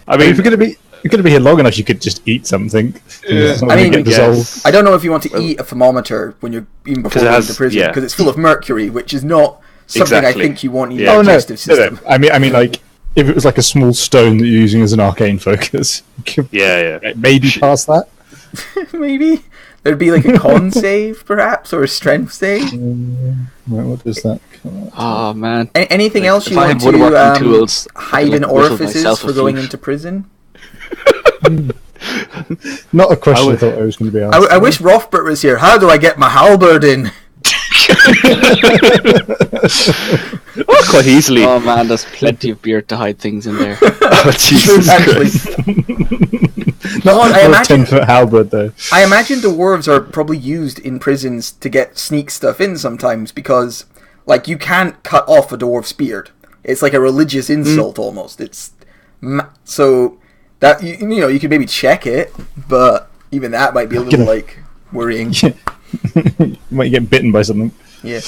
I mean, if you're gonna be here long enough, you could just eat something. It's not I gonna mean, get dissolved. I don't know if you want to eat a thermometer when you're even before going to prison, because it's full of mercury, which is not something I think you want in your digestive system. No. I mean, like if it was like a small stone that you're using as an arcane focus, maybe past that. Maybe there'd be like a con save, perhaps, or a strength save. Right, what does that? Oh man! Anything else you want to hide in orifices for going into prison? Not a question I thought I was going to be asked. I wish Rothbert was here. How do I get my halberd in? Quite easily. Oh man, there's plenty of beer to hide things in there. Oh, Jesus Christ. Not a 10-foot halberd, though. I imagine dwarves are probably used in prisons to sneak stuff in sometimes, because, like, you can't cut off a dwarf's beard. It's like a religious insult almost. It's so that you know you could maybe check it, but even that might be a little like worrying. You might get bitten by something. Yeah.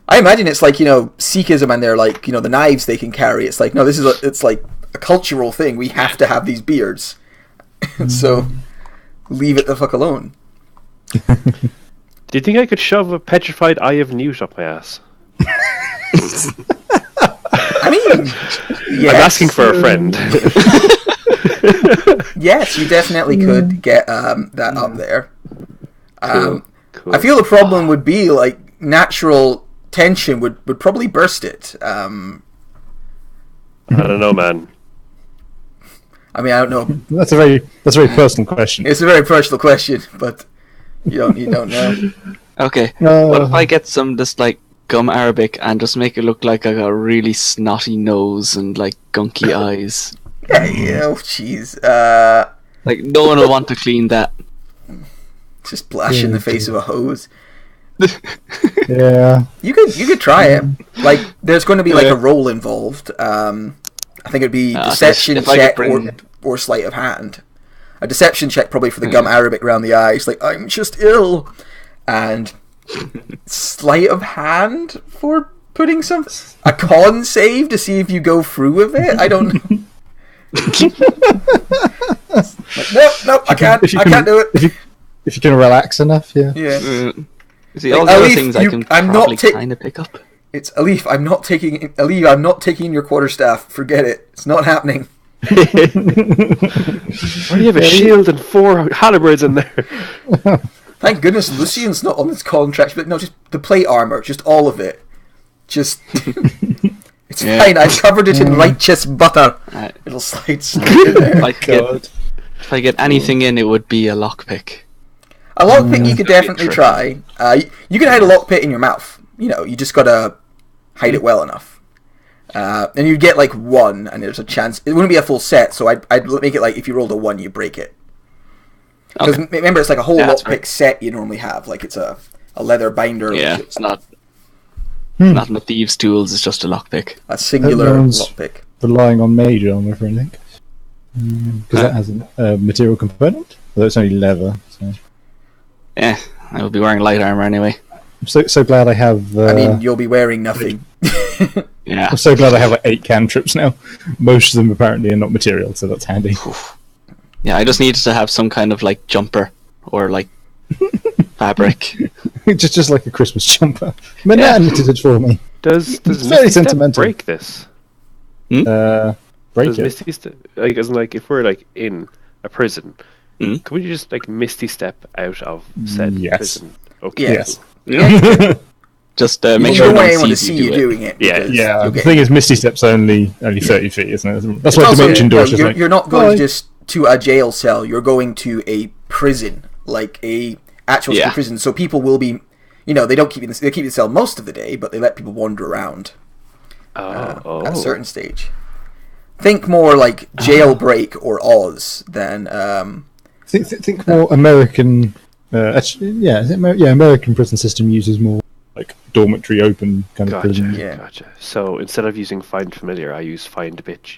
I imagine it's like, Sikhism, and they're like, the knives they can carry. It's like, no, it's like a cultural thing. We have to have these beards. So, leave it the fuck alone. Do you think I could shove a petrified eye of newt up my ass? I mean, yes. I'm asking for a friend. Yes, you definitely could get that up there. Cool. I feel the problem would be, like, natural tension would probably burst it. I don't know, man. I mean, I don't know. That's a very personal question. It's a very personal question, but you don't know. Okay, what if I get some just like gum Arabic and just make it look like I got a really snotty nose and like gunky eyes? Yeah, oh jeez. Like no one will want to clean that. Just splash in the face of a hose. Yeah. You could try it. Like, there's going to be like a roll involved. I think it'd be deception check or sleight of hand. A deception check probably for the gum Arabic around the eyes, like, I'm just ill. And sleight of hand for putting a con save to see if you go through with it? I don't know. Like, nope, I can't do it. If you can relax enough, yeah. Yeah. See, all the other things I can probably kind of pick up. It's Alif. I'm not taking your quarterstaff. Forget it. It's not happening. Why do you have a shield and 4 halberds in there? Thank goodness Lucian's not on this contract. But no, just the plate armor, just all of it. Just it's fine. I've covered it in righteous butter. It'll slide straight in there. If I get anything in, it would be a lockpick. A lockpick you could definitely try. You can hide a lockpick in your mouth. You just gotta hide it well enough. And you'd get like 1, and there's a chance. It wouldn't be a full set, so I'd make it like if you rolled a 1, you break it. Because remember, it's like a whole lockpick set you normally have. Like it's a leather binder. Yeah, it's not in the thieves' tools, it's just a lockpick. A singular lockpick. Relying on mage armor for anything. Because that has a material component. Although it's only leather. So. Yeah, I will be wearing light armor anyway. I'm so glad I have... I mean, you'll be wearing nothing. Yeah. I'm so glad I have like 8 cantrips now. Most of them apparently are not material, so that's handy. Yeah, I just needed to have some kind of like jumper or like fabric. just like a Christmas jumper. My nan knitted it for me. Does very sentimental. break this? Break Does it? Misty if we're like in a prison, could we just like Misty step out of said prison? Okay. Yes. Yeah. Just make sure no one anyone to sees see you you doing it. Yeah. The thing is, Misty Step's only 30 feet, isn't it? That's why Also, Dimension Door is just you're not going just to a jail cell. You're going to a prison, like a actual prison. So people will be, they don't keep they keep the cell most of the day, but they let people wander around. At a certain stage. Think more like Jailbreak or Oz than. Think more American. American prison system uses more like dormitory open kind of prison. Yeah. Gotcha. So instead of using Find Familiar, I use Find Bitch.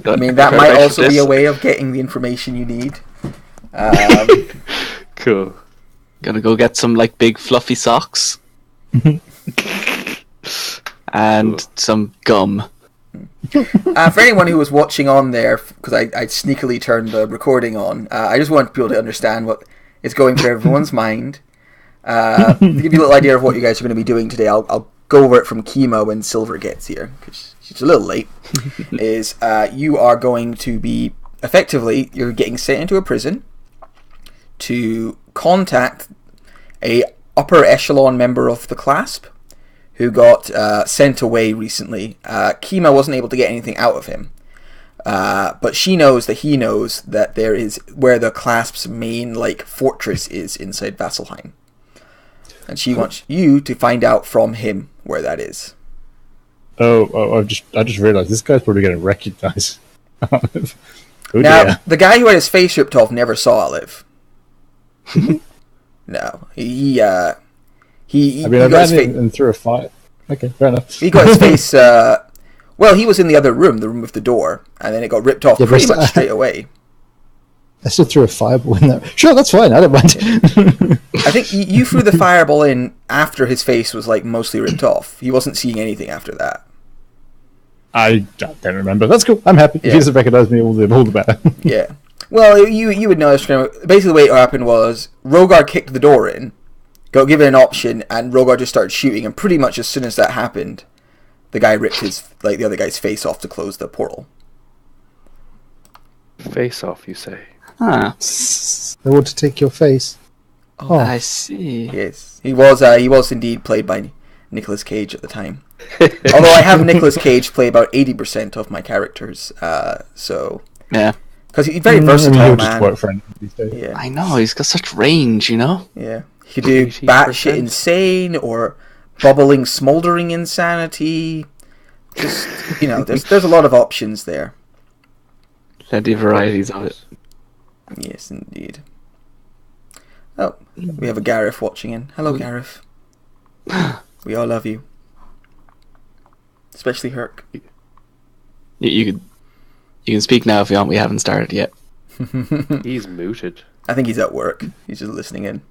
I mean, that might also be a way of getting the information you need. Cool. Gonna go get some like big fluffy socks and some gum. For anyone who was watching on there, because I sneakily turned the recording on, I just want people to understand what is going through everyone's mind. To give you a little idea of what you guys are going to be doing today, I'll go over it from Chemo when Silver gets here, because she's a little late. Is you are going to be, effectively, you're getting sent into a prison to contact a upper echelon member of the Clasp who got sent away recently. Chemo wasn't able to get anything out of him, but she knows that he knows that there is where the Clasp's main fortress is inside Vasselheim, and she wants you to find out from him where that is. I just realised this guy's probably going to recognise. Now, the guy who had his face ripped off never saw Olive. No, he I ran and threw a fire. Okay, fair enough. He got his face. Well, he was in the other room, the room with the door, and then it got ripped off pretty much straight away. I still threw a fireball in there. Sure, that's fine. I don't mind. I think you threw the fireball in after his face was mostly ripped off. He wasn't seeing anything after that. I don't remember. That's cool. I'm happy. Yeah. If he doesn't recognise me, all the better. Yeah. Well, you would know. Basically, the way it happened was Rogar kicked the door in, got given an option, and Rogar just started shooting. And pretty much as soon as that happened, the guy ripped the other guy's face off to close the portal. Face off, you say? Huh. They want to take your face. Oh, I see. Yes, he was indeed played by Nicolas Cage at the time. Although I have Nicolas Cage play about 80% of my characters, so yeah. Because he's very versatile, man. Work for him these days. Yeah. I know, he's got such range, you know? Yeah. He could do batshit insane, or bubbling, smouldering insanity. Just, there's a lot of options there. Plenty of varieties of it. Yes, indeed. Oh, we have a Gareth watching in. Hello, Gareth. We all love you. Especially Herc. You can speak now if you want. We haven't started yet. He's muted. I think he's at work. He's just listening in.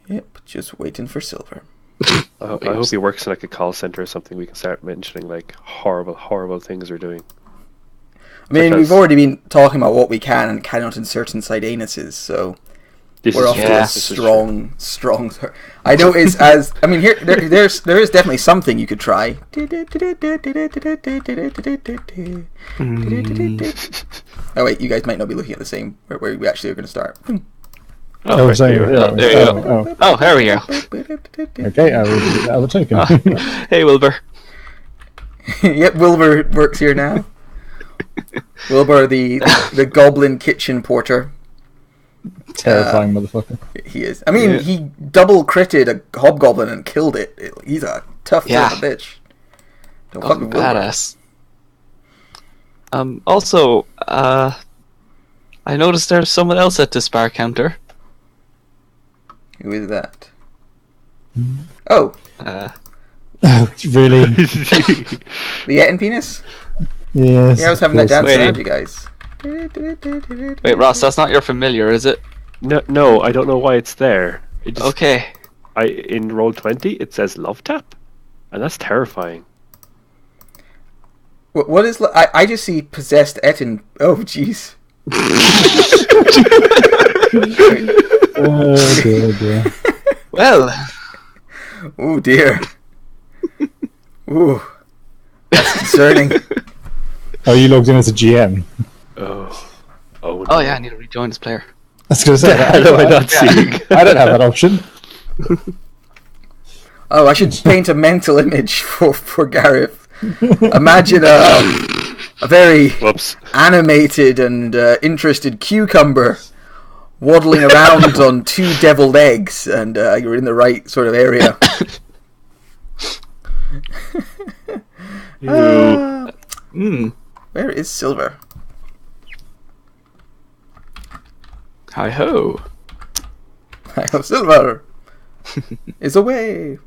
Yep, just waiting for Silver. I hope he works in a call center or something. We can start mentioning horrible things we're doing. I mean, we've already been talking about what we can and cannot insert inside anuses, so we're off to a strong. I know there is definitely something you could try. Oh wait, you guys might not be looking at the same where we actually are going to start. Oh, there you go. Oh, there we go. Okay, I will do that other token. Hey, Wilbur. Yep, Wilbur works here now. Wilbur, the goblin kitchen porter. Terrifying motherfucker. He is. I mean, he double critted a hobgoblin and killed it. He's a tough little bitch. Don't fuck with badass. Also, I noticed there's someone else at this bar counter. Who is that? Oh. Really? The Yetin penis? Yes. Yeah, I was having that dance around you guys. Wait, Ross, that's not your familiar, is it? No, I don't know why it's there. Okay. In Roll20 it says Love Tap, and that's terrifying. What is? I just see possessed Etin. Oh, jeez. Oh dear. Well. Oh dear. Ooh, that's concerning. Oh, you logged in as a GM. Oh yeah, I need to rejoin this player. I was going to say that. I don't have that option. Oh, I should paint a mental image for Gareth. Imagine a very animated and interested cucumber waddling around on 2 deviled eggs, and you're in the right sort of area. Where is Silver? Hi ho! Hi ho, Silver! Is away!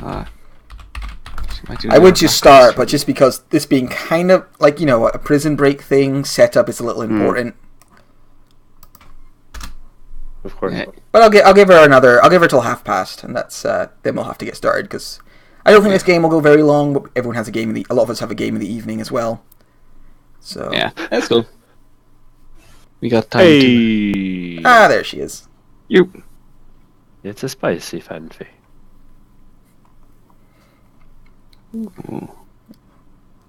I would just start, but just because this being kind of like, a prison break thing, setup is a little important. of course. Yeah. But I'll give her till past, and that's then we'll have to get started because I don't think this game will go very long. But everyone has a lot of us have a game in the evening as well. So yeah, that's cool. We got time to. There she is. You. It's a spicy fancy.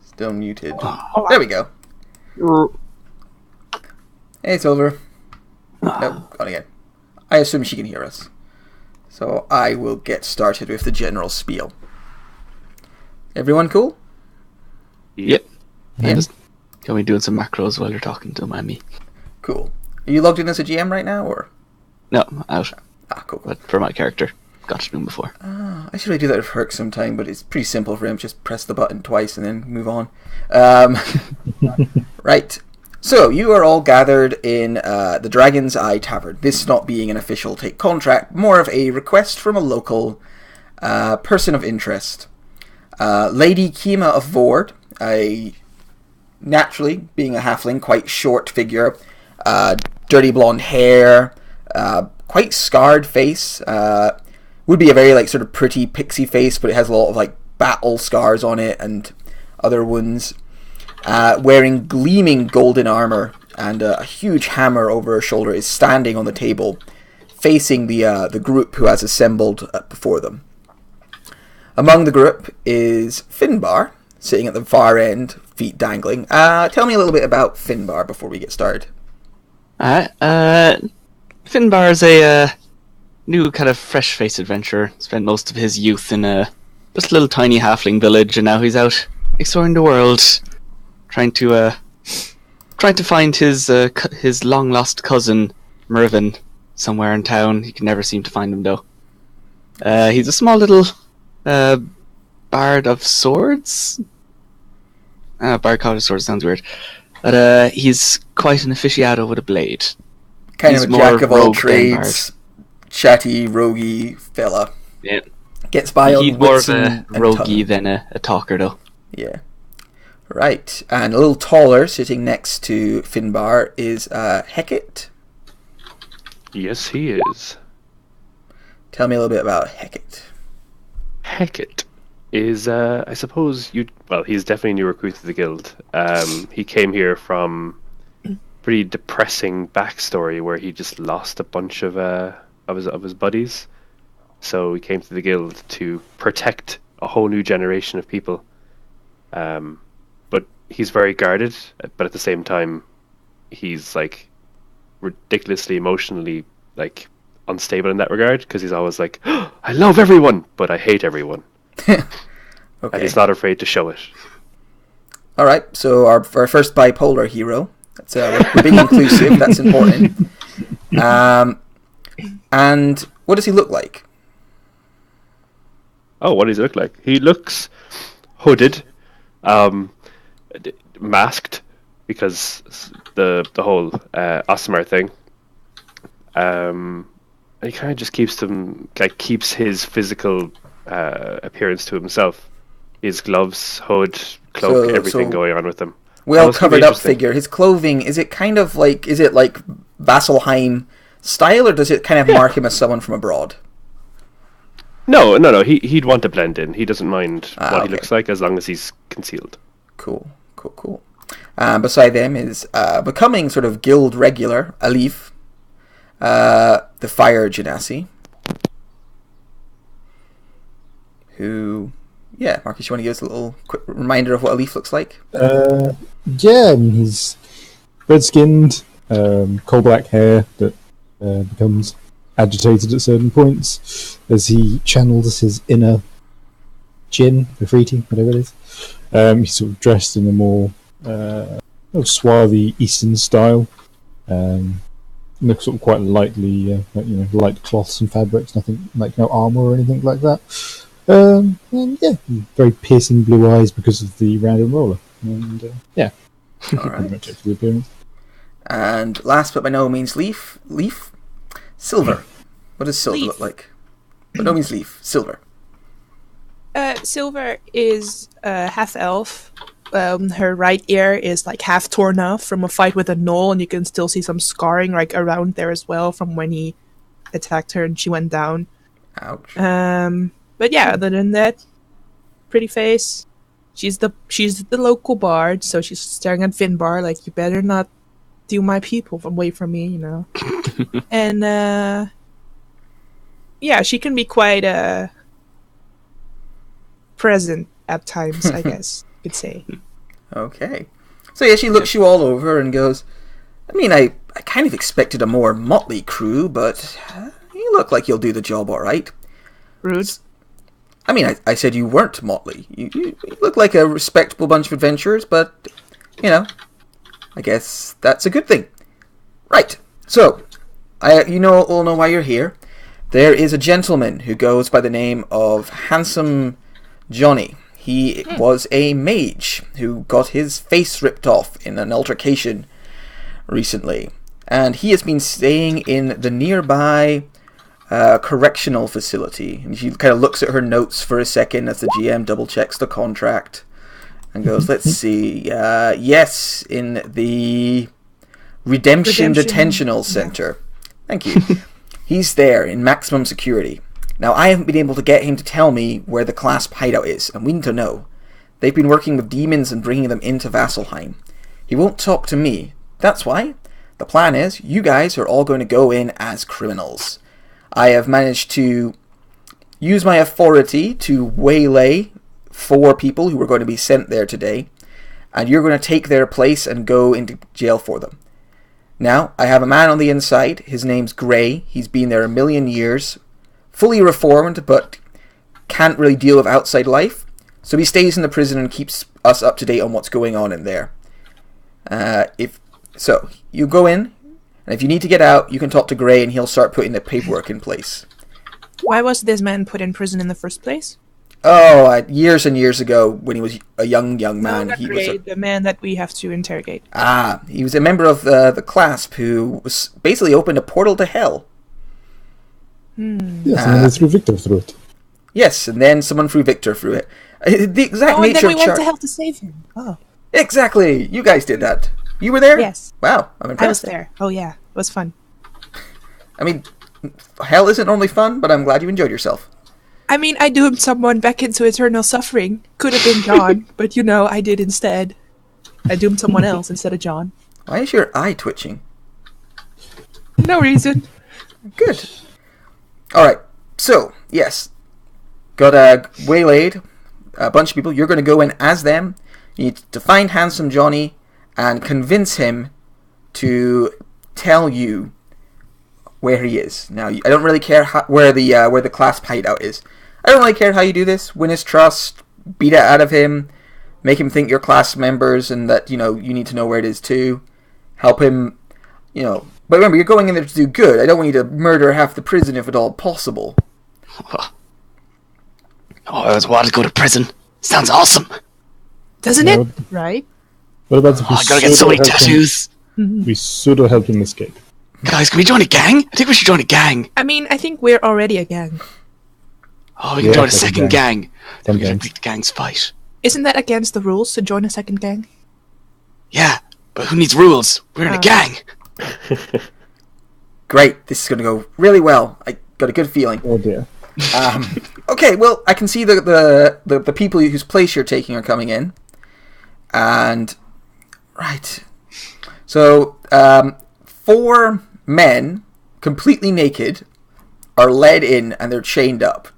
Still muted. There we go. Hey, Silver. Nope, gone again. I assume she can hear us. So I will get started with the general spiel. Everyone cool? Yep. Yeah. Can we doing some macros while you're talking to me? Cool. Are you logged in as a GM right now, or? No, out. Cool. But for my character, got to do them before. I should really do that with Herc sometime, but it's pretty simple for him. Just press the button twice and then move on. Right. So, you are all gathered in the Dragon's Eye Tavern. This not being an official take contract, more of a request from a local person of interest. Lady Kima of Vord, naturally, being a halfling, quite short figure, dirty blonde hair, quite scarred face, would be a very sort of pretty pixie face, but it has a lot of battle scars on it and other wounds. Wearing gleaming golden armor and a huge hammer over her shoulder, is standing on the table, facing the group who has assembled before them. Among the group is Finbar, sitting at the far end, feet dangling. Tell me a little bit about Finbar before we get started. Finbar is a new kind of fresh-faced adventurer. Spent most of his youth in just a little tiny halfling village, and now he's out exploring the world, trying to find his long-lost cousin, Mervyn, somewhere in town. He can never seem to find him, though. He's a small little bard of swords? Bard of swords sounds weird. But he's quite an aficionado with a blade. Kind of a jack of all trades, chatty, roguey fella. Yeah. Gets by on He's more of a roguey than a talker, though. Yeah. Right. And a little taller, sitting next to Finbar, is Hecate. Yes, he is. Tell me a little bit about Hecate. Hecate is, I suppose, he's definitely a new recruit to the guild. He came here from pretty depressing backstory where he just lost a bunch of his buddies. So he came to the guild to protect a whole new generation of people. But he's very guarded, but at the same time, he's ridiculously emotionally unstable in that regard, because he's always oh, I love everyone, but I hate everyone. Okay. And he's not afraid to show it. All right, so our first bipolar hero. That's we're being inclusive. That's important. And what does he look like? Oh, what does he look like? He looks hooded, masked, because the whole Osmar thing. And he kind of just keeps his physical appearance to himself. His gloves, hood, cloak, everything going on with him. Well covered up figure. His clothing, is it kind of is it like Vasselheim style, or does it kind of mark him as someone from abroad? No. He'd want to blend in. He doesn't mind what he looks like as long as he's concealed. Cool. Beside them is becoming sort of guild regular, Alif, the fire genasi, who... Yeah, Marcus, you want to give us a little quick reminder of what Alif looks like? Yeah, he's red-skinned, coal black hair that becomes agitated at certain points as he channels his inner Jinn, Ifriti, whatever it is. He's sort of dressed in a more swarthy Eastern style. Looks sort of quite lightly, light cloths and fabrics, nothing no armor or anything like that. And yeah, very piercing blue eyes because of the random roller. And yeah, all right. Pretty much it for the appearance. And last but by no means Leaf, Silver. What does Silver look like? By no means Leaf, Silver. Silver is half elf, her right ear is like half torn off from a fight with a gnoll, and you can still see some scarring like around there as well from when he attacked her and she went down. Ouch. But yeah, other than that, pretty face. She's the local bard, so she's staring at Finbar like, you better not do my people away from me, you know. And yeah, she can be quite present at times, I guess you could say. Okay. So yeah, she looks you all over and goes, I mean, I kind of expected a more motley crew, but you look like you'll do the job all right. Rude. I mean, I said you weren't motley. You look like a respectable bunch of adventurers, but, you know, I guess that's a good thing. Right. So, you all know why you're here. There is a gentleman who goes by the name of Handsome Johnny. He was a mage who got his face ripped off in an altercation recently. And he has been staying in the nearby correctional facility. And she kind of looks at her notes for a second as the GM double checks the contract and goes, let's see. Yes, in the Redemption Detentional Center. Thank you. He's there in maximum security. Now, I haven't been able to get him to tell me where the clasp hideout is, and we need to know. They've been working with demons and bringing them into Vasselheim. He won't talk to me. That's why the plan is you guys are all going to go in as criminals. I have managed to use my authority to waylay 4 people who are going to be sent there today, and you're going to take their place and go into jail for them. Now, I have a man on the inside. His name's Gray. He's been there a million years. Fully reformed, but can't really deal with outside life. So he stays in the prison and keeps us up to date on what's going on in there. So, you go in, and if you need to get out, you can talk to Gray and he'll start putting the paperwork in place. Why was this man put in prison in the first place? Oh, years and years ago, when he was a young man, no, he Gray, was the man that we have to interrogate. He was a member of the Clasp who was basically opened a portal to hell. Yes, and then they threw Victor through it. Yes, and then someone threw Victor through it. The exact and nature then we of went to hell to save him. Oh, Exactly! You guys did that. You were there? yes. Wow, I'm impressed. I was there. Oh yeah, it was fun. I mean, hell isn't normally fun, but I'm glad you enjoyed yourself. I mean, I doomed someone back into eternal suffering. Could have been John, but you know, I did instead. I doomed someone else instead of John. Why is your eye twitching? No reason. Good. Alright, so, yes. Got waylaid a bunch of people. You're going to go in as them. You need to find Handsome Johnny and convince him to tell you where he is. Now, I don't really care where the Clasp hideout is. I don't really care how you do this. Win his trust, beat it out of him, make him think you're class members and that, you need to know where it is too. Help him, But remember, you're going in there to do good. I don't want you to murder half the prison if at all possible. Oh, I always wanted to go to prison. Sounds awesome. Doesn't Yeah, it? Right? What about if we I gotta get so many tattoos. We pseudo help him escape? Guys, can we join a gang? I think we should join a gang. I mean, I think we're already a gang. Oh, we can join a like a second gang. Some We can gangs. make the gangs fight. Isn't that against the rules to join a second gang? Yeah, but who needs rules? We're in a gang. Great, this is going to go really well. I got a good feeling. Oh dear. Okay, well, I can see the people whose place you're taking are coming in. And, right. So, 4 men, completely naked, are led in and they're chained up.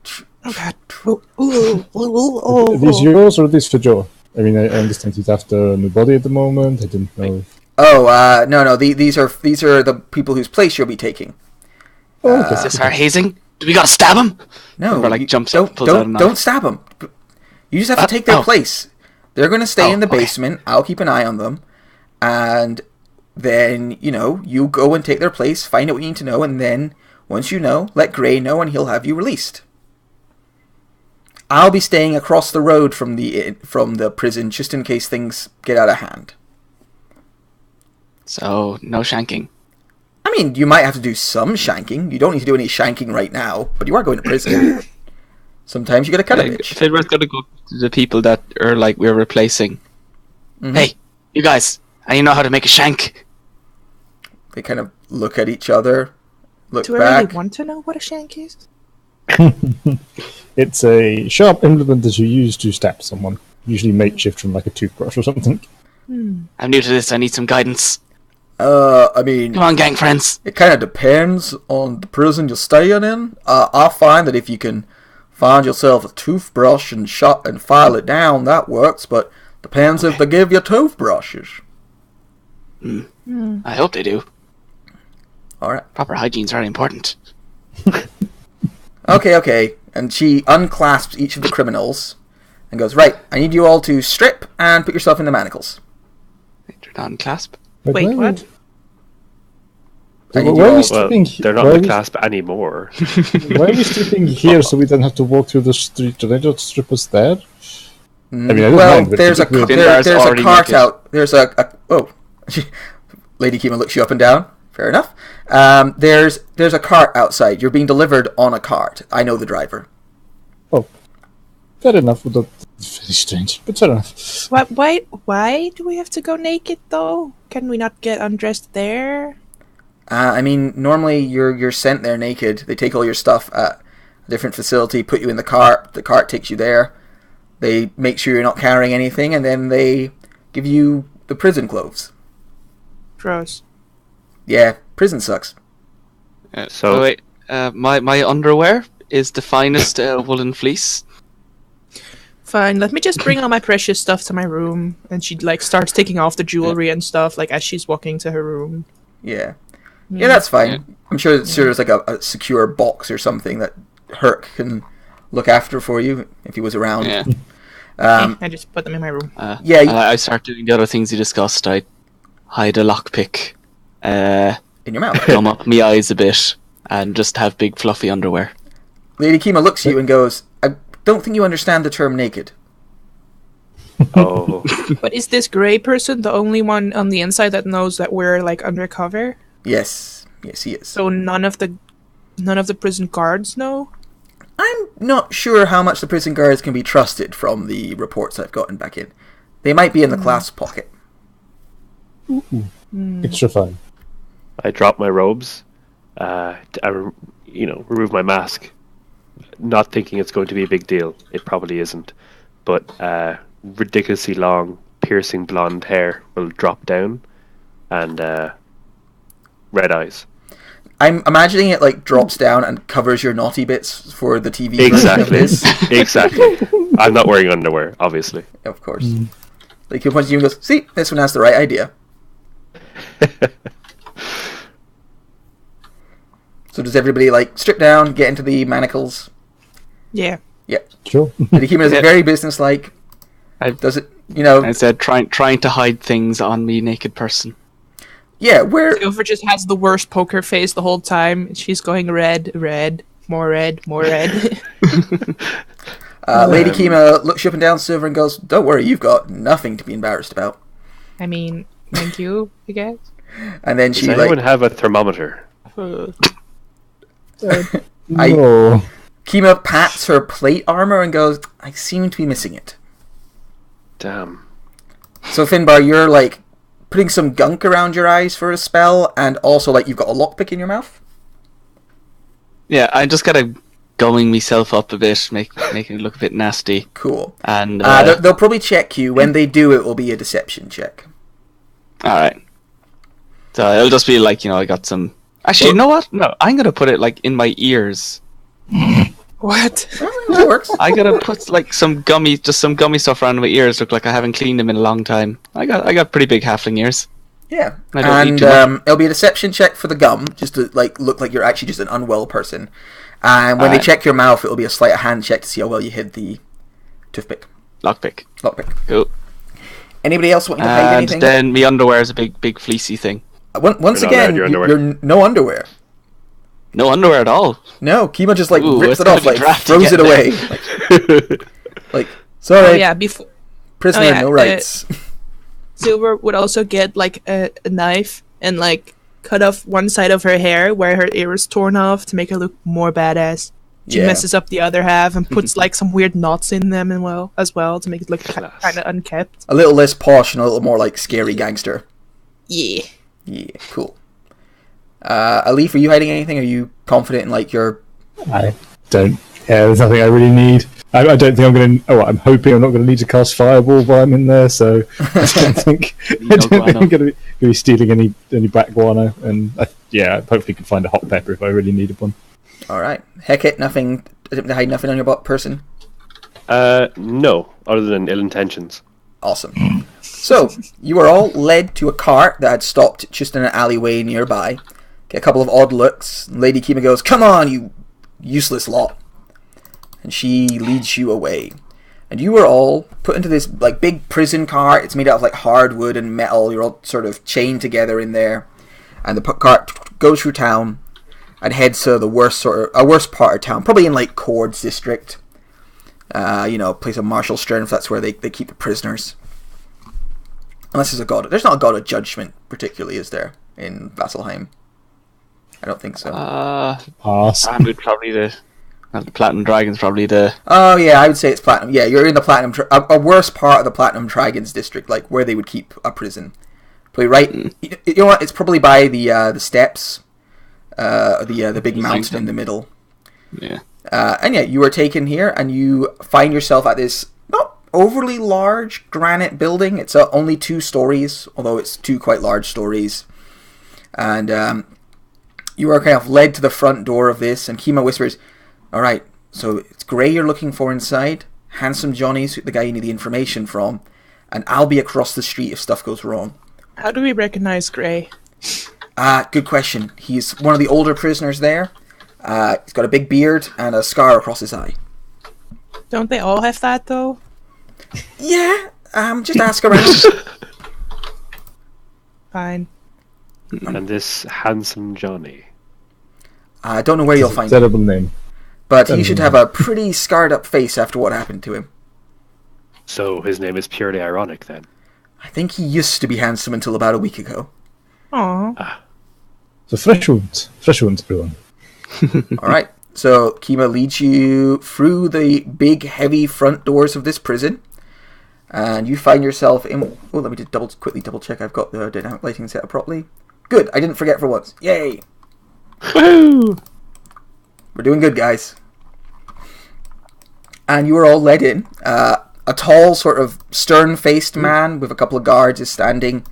Oh god. Are Are these yours or are these for Joe? I mean, I understand he's after a new body at the moment. I didn't know. Oh, no, these are the people whose place you'll be taking. Oh, okay. Is this our hazing? Do we gotta stab him? No, Or, like, jumps up, pulls out a knife. don't stab them. You just have to take their oh. place. They're going to stay in the okay. basement. I'll keep an eye on them. And then, you go and take their place, find out what you need to know, and then, once you know, let Gray know and he'll have you released. I'll be staying across the road from the prison just in case things get out of hand. So, no shanking. I mean, you might have to do some shanking. You don't need to do any shanking right now, but you are going to prison. Sometimes you gotta cut a bitch. Fedor's gotta go to the people that are like we're replacing. Hey, you guys, I know how to make a shank. They kind of look at each other, look Do I back. really want to know what a shank is? It's a sharp implement that you use to stab someone, usually makeshift from like a toothbrush or something. I'm new to this. I need some guidance. I mean, Come on, gang friends. it kind of depends on the prison you're staying in. I find that if you can find yourself a toothbrush and file it down, that works. But depends if they give you toothbrushes. I hope they do. All right. Proper hygiene's very important. Okay. And she unclasps each of the criminals and goes, right, I need you all to strip and put yourself in the manacles. Turn on clasp. Wait, what? I need Why you are we all... stripping? They're not why in are the we- clasp anymore. Why are we stripping here so we don't have to walk through the street? Do they just strip us there? I mean, I don't Well, mind, but there's a it's weird. there's a already cart naked. out. There's a oh, Lady Kima looks you up and down. Fair enough. There's a cart outside. You're being delivered on a cart. I know the driver. Oh, fair enough. Well, that's very strange, but fair enough. Why do we have to go naked though? Can we not get undressed there? I mean, normally you're sent there naked. They take all your stuff at a different facility, put you in the cart. The cart takes you there. They make sure you're not carrying anything, and then they give you the prison clothes. Gross. Yeah, prison sucks. So- wait, my underwear is the finest woolen fleece. Fine, let me just bring all my precious stuff to my room. And she like starts taking off the jewelry and stuff like as she's walking to her room. Yeah, that's fine. Yeah. I'm sure there's like a secure box or something that Herc can look after for you if he was around. Yeah. I just put them in my room. Yeah, I start doing the other things you discussed. I hide a lockpick, in your mouth. gum up my eyes a bit, and just have big fluffy underwear. Lady Kima looks at you and goes, I don't think you understand the term naked. Oh, But is this grey person the only one on the inside that knows that we're like undercover? Yes, he is. So none of the prison guards know? I'm not sure how much the prison guards can be trusted from the reports I've gotten back in. They might be in the class pocket. Extra fun. I drop my robes. Remove my mask, not thinking it's going to be a big deal. It probably isn't, but ridiculously long, piercing blonde hair will drop down, and red eyes. I'm imagining it like drops down and covers your naughty bits for the TV version of Exactly. this. Exactly. I'm not wearing underwear, obviously. Of course. Like, he points at you and goes, see, this one has the right idea. So does everybody, like, strip down, get into the manacles? Yeah. Yeah. Sure. Lady Kima is Yeah. very businesslike. I- Does it, you know... I said trying to hide things on me naked person. Yeah, where... Silver just has the worst poker face the whole time. She's going red, more red, more red. Lady Kima looks you up and down, Silver, and goes, don't worry, you've got nothing to be embarrassed about. I mean, thank you, I guess. And then Does she, anyone like... have a thermometer? No. Kima pats her plate armor and goes, I seem to be missing it. Damn. So, Finbar, you're, like, putting some gunk around your eyes for a spell, and also, like, you've got a lockpick in your mouth? Yeah, I just gotta gumming myself up a bit, making it look a bit nasty. Cool. And They'll probably check you. When they do, it will be a deception check. all right. So it'll just be like, I got some. Actually, you know what? No, I'm gonna put it like in my ears. What? That works. I gotta put like some gummy stuff around my ears. Look like I haven't cleaned them in a long time. I got pretty big halfling ears. Yeah. I don't need And too it'll be a deception check for the gum, just to like look like you're actually just an unwell person. And when they Alright. check your mouth, it'll be a sleight of hand check to see how well you hid the toothpick. Lockpick. Lockpick. Cool. Anybody else want to hide And anything? then my underwear is a big fleecy thing. Once You're not again, allowed your underwear. you're no underwear. No underwear at all. No, Kima just like Ooh, rips it's it off, gonna like be drafty throws it getting away. Like sorry, Oh, yeah, before prisoner, oh, yeah, no rights. Silver would also get like a knife and like cut off one side of her hair where her ear was torn off to make her look more badass. She messes up the other half and puts like some weird knots in them as well to make it look kind of unkept. A little less posh and a little more like scary gangster. Yeah. Yeah, cool. Alif, are you hiding anything? Are you confident in like your... I don't. Yeah, there's nothing I really need. I don't think I'm going to... I'm hoping I'm not going to need to cast Fireball while I'm in there, so I don't think I'm going to be stealing any black guano. And hopefully can find a hot pepper if I really needed one. Alright. Hecate, nothing... to hide nothing on your person? No, other than ill intentions. Awesome. So, you are all led to a cart that had stopped just in an alleyway nearby. Get a couple of odd looks. Lady Kima goes, "Come on, you useless lot." And she leads you away. And you are all put into this like big prison cart. It's made out of like hardwood and metal. You're all sort of chained together in there. And the cart goes through town and heads to the worst part of town, probably in like Cords district. Place of martial strength. That's where they keep the prisoners. Unless there's a god. There's not a god of judgment, particularly, is there, in Vasselheim? I don't think so. Pass. Probably the Platinum Dragon's probably the... Oh, yeah, I would say it's Platinum. Yeah, you're in the Platinum... a worse part of the Platinum Dragons district, like, where they would keep a prison. Probably right... You know what? It's probably by the steps. The big mountain in the middle. Yeah. You are taken here, and you find yourself at this... overly large granite building. It's only 2 stories, although it's 2 quite large stories. And you are kind of led to the front door of this, and Kima whispers, "Alright, so it's Gray you're looking for inside. Handsome Johnny's the guy you need the information from. And I'll be across the street if stuff goes wrong." How do we recognize Gray? Good question. He's one of the older prisoners there. He's got a big beard and a scar across his eye. Don't they all have that, though? Yeah, just ask around. Fine. And this handsome Johnny. I don't know where you'll find him. Terrible name. But he should have a pretty scarred up face after what happened to him. So his name is purely ironic, then? I think he used to be handsome until about a week ago. Aww. So fresh wounds, everyone. Alright, so Kima leads you through the big, heavy front doors of this prison. And you find yourself in... Oh, let me just quickly double check I've got the dynamic lighting set up properly. Good, I didn't forget for once. Yay! Woo! We're doing good, guys. And you are all led in. A tall, sort of stern-faced man with a couple of guards is standing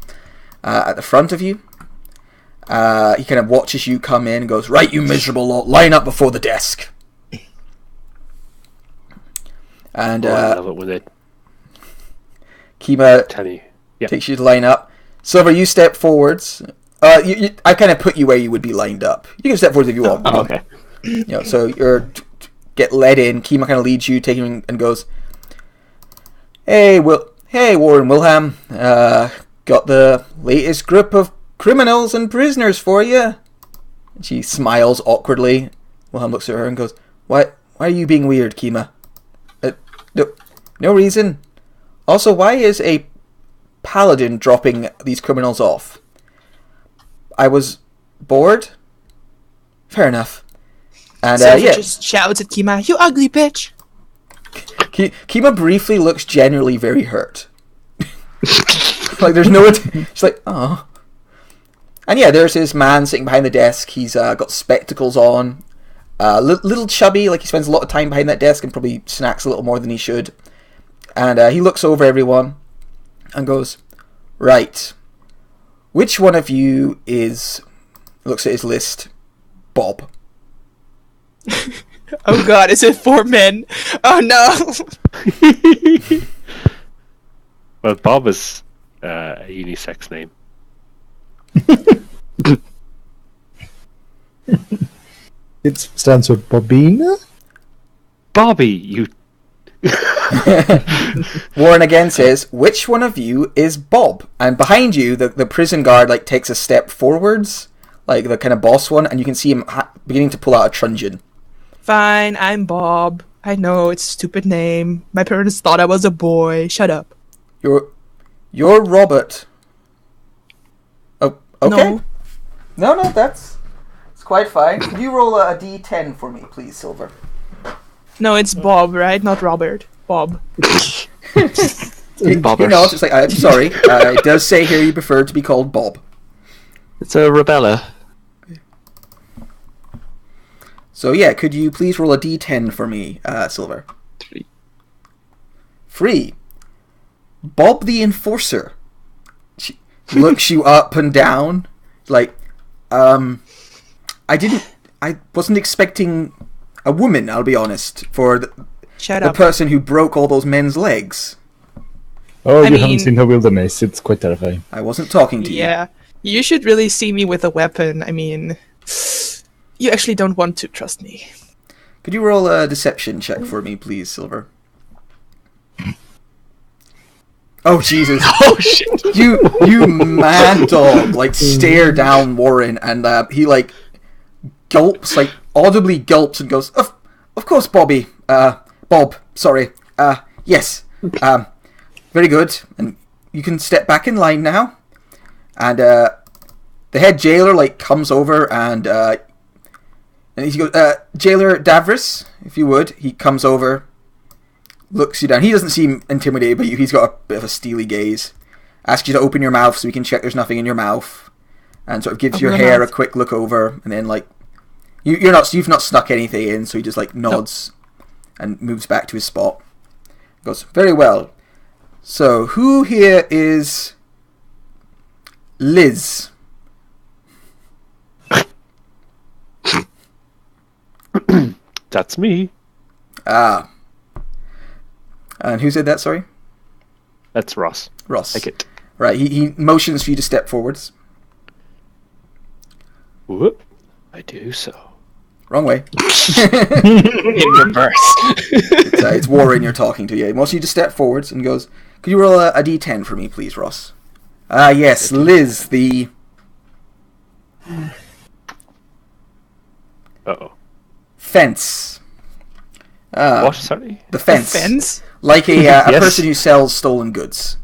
at the front of you. He kind of watches you come in and goes, "Right, you miserable lot, line up before the desk." And I love it when they Kima tell you. takes you to line up. Silver, you step forwards. I kind of put you where you would be lined up. You can step forwards if you want. Oh, okay. So you're get led in. Kima kind of leads you, taking and goes, Hey, Warren Wilhelm. Got the latest group of criminals and prisoners for you." She smiles awkwardly. Wilhelm looks at her and goes, Why are you being weird, Kima?" No reason. Also, why is a paladin dropping these criminals off?" "I was bored." "Fair enough." And Silver just shouts at Kima, "You ugly bitch!" Kima briefly looks genuinely very hurt. Like there's no... She's like, "Oh." And there's this man sitting behind the desk. He's got spectacles on. Little chubby, like he spends a lot of time behind that desk and probably snacks a little more than he should. And he looks over everyone and goes, "Right. Which one of you is..." Looks at his list. "Bob." Oh god, is it 4 men? Oh no! Well, Bob is a unisex name. It stands for Bobina? Bobby, you... Warren again says, "Which one of you is Bob?" And behind you, the prison guard takes a step forwards, like the kind of boss one, and you can see him beginning to pull out a truncheon. Fine, I'm Bob. I know, it's a stupid name. My parents thought I was a boy. Shut up. You're Robert. Oh, okay. No. No, that's quite fine. Could you roll a d10 for me, please, Silver? No, it's Bob, right? Not Robert. Bob. You know, it's just like, I'm sorry. It does say here you prefer to be called Bob. It's a Rebella. So yeah, could you please roll a d10 for me, Silver? 3. Free. Bob the Enforcer. She looks you up and down, like, I wasn't expecting a woman, I'll be honest, for the person who broke all those men's legs. Oh, you haven't seen her wield a mace. It's quite terrifying. I wasn't talking to you. Yeah, you should really see me with a weapon. I mean, you actually don't want to, trust me. Could you roll a deception check for me, please, Silver? Oh, Jesus. Oh, shit. You mad dog, like, stare down Warren, and he, like, gulps, like, audibly gulps and goes, Of course, Bobby. Bob, sorry. Yes. Very good. And you can step back in line now. And, the head jailer, like, comes over and he goes, Jailer Davris, if you would. He comes over, looks you down. He doesn't seem intimidated by you. He's got a bit of a steely gaze. Asks you to open your mouth so we can check there's nothing in your mouth. And sort of gives your hair a quick look over. And then, like, you've not snuck anything in, so he just, like, nods and moves back to his spot. Goes, very well. So, who here is Liz? That's me. Ah. And who said that, sorry? That's Ross. Ross. Take it. Right, he motions for you to step forwards. Whoop. I do so. Wrong way. In reverse. It's Warren you're talking to, yeah. He wants you to step forwards and goes, could you roll a d10 for me, please, Ross? Yes, Liz, the... Uh-oh. Fence. What? Sorry? The fence. The fence? Like a Yes. person who sells stolen goods.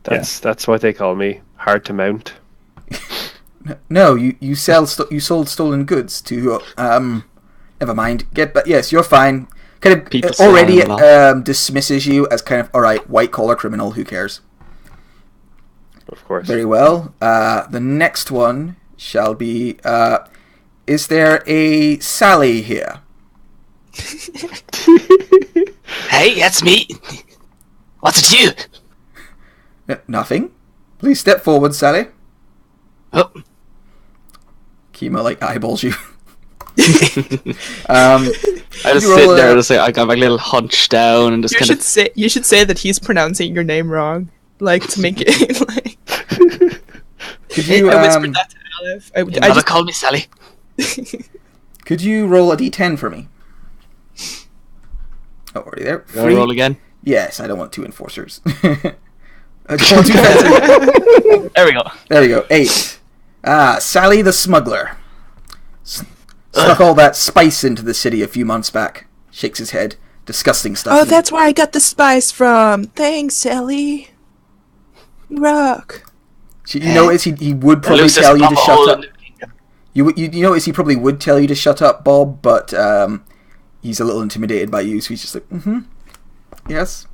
That's what they call me. Hard to mount. No, you sold stolen goods to never mind. Yes, you're fine. Kind of People already selling them dismisses you as kind of, all right, white collar criminal. Who cares? Of course. Very well. The next one shall be. Is there a Sally here? Hey, that's me. What's it you? Nothing. Please step forward, Sally. Oh. Kima, like, eyeballs you. I just sit there and say I got my little hunch down and just kind of. You should say that he's pronouncing your name wrong, like to make it like. Could you? I whispered that to Aleph. Your mother called me Sally. Could you roll a d10 for me? Oh, already there. You want to roll again? Yes, I don't want two enforcers. I don't want two fencers. There we go. There we go. 8. Sally the Smuggler. Snuck all that spice into the city a few months back. Shakes his head. Disgusting stuff. Oh, that's where I got the spice from. Thanks, Sally. Rock. You notice he would probably tell you to shut up. You notice he probably would tell you to shut up, Bob, but he's a little intimidated by you, so he's just like, yes.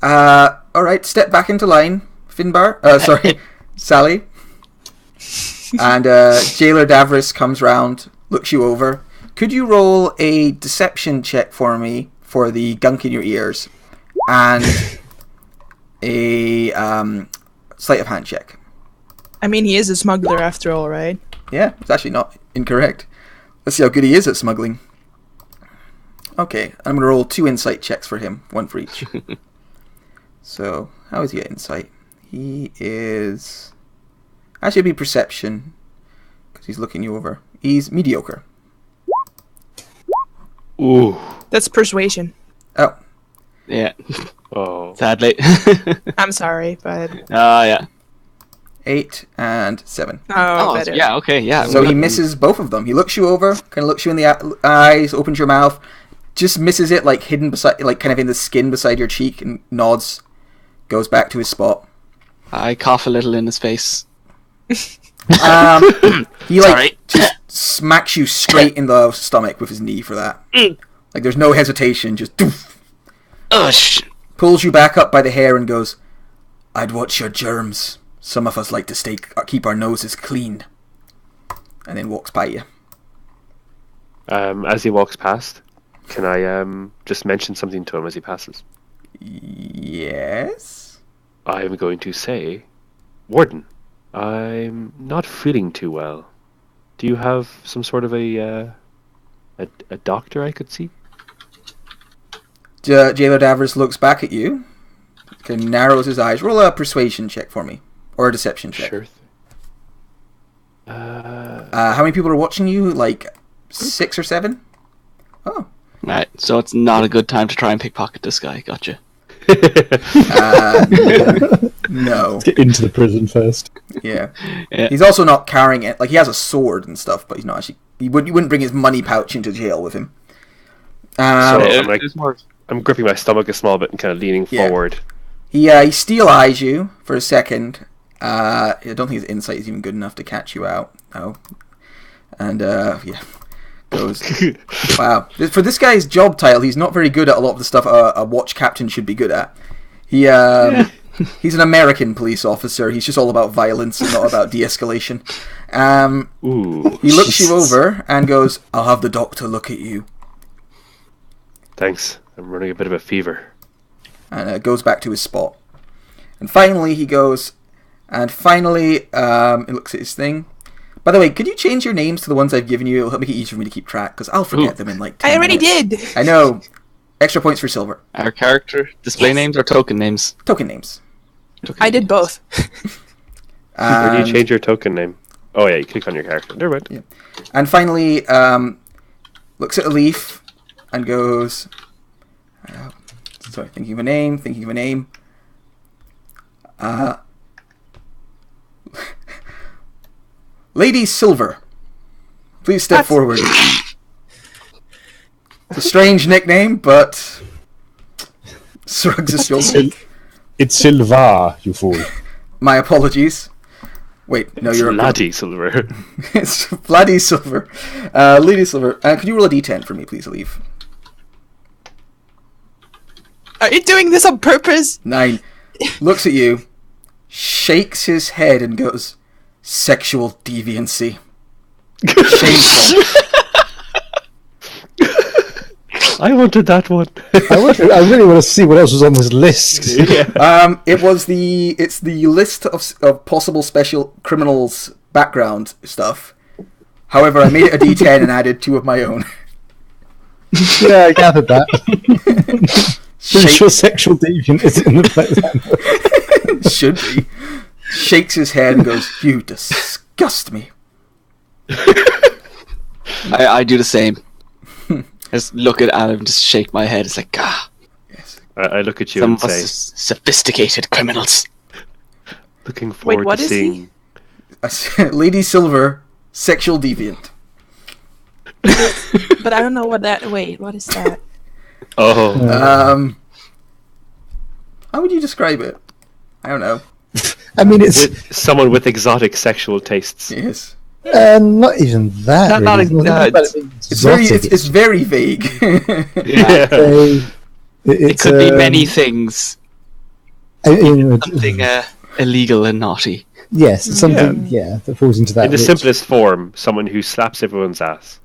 Alright, step back into line, Finbar. Sorry, Sally. And Jailer Davris comes round, looks you over. Could you roll a deception check for me for the gunk in your ears? And a sleight of hand check. I mean, he is a smuggler after all, right? Yeah, it's actually not incorrect. Let's see how good he is at smuggling. Okay, I'm going to roll 2 insight checks for him, 1 for each. So, how is he at insight? He is... Actually, it'd be perception, because he's looking you over. He's mediocre. Ooh. That's persuasion. Oh. Yeah. Oh. Sadly. I'm sorry, but... Yeah. 8 and 7. Oh, better. Yeah, okay, yeah. So he misses both of them. He looks you over, kind of looks you in the eyes, opens your mouth, just misses it, like hidden beside, like kind of in the skin beside your cheek, and nods, goes back to his spot. I cough a little in his face. He like just smacks you straight in the stomach with his knee for that. Like there's no hesitation, just doof, pulls you back up by the hair and goes, "I'd watch your germs. Some of us like to keep our noses clean." And then walks by you. As he walks past, can I just mention something to him as he passes? Yes? I'm going to say, Warden, I'm not feeling too well. Do you have some sort of a doctor I could see? Jailer Davers looks back at you, kind of narrows his eyes. Roll a persuasion check for me. Or a deception check. Sure. How many people are watching you? Like 6 or 7? Oh. Right, so it's not a good time to try and pickpocket this guy. Gotcha. No. Let's get into the prison first. Yeah. He's also not carrying it. Like, he has a sword and stuff, but he's not actually... You wouldn't bring his money pouch into jail with him. I'm gripping my stomach a small bit and kind of leaning forward. He steel eyes you for a second. I don't think his insight is even good enough to catch you out. No. And, goes, wow. For this guy's job title, he's not very good at a lot of the stuff a watch captain should be good at. He's an American police officer. He's just all about violence and not about de-escalation. He looks you over and goes, "I'll have the doctor look at you." Thanks. I'm running a bit of a fever. And goes back to his spot. And finally he goes, he looks at his thing. By the way, could you change your names to the ones I've given you? It'll make it easier for me to keep track, because I'll forget them in like 10 I already minutes. did! I know. Extra points for silver. Our character display names or token names? Token names. I did both. Where do you change your token name? Oh yeah, you click on your character. Never mind. Yeah. And finally, looks at a leaf and goes... thinking of a name. Lady Silver, please step forward. It's a strange nickname, but shrugs his shoulders. It's Silva, you fool. My apologies. Wait, no, you're Laddie Silver. It's Laddie Silver. Lady Silver. Could you roll a d10 for me, please, Leaf? Are you doing this on purpose? 9. Looks at you, shakes his head and goes, "Sexual deviancy. Shameful." I wanted that one. I really want to see what else was on this list. Yeah. It's the list of possible special criminals background stuff. However, I made it a d10 and added 2 of my own. Yeah, I gathered that. Pretty sure sexual deviant is in the place. Should be. Shakes his head and goes, "You disgust me." I do the same. I just look at Adam and just shake my head. It's like, Yes. I look at you some and of us say, is sophisticated criminals. looking forward what to is he? seeing... Lady Silver, sexual deviant. But I don't know what that... Wait, what is that? Oh. How would you describe it? I don't know. I mean, it's Someone with exotic sexual tastes. Yes. not even that. Not really. It's very vague. Yeah. It could be many things. Something illegal and naughty. Yes, something. Yeah, that falls into that. In the simplest form, someone who slaps everyone's ass.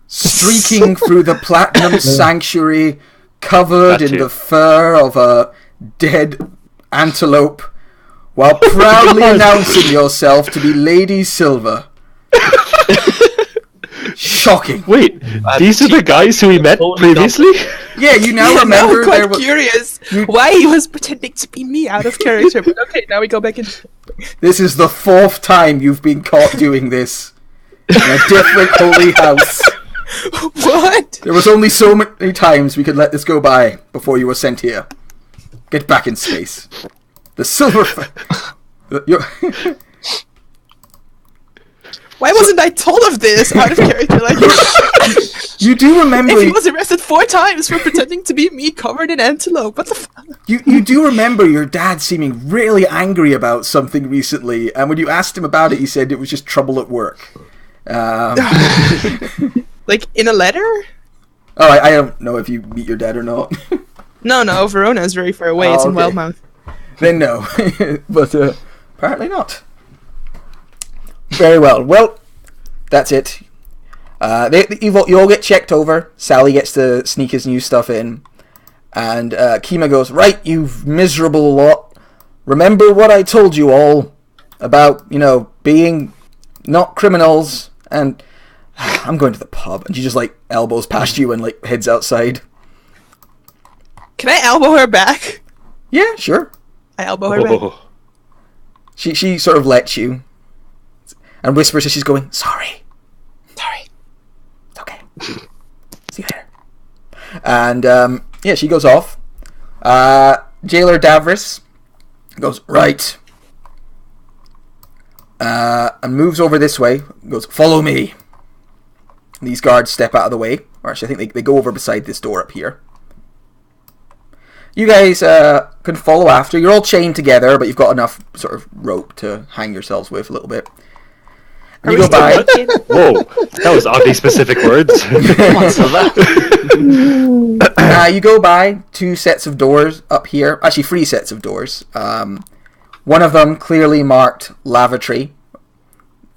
Streaking through the platinum sanctuary, covered in the fur of a dead antelope, while proudly announcing yourself to be Lady Silver. Shocking. Wait, these are the guys who we met previously? Yeah, you now remember. I'm quite curious why he was pretending to be me out of character. But okay, now we go back in. This is the 4th time you've been caught doing this in a different holy house. What? There was only so many times we could let this go by before you were sent here. Get back in space. The silver... Why wasn't I told of this out of character? Like, you do remember... if he was arrested 4 times for pretending to be me covered in antelope, what the fuck? You do remember your dad seeming really angry about something recently, and when you asked him about it, he said it was just trouble at work. Like, in a letter? Oh, I don't know if you meet your dad or not. No, Verona is very far away. Oh, It's in okay. Wildmouth. Then no. But apparently not. Very well. Well, that's it. You all get checked over. Sally gets to sneak his new stuff in. And Kima goes, right, you miserable lot. Remember what I told you all about, being not criminals. And I'm going to the pub. And she just, elbows past you and, heads outside. Can I elbow her back? Yeah, sure. I elbow her back. Oh. She sort of lets you. And whispers as she's going, sorry. Sorry. It's okay. See you later. And, she goes off. Jailer Davris goes, right. And moves over this way. Goes, follow me. And these guards step out of the way. Or actually, I think they go over beside this door up here. You guys can follow after. You're all chained together, but you've got enough sort of rope to hang yourselves with a little bit. And you go by. Whoa, that was oddly specific words. You go by 2 sets of doors up here. Actually, 3 sets of doors. One of them clearly marked lavatory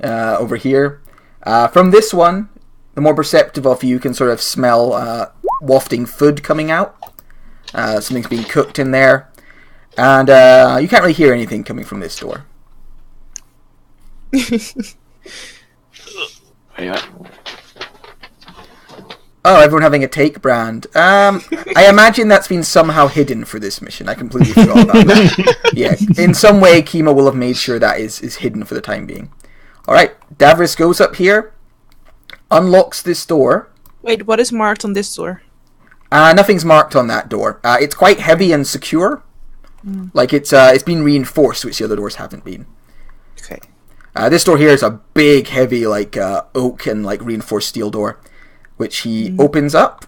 over here. From this one, the more perceptive of you can sort of smell wafting food coming out. Something's being cooked in there. And you can't really hear anything coming from this door. Oh, everyone having a take brand. I imagine that's been somehow hidden for this mission. I completely forgot about that. Yeah, in some way, Kima will have made sure that is hidden for the time being. Alright, Davris goes up here, unlocks this door. Wait, what is marked on this door? Nothing's marked on that door. It's quite heavy and secure. Like it's been reinforced, which the other doors haven't been. Okay. This door here is a big, heavy, oak and reinforced steel door, which he opens up.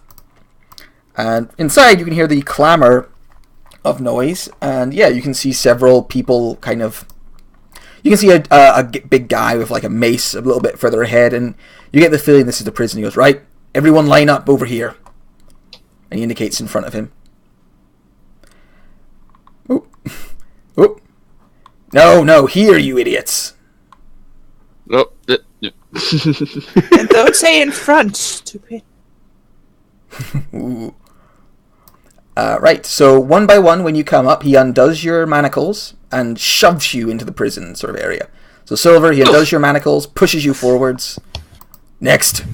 And inside, you can hear the clamor of noise, and yeah, you can see several people kind of. You can see a big guy with a mace a little bit further ahead, and you get the feeling this is the prison. He goes, right, everyone line up over here. And he indicates in front of him. Oh. Oh. No, here, you idiots. Oh, And don't say in front, stupid. Ooh. Right, so one by one, when you come up, he undoes your manacles and shoves you into the prison sort of area. So Silver, he undoes your manacles, pushes you forwards. Next.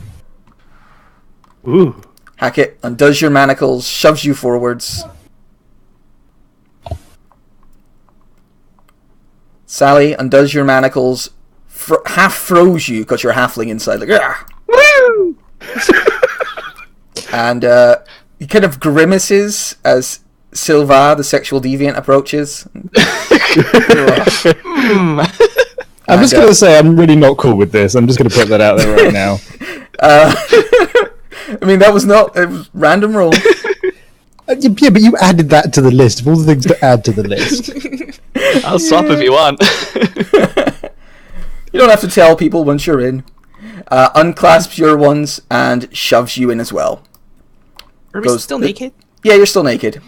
Ooh. Hackett undoes your manacles, shoves you forwards. Sally undoes your manacles, half froze you because you're halfling inside, Woo! And he kind of grimaces as Silva, the sexual deviant, approaches. I'm just going to say I'm really not cool with this. I'm just going to put that out there right now. I mean, it was random roll. Yeah, but you added that to the list of all the things to add to the list. I'll swap if you want. You don't have to tell people once you're in. Unclasps your ones and shoves you in as well. Are we still naked? Yeah, you're still naked.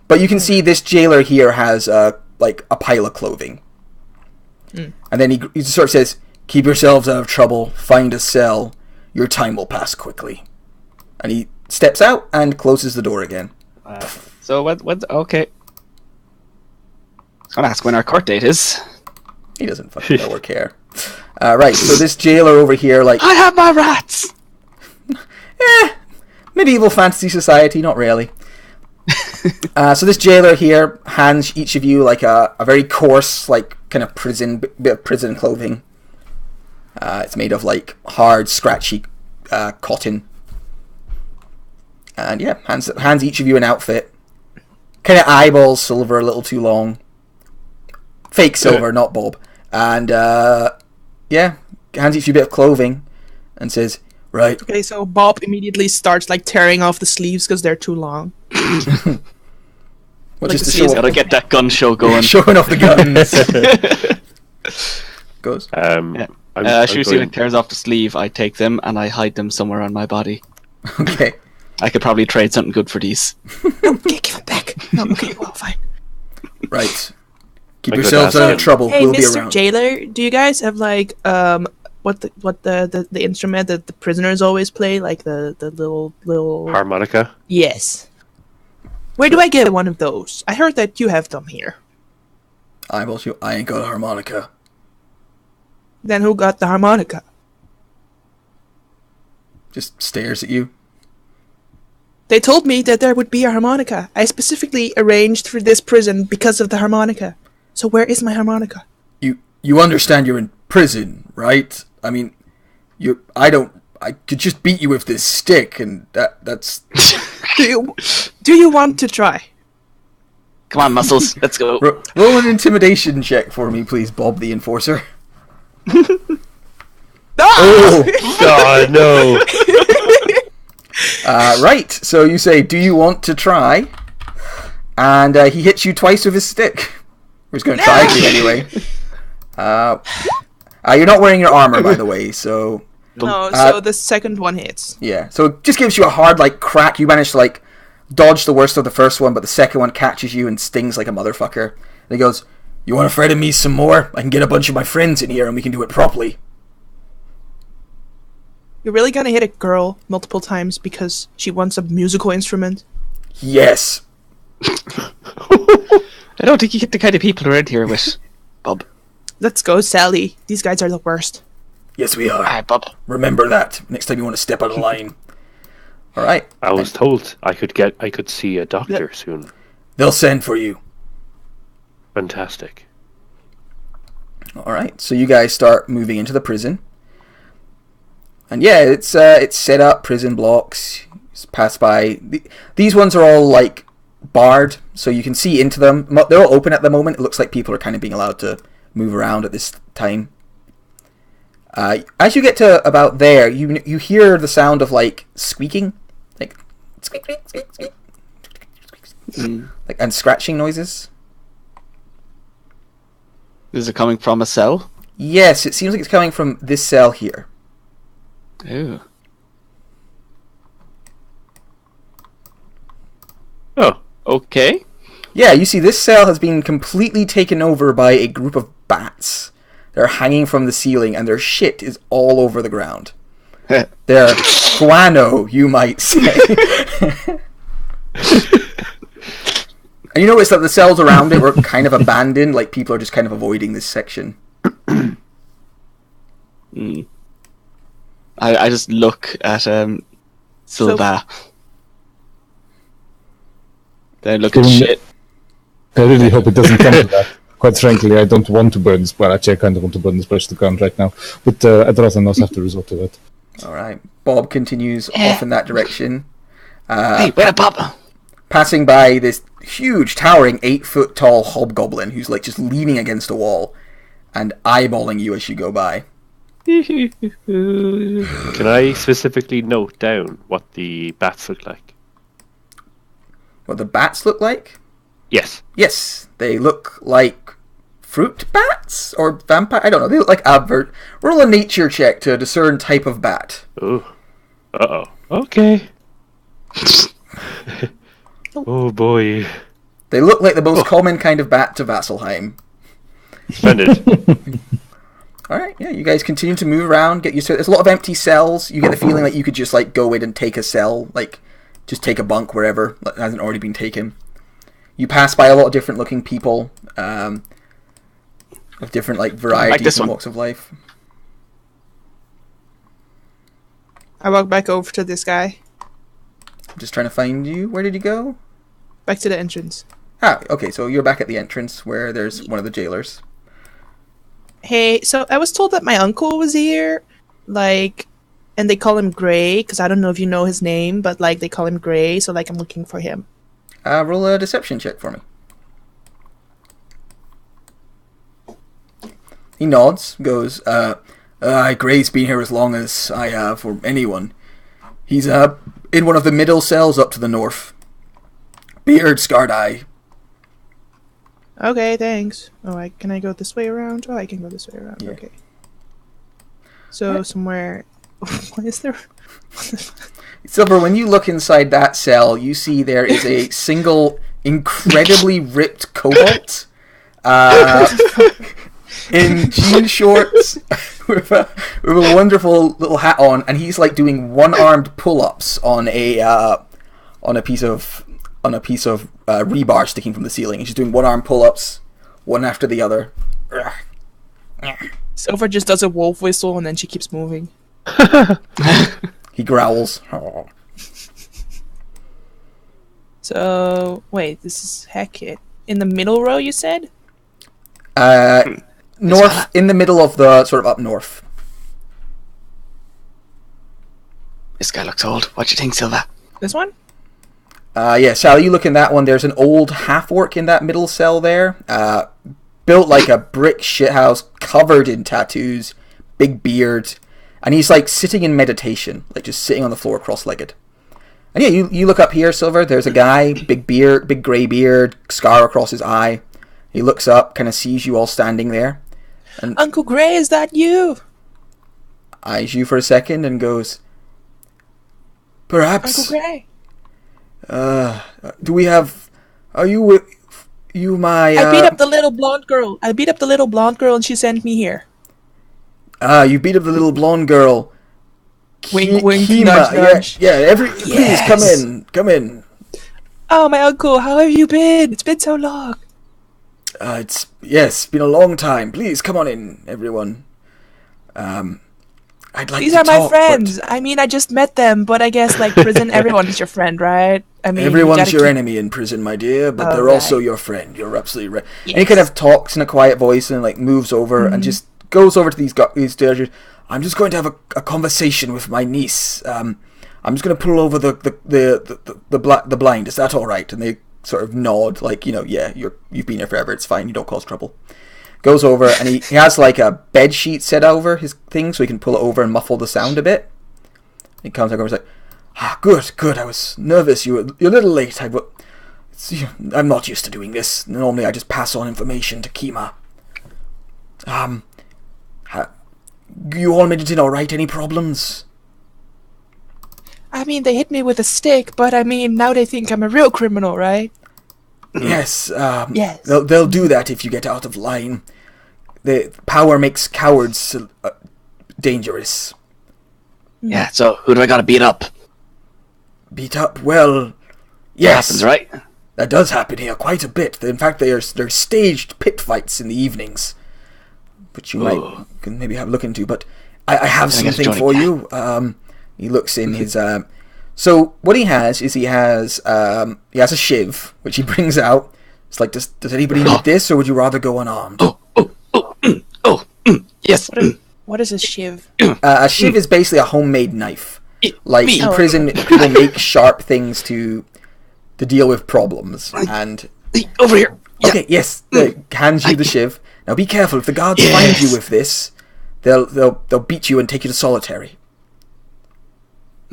But you can see this jailer here has a pile of clothing. And then he sort of says, keep yourselves out of trouble, find a cell, your time will pass quickly. And he steps out and closes the door again. So what? Okay. I was gonna ask when our court date is. He doesn't fucking know or care. Right, so this jailer over here, I have my rats. Medieval fantasy society, not really. So this jailer here hands each of you a very coarse, kind of bit of prison clothing. It's made of hard, scratchy cotton. And yeah, hands each of you an outfit. Kind of eyeballs Silver a little too long. Fake Silver, not Bob. And yeah, hands each of you a bit of clothing and says, right. Okay, so Bob immediately starts tearing off the sleeves because they're too long. Well, just to sleeves show Gotta get that gun show going. showing off the guns. Goes. Shusi tears off the sleeve. I take them and I hide them somewhere on my body. Okay. I could probably trade something good for these. No, give it back. No, okay, well, fine. Right. Keep I could yourselves ask out of him. trouble. Hey, We'll be Mr. around. Jailer, do you guys have like what the instrument that the prisoners always play, like the little Harmonica. Yes. Where do I get one of those? I heard that you have them here. I ain't got a harmonica. Then who got the harmonica? Just stares at you. They told me that there would be a harmonica. I specifically arranged for this prison because of the harmonica. So where is my harmonica? You understand you're in prison, right? I mean, I could just beat you with this stick, and that's... Do you want to try? Come on, muscles. Let's go. Roll an intimidation check for me, please, Bob the Enforcer. Ah! God, no. Right, so you say, do you want to try? And he hits you twice with his stick. He's going to try you anyway. You're not wearing your armor, by the way, so... No, so the second one hits. Yeah, so it just gives you a hard, crack. You manage to, dodge the worst of the first one, but the second one catches you and stings like a motherfucker. And he goes, you want to frighten me some more? I can get a bunch of my friends in here and we can do it properly. You're really gonna hit a girl multiple times because she wants a musical instrument? Yes. I don't think you get the kind of people around here with Bob. Let's go, Sally. These guys are the worst. Yes, we are. Alright, Bob. Remember that next time you want to step out of line. All right. I was told I could see a doctor soon. They'll send for you. Fantastic. All right. So you guys start moving into the prison. And yeah, it's set up, prison blocks, pass by. These ones are all barred, so you can see into them. They're all open at the moment. It looks like people are kind of being allowed to move around at this time. As you get to about there, you hear the sound of squeaking, squeak, squeak, squeak, squeak, and scratching noises. Is it coming from a cell? Yes, it seems like it's coming from this cell here. Ooh. Oh, Okay. Yeah, you see, this cell has been completely taken over by a group of bats. They're hanging from the ceiling, and their shit is all over the ground. They're guano, you might say. And you notice that the cells around it were kind of abandoned, people are just kind of avoiding this section. I just look at Silva. Then look at shit. I really hope it doesn't come to that. Quite frankly, I don't want to burn this. Well, actually, I kind of want to burn this brush to the ground right now. But I'd rather not have to resort to that. Alright. Bob continues off in that direction. Hey, wait up, Bob! Passing by this huge, towering, 8-foot tall hobgoblin who's just leaning against a wall and eyeballing you as you go by. can I specifically note down what the bats look like? What the bats look like? Yes. Yes, they look like fruit bats or vampire. I don't know. They look like advert. Roll a nature check to discern type of bat. Oh. Uh-oh. Okay. Oh boy. They look like the most common kind of bat to Vasselheim. Splendid. Alright, yeah, you guys continue to move around, get used to it. There's a lot of empty cells. You get the feeling like you could just go in and take a cell, just take a bunk wherever that hasn't already been taken. You pass by a lot of different looking people, of different varieties and walks of life. I walk back over to this guy. I'm just trying to find you. Where did you go? Back to the entrance. Ah, okay, so you're back at the entrance where there's one of the jailers. Hey, so I was told that my uncle was here, and they call him Gray, because I don't know if you know his name, but they call him Gray, so I'm looking for him. Roll a deception check for me. He nods, goes, Gray's been here as long as I have, or anyone. He's, in one of the middle cells up to the north. Beard, scarred eye. Okay, thanks. Oh, can I go this way around? Oh, I can go this way around. Yeah. Okay. So, somewhere... Why is there... Silver, when you look inside that cell, you see there is a single incredibly ripped kobold in jean shorts with a wonderful little hat on, and he's like doing one-armed pull-ups on a piece of rebar sticking from the ceiling. He's just doing one-arm pull-ups, one after the other. Silver just does a wolf whistle and then she keeps moving. He growls. So, wait, this is Hackett. In the middle row, you said? North, in the middle of the, sort of up north. This guy looks old. What do you think, Silva? This one? Yeah, Sally, you look in that one. There's an old half-orc in that middle cell there. Built like a brick shithouse, covered in tattoos, big beard. And he's like sitting in meditation, like just sitting on the floor cross-legged. And yeah, you look up here, Silver. There's a guy, big beard, big grey beard, scar across his eye. He looks up, kind of sees you all standing there. And Uncle Gray, is that you? eyes you for a second and goes, perhaps... Uncle Gray. Do we have... Are you my... I beat up the little blonde girl. And she sent me here. You beat up the little blonde girl. Wink, wink, Kima. nudge, nudge. Please, come in. Oh, my uncle, how have you been? It's been so long. It's been a long time. Please, come on in, everyone. I'd like These to are my talk, friends. I mean, I just met them, but I guess, like, prison, everyone is your friend, right? I mean, everyone's your enemy in prison, my dear, but they're also your friend. You're absolutely right. Yes. And he kind of talks in a quiet voice and like moves over and just goes over to these stairs. I'm just going to have a conversation with my niece. I'm just going to pull over the blind. Is that all right? And they sort of nod, like, yeah, you've been here forever. It's fine. You don't cause trouble. Goes over and he has like a bed sheet set over his thing so he can pull it over and muffle the sound a bit. He comes over and is like, good. I was nervous. You're a little late. I'm not used to doing this. Normally I just pass on information to Kima. You all made it in all right? Any problems? I mean, they hit me with a stick, but I mean, now they think I'm a real criminal, right? Yes. Yes. They'll do that if you get out of line. The power makes cowards dangerous. Yeah, so who do I gotta beat up? Beat up? Well, That yes. happens, right? That does happen here quite a bit. In fact, they're staged pit fights in the evenings, which you can maybe have a look into. But I have something for you. He looks in his... So what he has is he has a shiv, which he brings out. It's like, does anybody need this, or would you rather go unarmed? Yes. What is a shiv? A shiv is basically a homemade knife. Like in prison, people make sharp things to deal with problems. And Over here. okay, yes, hands you the shiv. Now be careful. If the guards find you with this, they'll beat you and take you to solitary.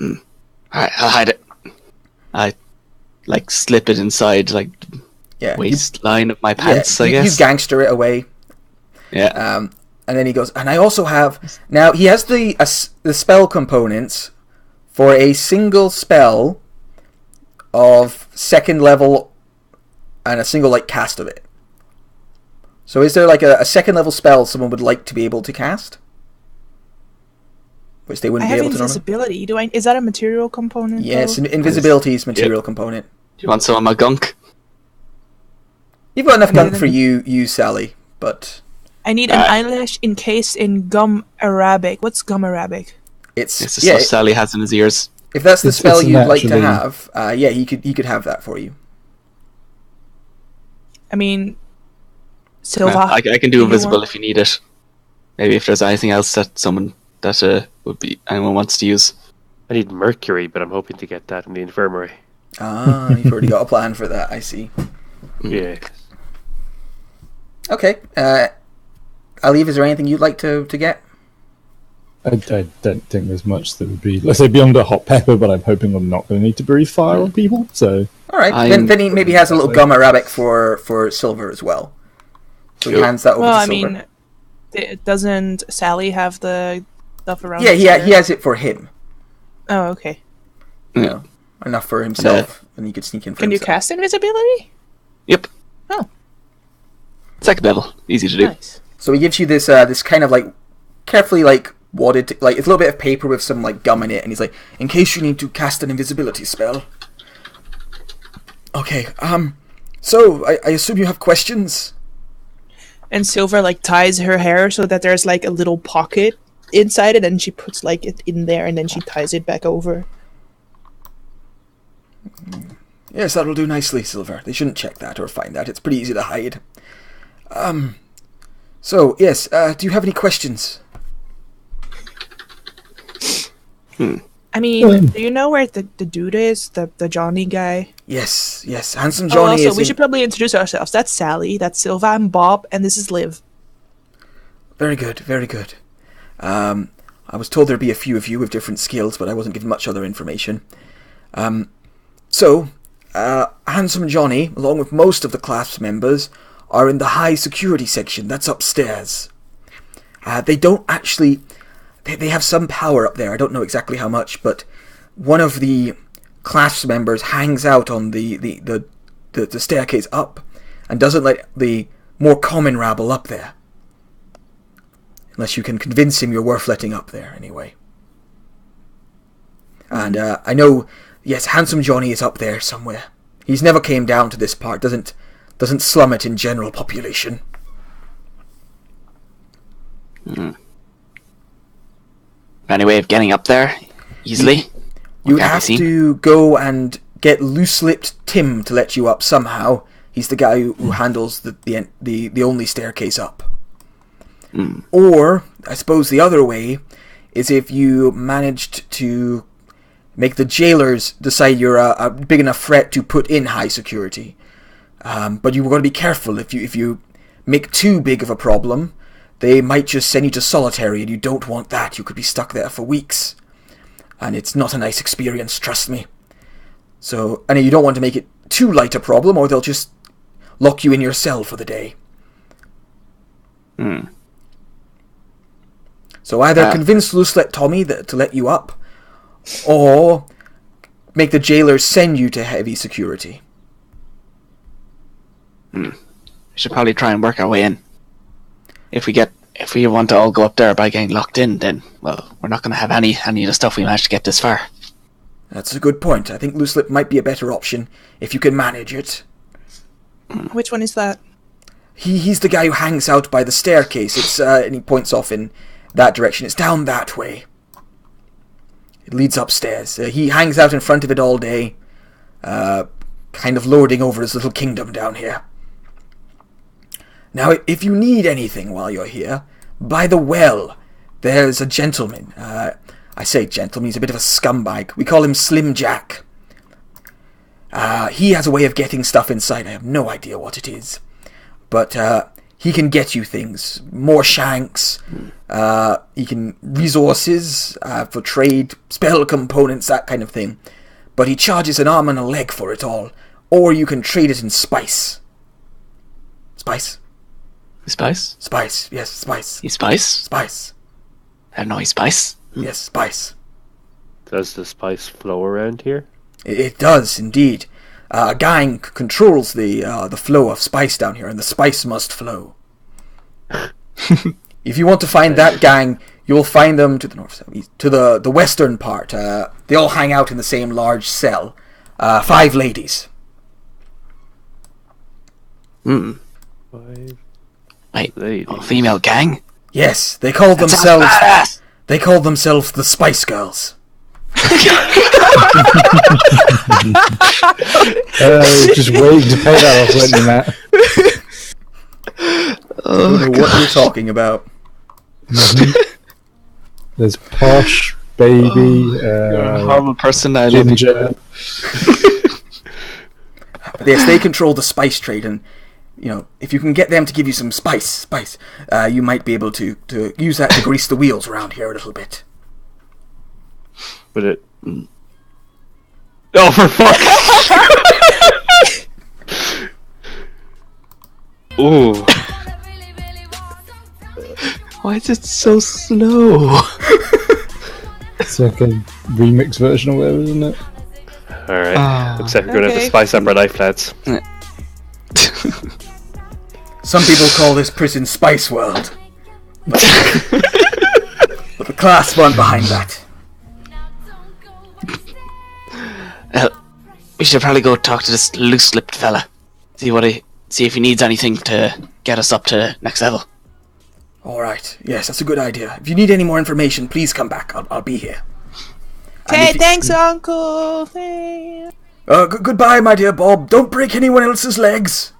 Alright, I'll hide it. I slip it inside waistline of my pants, I guess. You gangster it away. Yeah. And then he goes, and I also have... Now, he has the spell components for a single spell of second level and a single, cast of it. So is there, a second level spell someone would like to be able to cast? Which they wouldn't be able to normally? Invisibility. Is that a material component? Yes, though? invisibility is material component. Do you want some of my gunk? You've got enough gunk for you, Sally, but... I need an eyelash encased in gum Arabic. What's gum Arabic? It's the stuff Sally has in his ears. If that's the spell you'd like to naturally- have, he could have that for you. I mean, Silva. I can do invisible if you need it. Maybe if there's anything else that anyone wants to use. I need mercury, but I'm hoping to get that in the infirmary. Ah, you've already got a plan for that, I see. Yeah. Okay, Aliv, is there anything you'd like to get? I don't think there's much that would be, let's say, beyond a hot pepper, but I'm hoping I'm not going to need to breathe fire on people, so... Alright, then he maybe has a little gum Arabic for Silver as well. So he hands that over to Silver. Doesn't Sally have the stuff around? Yeah, he has it for him. Oh, okay. Yeah. Enough for himself, and he could sneak in for Can you himself. cast invisibility? Yep. Oh. Second level. Easy to do. Nice. So he gives you this this kind of like carefully like wadded, like it's a little bit of paper with some like gum in it, and he's like, in case you need to cast an invisibility spell. Okay, so I assume you have questions? And Silver like ties her hair so that there's like a little pocket inside it, and she puts like it in there, and then she ties it back over. Yes, that'll do nicely, Silver. They shouldn't check that or find that. It's pretty easy to hide. So, yes, do you have any questions? I mean, do you know where the dude is? The Johnny guy? Yes, Handsome Oh, Johnny also, is we should probably introduce ourselves. That's Sally, that's Silva, I'm Bob, and this is Liv. Very good, very good. I was told there'd be a few of you with different skills, but I wasn't given much other information. So, Handsome Johnny, along with most of the class members, are in the high security section. That's upstairs. They don't actually... They have some power up there. I don't know exactly how much, but one of the class members hangs out on the staircase up and doesn't let the more common rabble up there. Unless you can convince him you're worth letting up there, anyway. And I know, yes, Handsome Johnny is up there somewhere. He's never came down to this part, doesn't slum it in general population. Any way of getting up there easily? You would have to go and get loose-lipped Tim to let you up somehow. He's the guy who handles the only staircase up. Or, I suppose the other way is if you managed to make the jailers decide you're a big enough threat to put in high security. But you've got to be careful. If you make too big of a problem, they might just send you to solitary, and you don't want that. You could be stuck there for weeks. And it's not a nice experience, trust me. So, and you don't want to make it too light a problem, or they'll just lock you in your cell for the day. So either convince Loose-Let Tommy to let you up, or make the jailers send you to heavy security. We should probably try and work our way in. If we want to all go up there by getting locked in, then, well, we're not going to have any of the stuff we managed to get this far. That's a good point. I think Loose-Lip might be a better option, if you can manage it. Which one is that? He's the guy who hangs out by the staircase. It's and he points off in that direction. It's down that way. It leads upstairs. He hangs out in front of it all day, kind of lording over his little kingdom down here. Now, if you need anything while you're here, by the well, there's a gentleman. I say gentleman, he's a bit of a scumbag. We call him Slim Jack. He has a way of getting stuff inside. I have no idea what it is. But he can get you things. More shanks. He can... resources for trade, spell components, that kind of thing. But he charges an arm and a leg for it all. Or you can trade it in spice. Spice? Spice? Spice, yes, spice. He's spice? Spice. I don't know, he's spice. Yes, spice. Does the spice flow around here? It does, indeed. A gang controls the flow of spice down here, and the spice must flow. If you want to find that gang, you'll find them to the north, south, east, to the western part. They all hang out in the same large cell. 5 ladies. Five Wait, ladies. a female gang? Yes, they call That sounds themselves. badass! They call themselves the Spice Girls. Just waiting to pay that off, weren't you, Matt? I don't know what you're talking about. There's Posh, Baby, You're a horrible person, I love you. Ginger. Yes, they control the spice trade, and if you can get them to give you some spice, you might be able to use that to grease the wheels around here a little bit. But it... Oh, for fuck! Ooh. Why is it so slow? So I can remix version or whatever, isn't it? Alright. Looks like we're going to have to Okay. spice up our life, lads. Some people call this prison Spice World. But the class one behind that. We should probably go talk to this loose-lipped fella. See if he needs anything to get us up to next level. Alright, yes, that's a good idea. If you need any more information, please come back. I'll be here. And Okay, if you- thanks, Uncle. Thanks. Goodbye, my dear Bob. Don't break anyone else's legs.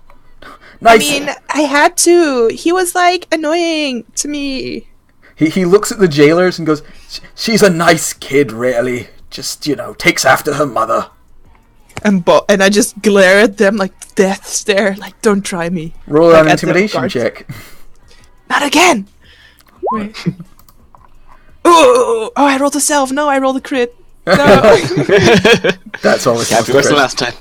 I Nice. mean, I had to. He was like annoying to me. He looks at the jailers and goes, she's a nice kid, really. Just, takes after her mother. And I just glare at them like death stare. Like, don't try me. Roll Like an at the intimidation guards. check. Not again. Wait. Oh, I rolled a self. No, I rolled a crit. No. That's always Can't be worse than last time.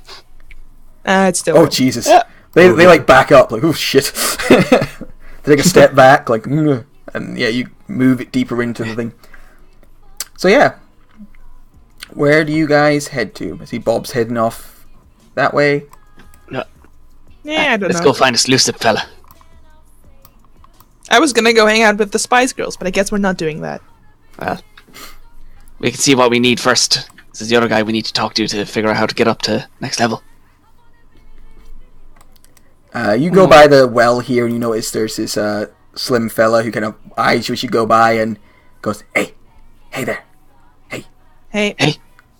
It's still. Oh, Jesus. They like back up, like, oh shit. They take a step back, like, and yeah, you move it deeper into the thing. So yeah. Where do you guys head to? I see Bob's heading off that way. No. Yeah, I don't Let's know. go find this loose-lipped fella. I was gonna go hang out with the Spice Girls, but I guess we're not doing that. Well, we can see what we need first. This is the other guy we need to talk to figure out how to get up to next level. You go by the well here, and you notice there's this slim fella who kind of eyes you as you go by and goes, hey there, Hey,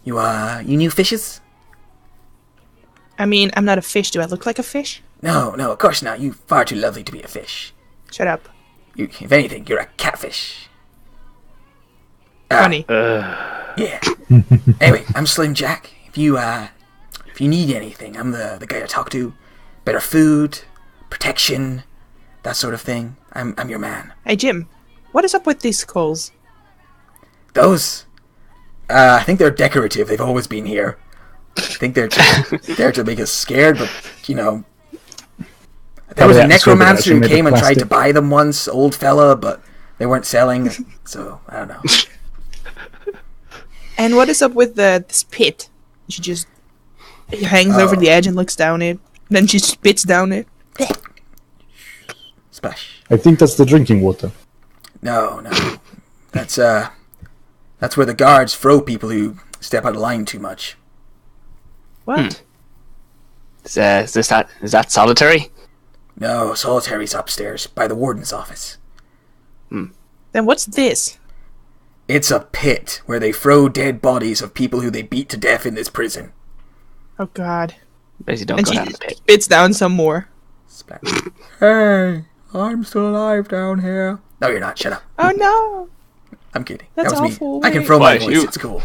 you new fishes? I mean, I'm not a fish. Do I look like a fish? No, of course not. You far too lovely to be a fish. Shut up. If anything, you're a catfish. Funny. Yeah. Anyway, I'm Slim Jack. If you need anything, I'm the guy to talk to. Better food, protection, that sort of thing. I'm your man. Hey, Jim. What is up with these skulls? Those, I think they're decorative. They've always been here. I think they're there to make us scared, but there was a necromancer who came and tried to buy them once, old fella, but they weren't selling, so I don't know. And what is up with this pit? He hangs over the edge and looks down it. Then she spits down it. Splash. I think that's the drinking water. No. That's where the guards throw people who step out of line too much. What? Is that solitary? No, solitary's upstairs by the warden's office. Then what's this? It's a pit where they throw dead bodies of people who they beat to death in this prison. Oh, God. Basically, don't And go she down the pit. spits down some more. Splash. Hey, I'm still alive down here. No, you're not. Shut up. Oh, no. I'm kidding. That's that was awful. me. I can Wait. throw my Why, voice. you- It's cool.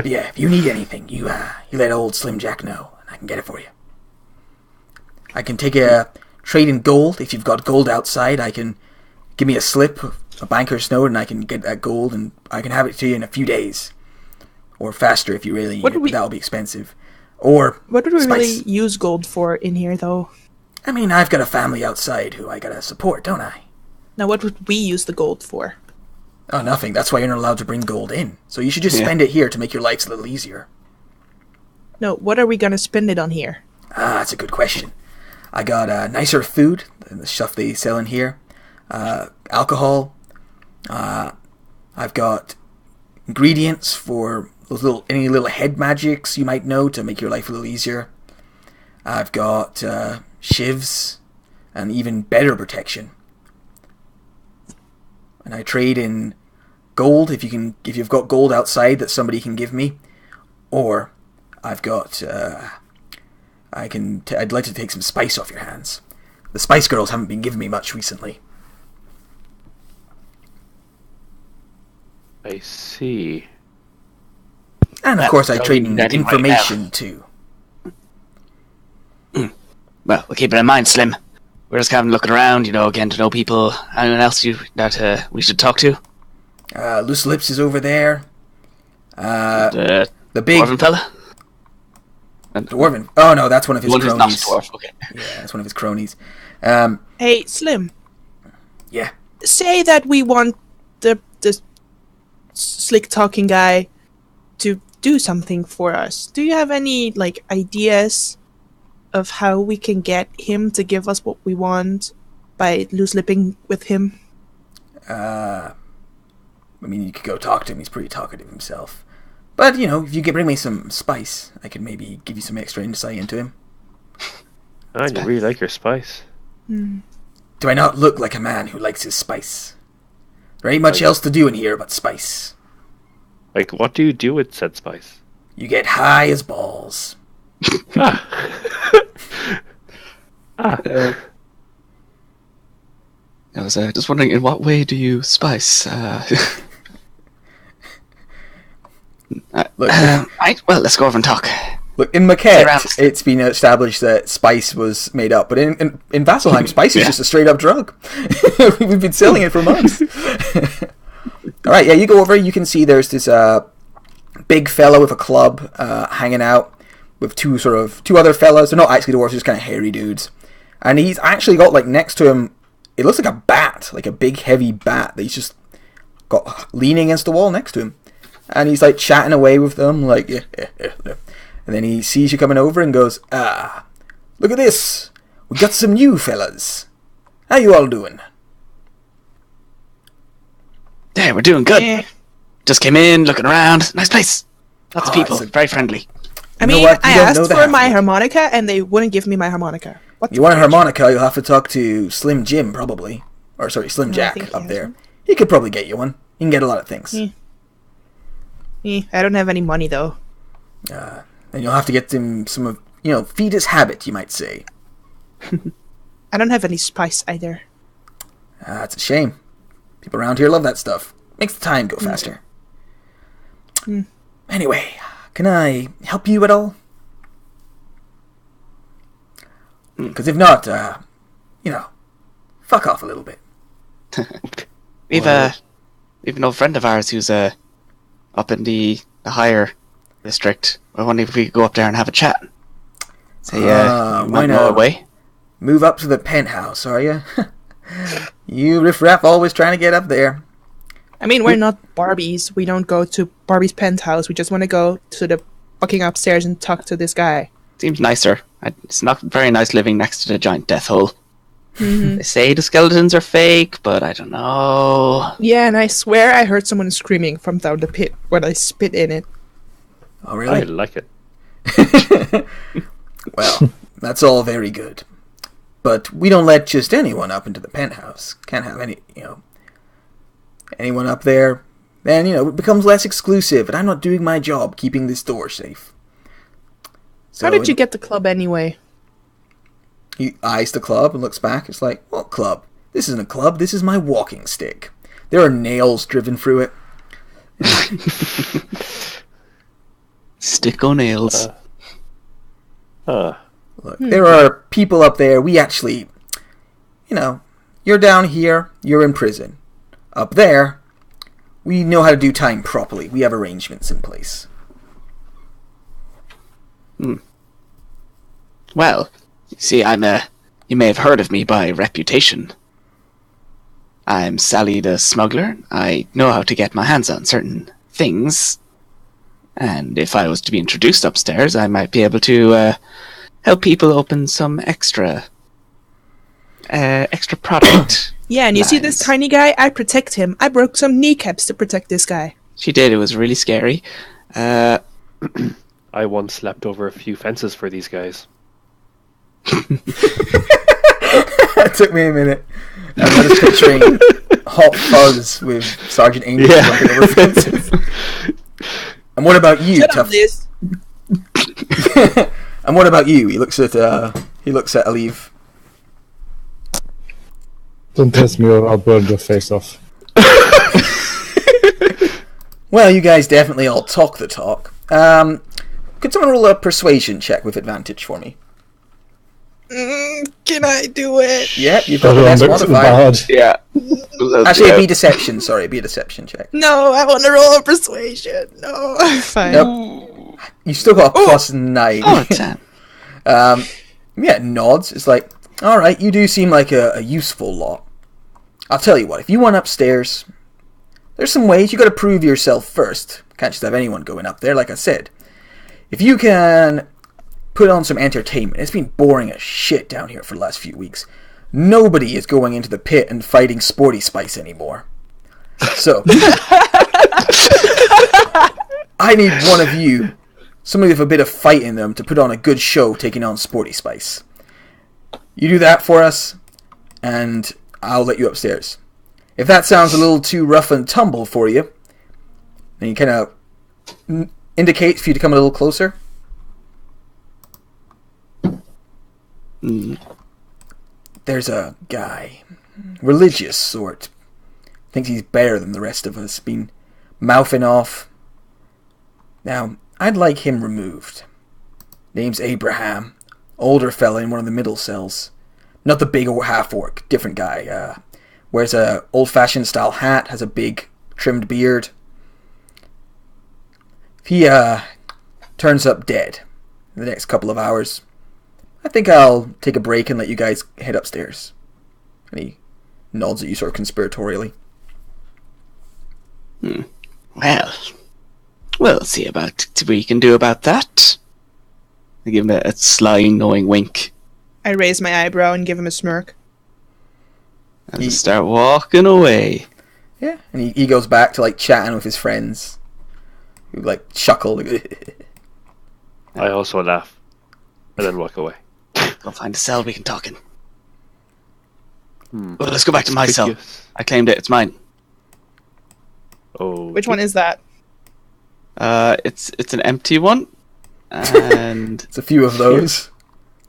Yeah, if you need anything, you let old Slim Jack know, and I can get it for you. I can take a trade in gold. If you've got gold outside, I can give me a slip, a banker's note, and I can get that gold, and I can have it to you in a few days, or faster if you really need What it. would we- But that'll be expensive. Or What would we spice. really use gold for in here, though? I mean, I've got a family outside who I gotta support, don't I? Now, what would we use the gold for? Oh, nothing. That's why you're not allowed to bring gold in. So you should just Yeah. spend it here to make your lives a little easier. No, what are we gonna spend it on here? Ah, that's a good question. I got nicer food, the stuff they sell in here, alcohol. I've got ingredients for those any little head magics you might know to make your life a little easier. I've got shivs and even better protection. And I trade in gold if you've got gold outside that somebody can give me, or I've got I'd like to take some spice off your hands. The Spice Girls haven't been giving me much recently. I see. And of course I don't trade need in that in my information too. Well, we'll keep it in mind, Slim. We're just kind of looking around, getting to know people. Anyone else that we should talk to? Loose Lips is over there. The The big dwarven fella? dwarven. Oh no, that's one of his One who's not a cronies. dwarf, okay. Yeah, that's one of his cronies. Hey, Slim. Yeah. Say that we want the slick talking guy to do something for us. Do you have any like ideas of how we can get him to give us what we want by loose-lipping with him? I mean, you could go talk to him. He's pretty talkative himself. But, you know, if you could bring me some spice, I could maybe give you some extra insight into him. Oh, you really like your spice. Do I not look like a man who likes his spice? There ain't much else to do in here but spice. Like, what do you do with said spice? You get high as balls. I was just wondering, in what way do you spice? Look, Right, well, let's go over and talk. look, in Maquette, it's been established that spice was made up, but in Vasselheim, spice is just a straight-up drug. We've been selling it for months. Alright, yeah, you go over, you can see there's this big fella with a club hanging out with two other fellas. They're not actually dwarves, they're just kind of hairy dudes. And he's actually got, like, next to him, it looks like a bat, like a big heavy bat that he's just got leaning against the wall next to him. And he's like chatting away with them, like, yeah. And then he sees you coming over and goes, look at this. We got some new fellas. How you all doing? Yeah, we're doing good. Just came in, looking around. Nice place. Lots of people. Very friendly. I mean, I asked for my harmonica and they wouldn't give me my harmonica. You want a harmonica, you'll have to talk to Slim Jim, probably. Or, sorry, Slim Jack up there. He could probably get you one. You can get a lot of things. I don't have any money, though. And you'll have to get him some of, feed his habit, you might say. I don't have any spice either. It's a shame. People around here love that stuff. Makes the time go faster. Anyway, can I help you at all? Because if not, fuck off a little bit. We've an old friend of ours who's up in the higher district. I wonder if we could go up there and have a chat. Say, why go not? away. Move up to the penthouse, are you? You riffraff always trying to get up there. I mean, we're not Barbies. We don't go to Barbie's penthouse. We just want to go to the fucking upstairs and talk to this guy. Seems nicer. It's not very nice living next to the giant death hole. They say the skeletons are fake, but I don't know. Yeah, and I swear I heard someone screaming from down the pit when I spit in it. Oh, really? I like it. Well, that's all very good. But we don't let just anyone up into the penthouse. Can't have anyone up there. Then, it becomes less exclusive, and I'm not doing my job keeping this door safe. So, how did you get the club anyway? He eyes the club and looks back. It's like, what club? This isn't a club. This is my walking stick. There are nails driven through it. Stick o' nails. Look, there are people up there. We actually, you're down here. You're in prison. Up there, we know how to do time properly. We have arrangements in place. Well, you see, you may have heard of me by reputation. I'm Sally the Smuggler. I know how to get my hands on certain things. And if I was to be introduced upstairs, I might be able to help people open some extra product. Yeah, and you see this tiny guy? I protect him. I broke some kneecaps to protect this guy. She did. It was really scary. I once slept over a few fences for these guys. It took me a minute. I'm just picturing Hot Fuzz with Sergeant Angel jumping over fences. And what about you, Shut tough? up, Liz. And what about you? He looks at Aleve. Don't test me or I'll burn your face off. Well, you guys definitely all talk the talk. Could someone roll a persuasion check with advantage for me? Can I do it? Yeah, you've got the best modifier. Yeah. Actually, it'd be deception. Sorry, it'd be a deception check. No, I want to roll a persuasion. No, fine. Nope. You still got a plus 9. Oh, damn. Yeah, nods. It's like, alright, you do seem like a useful lot. I'll tell you what, if you went upstairs, there's some ways. You got to prove yourself first. Can't just have anyone going up there, like I said. If you can put on some entertainment, it's been boring as shit down here for the last few weeks. Nobody is going into the pit and fighting Sporty Spice anymore. So, I need one of you, somebody with a bit of fight in them, to put on a good show taking on Sporty Spice. You do that for us, and I'll let you upstairs. If that sounds a little too rough and tumble for you, then you kind of indicate for you to come a little closer. There's a guy, religious sort, thinks he's better than the rest of us, been mouthing off. Now, I'd like him removed. Name's Abraham, older fella in one of the middle cells. Not the big old half-orc, different guy. Wears a old-fashioned style hat, has a big trimmed beard. If he turns up dead in the next couple of hours, I think I'll take a break and let you guys head upstairs. And he nods at you sort of conspiratorially. Well, we'll see about what we can do about that. I give him a sly, knowing wink. I raise my eyebrow and give him a smirk. And just start walking away. Yeah, and he goes back to like chatting with his friends, who like chuckle. I also laugh, and then walk away. Go find a cell we can talk in. Well, let's go back to my cell. I claimed it. It's mine. Oh, Which one is that? It's an empty one, and It's a few of those.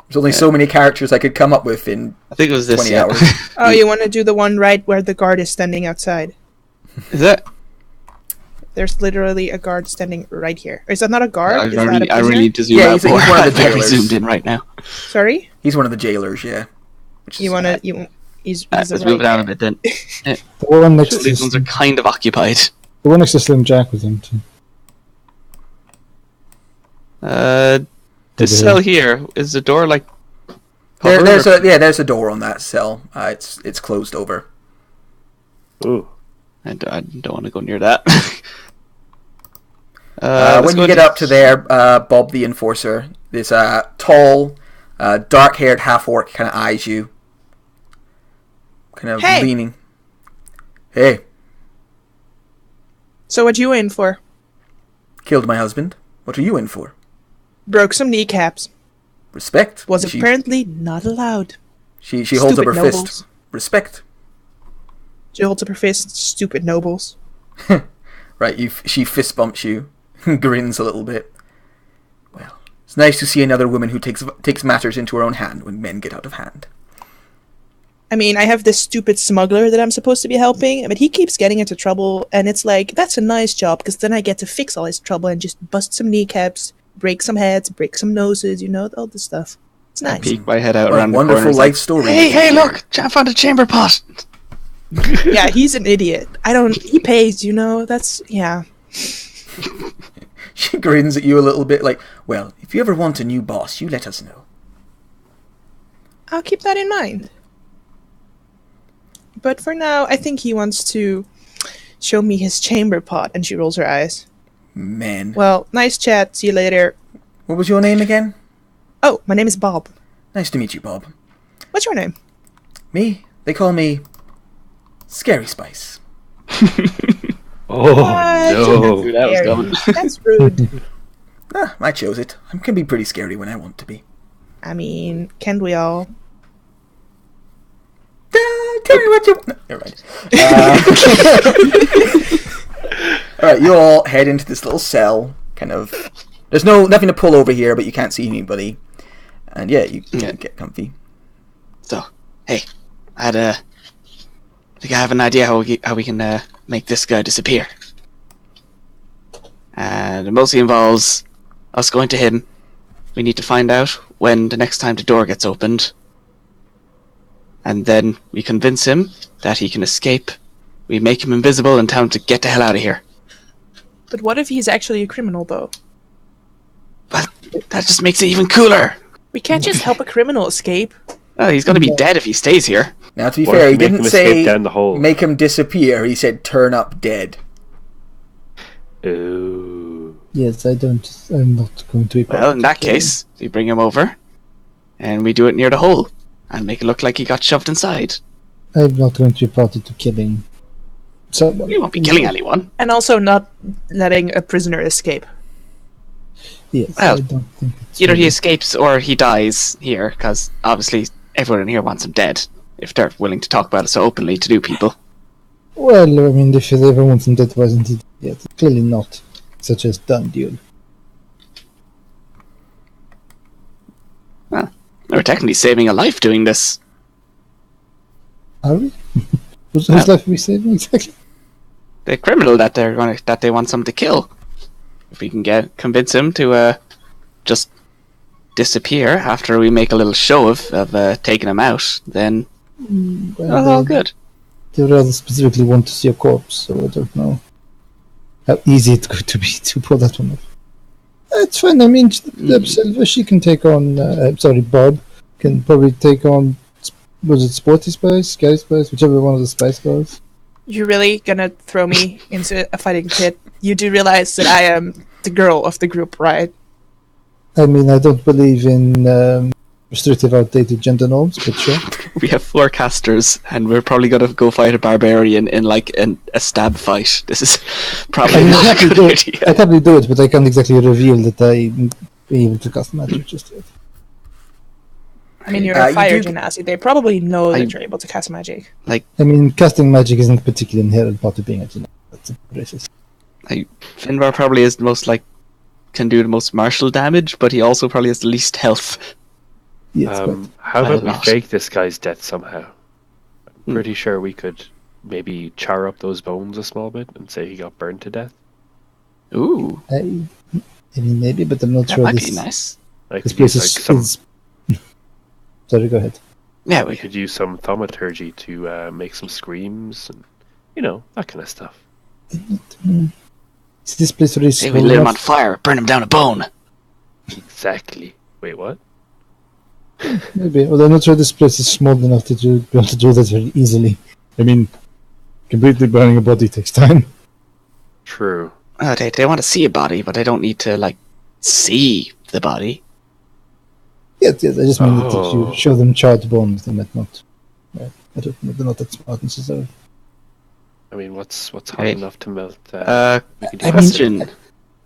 There's only so many characters I could come up with in I think it was this 20 yeah. hours. Oh, you want to do the one right where the guard is standing outside? Is that? There's literally a guard standing right here. Is that not a guard? I Is that a really prisoner? need to zoom Yeah, out he's more. one of the I'm very jailers. zoomed in right now. Sorry? He's one of the jailers, yeah. Which is You want to... He's Let's the move right down a guy. bit then. The one next to These ones are kind of occupied. the one next to Slim Jack was empty. The cell here is the door like. covered there's a door on that cell. It's closed over. Ooh. I don't want to go near that. When you get up to there, Bob the Enforcer, this tall, dark-haired half-orc kind of eyes you. Kind of Hey! leaning. Hey, So what you in for? killed my husband. What are you in for? Broke some kneecaps. Respect. Was She- apparently not allowed. She holds up her Stupid nobles. fist. Respect. She holds up her fist. Stupid nobles. Right, she fist bumps you, grins a little bit. Well, it's nice to see another woman who takes matters into her own hand when men get out of hand. I mean, I have this stupid smuggler that I'm supposed to be helping, but he keeps getting into trouble, and it's like, that's a nice job, because then I get to fix all his trouble and just bust some kneecaps, break some heads, break some noses, all this stuff. It's nice. peek my head out What a around the wonderful corner. life story. Hey, look! I found a chamber pot! Yeah, he's an idiot. He pays, that's, yeah. She grins at you a little bit like, well, if you ever want a new boss, you let us know. I'll keep that in mind. But for now, I think he wants to show me his chamber pot, and she rolls her eyes. Men. Well, nice chat. See you later. What was your name again? Oh, my name is Bob. Nice to meet you, Bob. What's your name? Me? They call me Scary Spice. Oh What? no! Dude, that was coming. That's rude. I chose it. I can be pretty scary when I want to be. I mean, can't we all? Tell me what you... No, never mind. Alright, you all head into this little cell. Kind of... There's nothing to pull over here, but you can't see anybody. And yeah, you can get comfy. So, hey, I think I have an idea how we can make this guy disappear. And it mostly involves us going to him. We need to find out when the next time the door gets opened. And then we convince him that he can escape. We make him invisible and tell him to get the hell out of here. But what if he's actually a criminal, though? But that just makes it even cooler. We can't just help a criminal escape. Well, he's going to be dead if he stays here. Now, to be Or fair, he make him didn't escape say down the hole. make him disappear. He said turn up dead. Ooh. Yes, I'm not going to be part Well, of in the that killing. case, we bring him over, and we do it near the hole, and make it look like he got shoved inside. I'm not going to be part of the killing someone. We won't be killing anyone. And also not letting a prisoner escape. Yes, Well, I don't think it's Either he really- escapes or he dies here, because obviously everyone in here wants him dead, if they're willing to talk about it so openly to do people. Well, I mean, if everyone wants him dead, wasn't he? Yes, clearly not. Such as done deal. Well, we're technically saving a life doing this. Are we? Whose life are we saving exactly? The criminal that they want someone to kill. If we can convince him to just disappear after we make a little show of taking him out, then Well, all good. They rather specifically want to see a corpse, so I don't know how easy it's going to be to pull that one off. It's fine. I mean, Silver, she can take on. Bob can probably take on. Was it Sporty Spice, Scary Spice, whichever one of the Spice Girls? You're really gonna throw me into a fighting pit? You do realize that I am the girl of the group, right? I mean, I don't believe in restrictive, outdated gender norms, but sure. We have 4 casters, and we're probably gonna go fight a barbarian in like a stab fight. This is probably I mean, not a I'd good probably idea. do it, but I can't exactly reveal that I'm able to cast magic just yet. I mean, you're You a fire do- genasi. They probably know that you're able to cast magic. I mean, casting magic isn't a particularly inherent part of being a genasi. That's racist. Finbar probably is the most can do the most martial damage, but he also probably has the least health. Yes, How Quite a about we lot. fake this guy's death somehow? I'm Hmm. pretty sure we could maybe char up those bones a small bit and say he got burned to death. Ooh, but I mean, maybe, but I'm not that sure might this, be nice. Like this could use, place like, some, is... Sorry, go ahead. Yeah, we we could use some thaumaturgy to make some screams and that kind of stuff. Is this place really say we small lit him on enough? fire, burn him down a bone. Exactly. Wait, what? Maybe. Well, I'm not sure this place is small enough to be able to do that very easily. I mean, completely burning a body takes time. True. Oh, they want to see a body, but they don't need to see the body. Yes, I just mean that if Oh. you show them charred bones, they might not. I don't know, they're not that smart necessarily. I mean, what's hot Right. enough to melt? We could do I that. Question: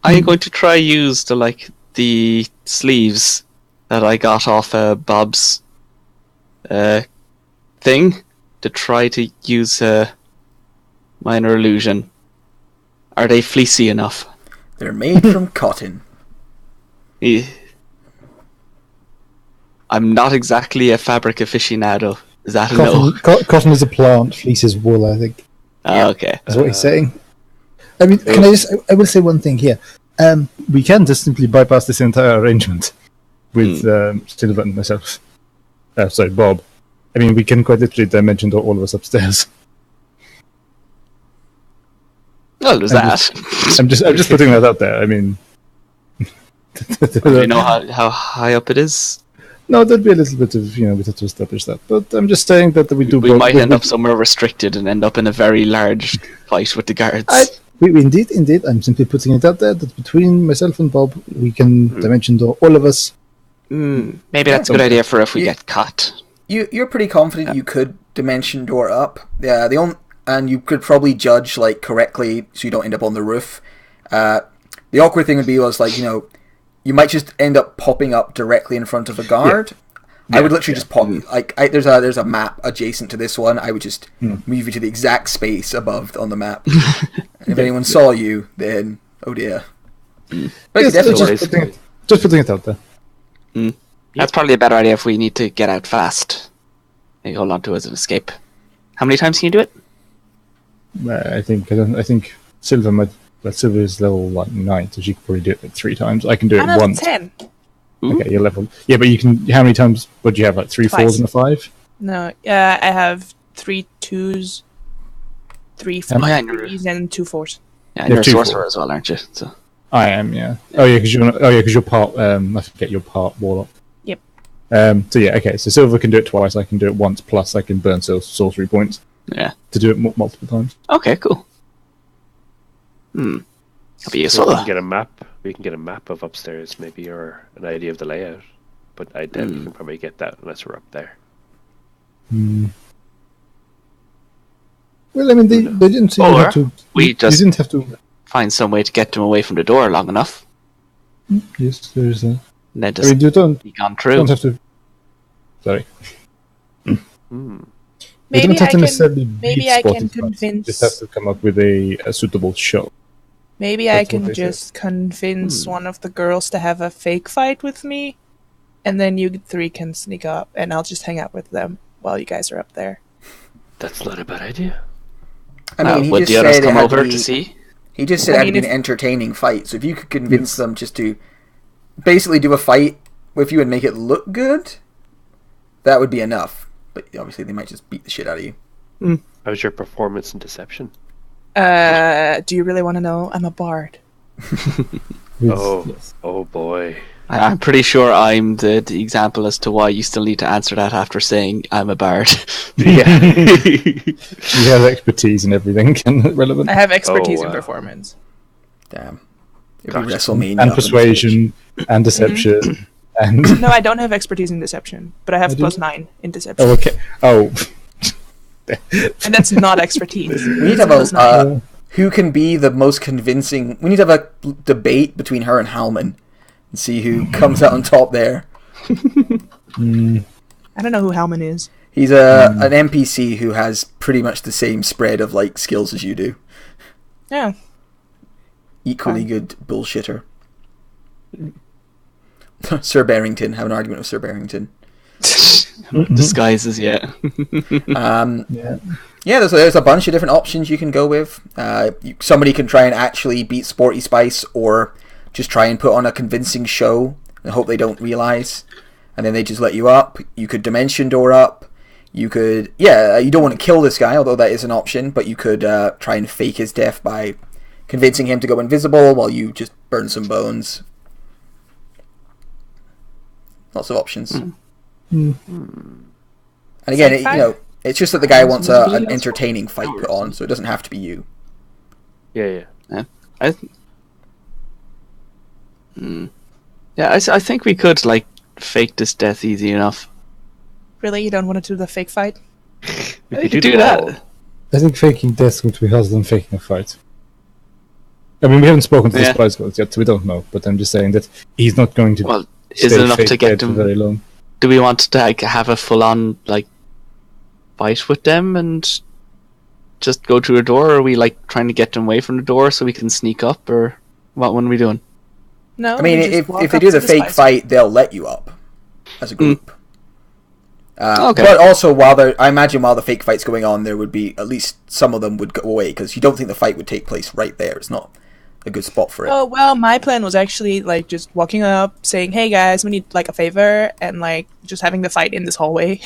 Are you going to try use the sleeves that I got off Bob's thing to try to use minor illusion? Are they fleecy enough? They're made from cotton. Eh. I'm not exactly a fabric aficionado. Is that a no? Cotton is a plant, fleece is wool, I think. Ah, okay. Is what he's saying. I mean, can I just... I will say one thing here. We can just simply bypass this entire arrangement with Silver and myself. Bob. I mean, we can quite literally dimension door all of us upstairs. Well, there's I'm that. I'm just putting that out there. I mean... Do you know how high up it is? No, there'd be a little bit of, we have to establish that. But I'm just saying that we do... We might end up somewhere restricted and end up in a very large fight with the guards. Indeed. I'm simply putting it out there that between myself and Bob, we can dimension door all of us. Maybe that's a good idea for if we get caught. You're pretty confident you could dimension door up. Yeah, and you could probably judge correctly so you don't end up on the roof. The awkward thing would be you might just end up popping up directly in front of a guard. I would literally just pop there's a map adjacent to this one. I would just move you to the exact space above on the map. And if anyone saw you, then oh dear. But Yes, definitely just putting it out there. That's probably a better idea if we need to get out fast. Maybe hold on to it as an escape. How many times can you do it? I think Silver might... But Silver is level 9, so she could probably do it 3 times. I can do it I'm level once. 10. Okay, you're level... Yeah, but you can... How many times would you have? 3 Twice. 4s and a 5? No, I have 3 2s, 3 Oh, yeah, 3s, and 2 4s. Yeah, and Yeah, you're a 2 sorcerer four. as well, aren't you? So I am, yeah. Oh, yeah, because you're part... I forget you're part Warlock. Yep. So yeah, okay. So Silver can do it twice. I can do it once. Plus, I can burn sorcery points Yeah. to do it multiple times. Okay, cool. That'll be useful. We can get a map. We can get a map of upstairs, maybe, or an idea of the layout. But I doubt we can probably get that unless we're up there. Well, I mean, they didn't say you Or had to. we You just didn't have to. find some way to get them away from the door long enough. Yes, there's that. And then I just mean, you don't be gone through. have to. Sorry. You Maybe don't have I to can. necessarily Maybe beat I can spotted fights. You convince. just have to come up with a suitable show. Maybe I That's what can they said. just convince one of the girls to have a fake fight with me, and then you three can sneak up, and I'll just hang out with them while you guys are up there. That's not a bad idea. I mean, he would just the others said it come had over to be, to see? He just said I it had to mean, be an if- entertaining fight. So if you could convince them just to basically do a fight with you and make it look good, that would be enough. But obviously, they might just beat the shit out of you. How's your performance in deception? Do you really want to know? I'm a bard. Yes. Oh boy. I'm pretty sure I'm the example as to why you still need to answer that after saying I'm a bard. Yeah. You have expertise in everything relevant. I have expertise in wow. performance. Damn. It'd Gotcha. be WrestleMania. And up on persuasion, and deception, and No, I don't have expertise in deception, but I have I do? +9 in deception, oh, okay. Oh, and that's not expertise. stage. We need to have a who can be the most convincing. We need to have a debate between her and Halman and see who comes out on top there. I don't know who Halman is. He's an NPC who has pretty much the same spread of like skills as you do. Yeah. Equally Fine. good bullshitter. Sir Barrington. Have an argument with Sir Barrington. Disguises, yeah. Yeah, there's a bunch of different options you can go with. Somebody can try and actually beat Sporty Spice, or just try and put on a convincing show and hope they don't realize, and then they just let you up. You could Dimension Door up. You could, you don't want to kill this guy, although that is an option, but you could try and fake his death by convincing him to go invisible while you just burn some bones. Lots of options. And again, it's just that the guy wants an entertaining fight put on, so it doesn't have to be you. Yeah. I think we could like fake this death easy enough. Really, you don't want to do the fake fight? We could do that. I think faking death would be harder than faking a fight. I mean, we haven't spoken to the Yeah. Spice Girls yet, so we don't know. But I'm just saying that he's not going to. Well, stay is it enough to fake get dead for them? very long. Do we want to like have a full-on like fight with them and just go through a door, or are we like trying to get them away from the door so we can sneak up, or what? What are we doing? No. I mean, you just walk if they up do to the fake spice. fight, they'll let you up as a group. Okay. But also, I imagine while the fake fight's going on, there would be at least some of them would go away, because you don't think the fight would take place right there. It's not a good spot for it. Oh well, my plan was actually like just walking up, saying, "Hey guys, we need like a favor," and like just having the fight in this hallway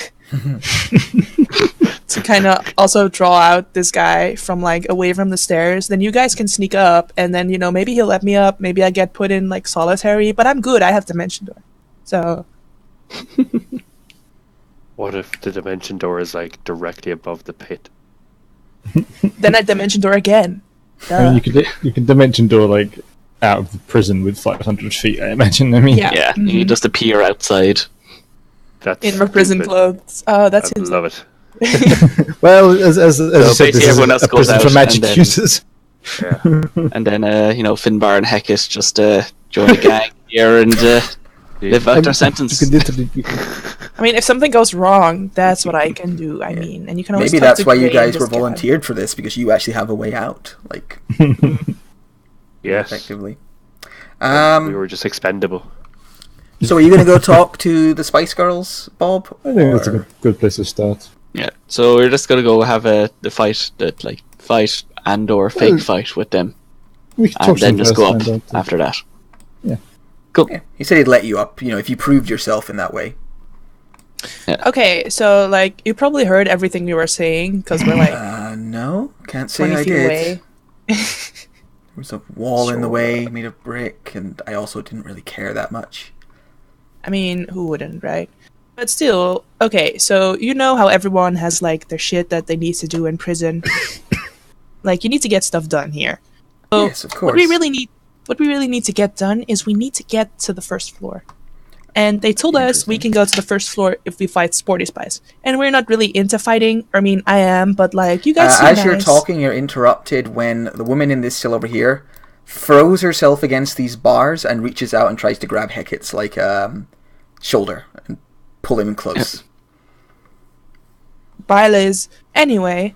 to kind of also draw out this guy from like away from the stairs. Then you guys can sneak up, and then maybe he'll let me up. Maybe I get put in like solitary, but I'm good. I have Dimension Door, so What if the Dimension Door is like directly above the pit? then I Dimension Door again. I mean, you could Dimension Door like out of the prison with 500 feet. I imagine. I mean, Yeah. Yeah, you just appear outside. That's In my prison stupid. clothes. Oh, that's I his. love it. Well, as you said, basically this is everyone else a goes prison out for magic and then- users. Yeah. And then Finbar and Hecate just join the gang here and live out their sentence. You could literally, I mean, if something goes wrong, that's what I can do. I mean, and you can always Maybe talk that's to why you Gray guys and were this guy. volunteered for this, because you actually have a way out, like, Yes. effectively. We were just expendable. So are you going to go talk to the Spice Girls, Bob? I think that's a Or- good place to start. Yeah, so we're just gonna go have the fight and or fake Well, fight with them, We could and talk to then them just first, go up find out. after that. Yeah. Cool. Yeah. He said he'd let you up, if you proved yourself in that way. Okay, so like you probably heard everything we were saying because we're like No, can't say 20 I feet did. away. There was a wall in the Sure. way, made of brick, and I also didn't really care that much. I mean, who wouldn't, right? But still, okay, so you know how everyone has like their shit that they need to do in prison. Like you need to get stuff done here. So Yes, of course. what we really need to get done is we need to get to the first floor. And they told us we can go to the first floor if we fight Sporty Spice. And we're not really into fighting. I mean, I am, but like you guys. As you're talking, you're interrupted when the woman in this cell over here throws herself against these bars and reaches out and tries to grab Hecat's like shoulder and pull him in close. Bye, Liz. Anyway.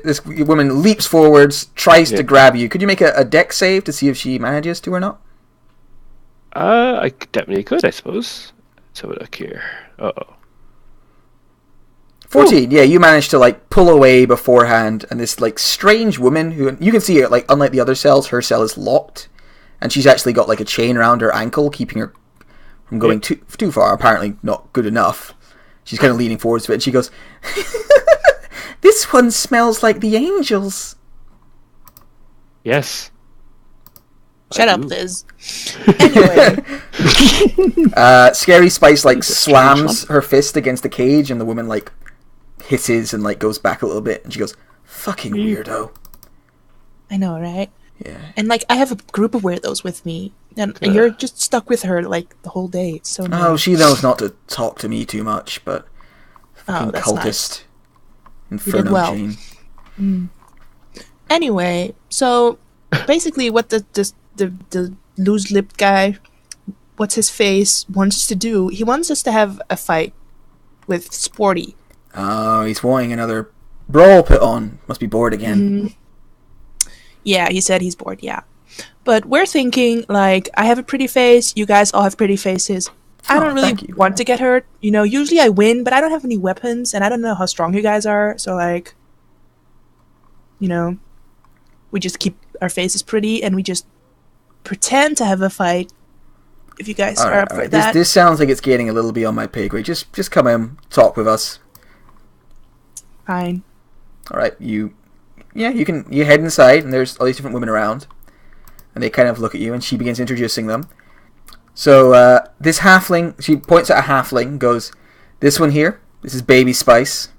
This woman leaps forwards, tries to grab you. Could you make a deck save to see if she manages to or not? I definitely could, I suppose. Let's have a look here. 14. Yeah, you managed to like pull away beforehand, and this like strange woman who you can see, like unlike the other cells, her cell is locked, and she's actually got like a chain around her ankle, keeping her from going too far. Apparently, not good enough. She's kind of leaning forwards a bit, and she goes, "This one smells like the angels." Yes. Shut up, Liz. Anyway. Scary Spice like slams her fist against the cage, and the woman like hisses and like goes back a little bit, and she goes, "Fucking weirdo." I know, right? Yeah. And like I have a group of weirdos with me, and you're just stuck with her like the whole day. It's so nice. Oh, she knows not to talk to me too much, but fucking that's cultist, nice. Inferno You did well. chain. Anyway, so basically, what the loose-lipped guy, what's his face, wants us to do? He wants us to have a fight with Sporty. Oh, he's wanting another brawl put on. Must be bored again. Yeah, he said he's bored. Yeah, but we're thinking like I have a pretty face. You guys all have pretty faces. I don't really want to get hurt. You know, usually I win, but I don't have any weapons, and I don't know how strong you guys are. So like, you know, we just keep our faces pretty, and we just pretend to have a fight. If you guys are up for that. This sounds like it's getting a little beyond my pay grade. Just come in, talk with us. Fine. All right, you head inside, and there's all these different women around, and they kind of look at you, and she begins introducing them. So this halfling, she points at a halfling, and goes, "This one here, this is Baby Spice."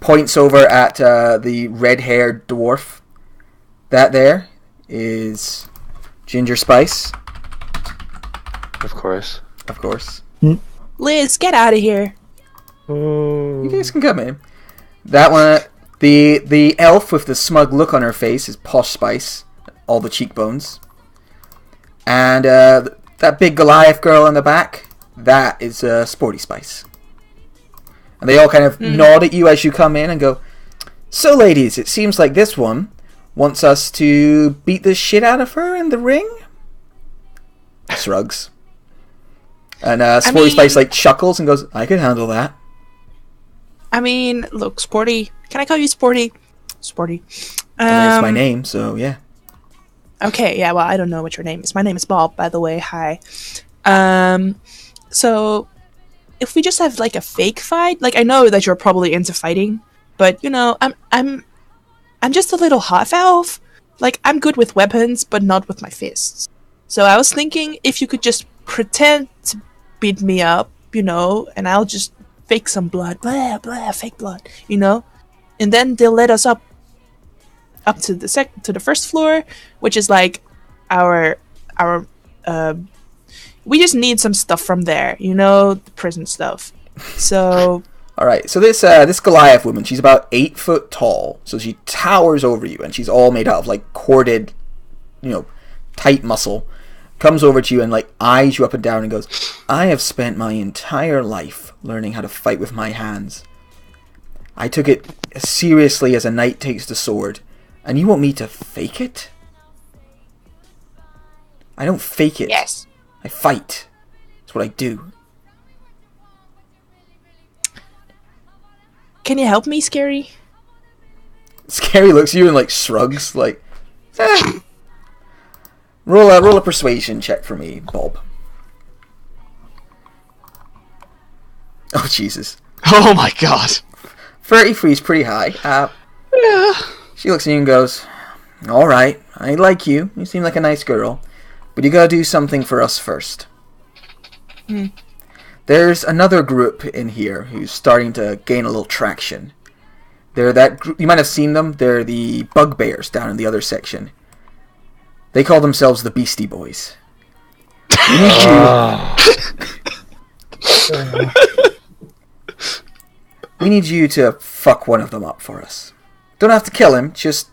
Points over at the red-haired dwarf. That there is Ginger Spice. Of course. Of course. Liz, get out of here. You guys can come in. That one, the elf with the smug look on her face is Posh Spice. All the cheekbones. And that big Goliath girl in the back, that is Sporty Spice. And they all kind of nod at you as you come in and go, "So ladies, it seems like this one wants us to beat the shit out of her in the ring?" Shrugs. And Sporty Spice like chuckles and goes, "I could handle that." I mean, look, Sporty. Can I call you Sporty? Sporty. That's my name, so yeah. Okay, yeah, well, I don't know what your name is. My name is Bob, by the way. Hi. So, if we just have, like, a fake fight, like, I know that you're probably into fighting, but, you know, I'm just a little half-elf. Like, I'm good with weapons, but not with my fists. So I was thinking if you could just pretend to beat me up, you know, and I'll just fake some blood. Blah, blah, fake blood, you know? And then they'll let us up to the first floor, which is like our we just need some stuff from there, you know, the prison stuff. So all right, so this Goliath woman, she's about 8 foot tall, so she towers over you, and she's all made out of like corded, you know, tight muscle. Comes over to you and like eyes you up and down and goes, "I have spent my entire life learning how to fight with my hands. I took it as seriously as a knight takes the sword. And you want me to fake it? I don't fake it. Yes. I fight. That's what I do." Can you help me, Scary? Scary looks at you and like shrugs, like, Roll a persuasion check for me, Bob. Oh, Jesus. Oh my god. 33 is pretty high. Yeah. She looks at you and goes, "All right, I like you. You seem like a nice girl. But you gotta do something for us first. Hmm. There's another group in here who's starting to gain a little traction. They're that group, you might have seen them. They're the bugbears down in the other section. They call themselves the Beastie Boys. We need you. We need you to fuck one of them up for us. Don't have to kill him. Just,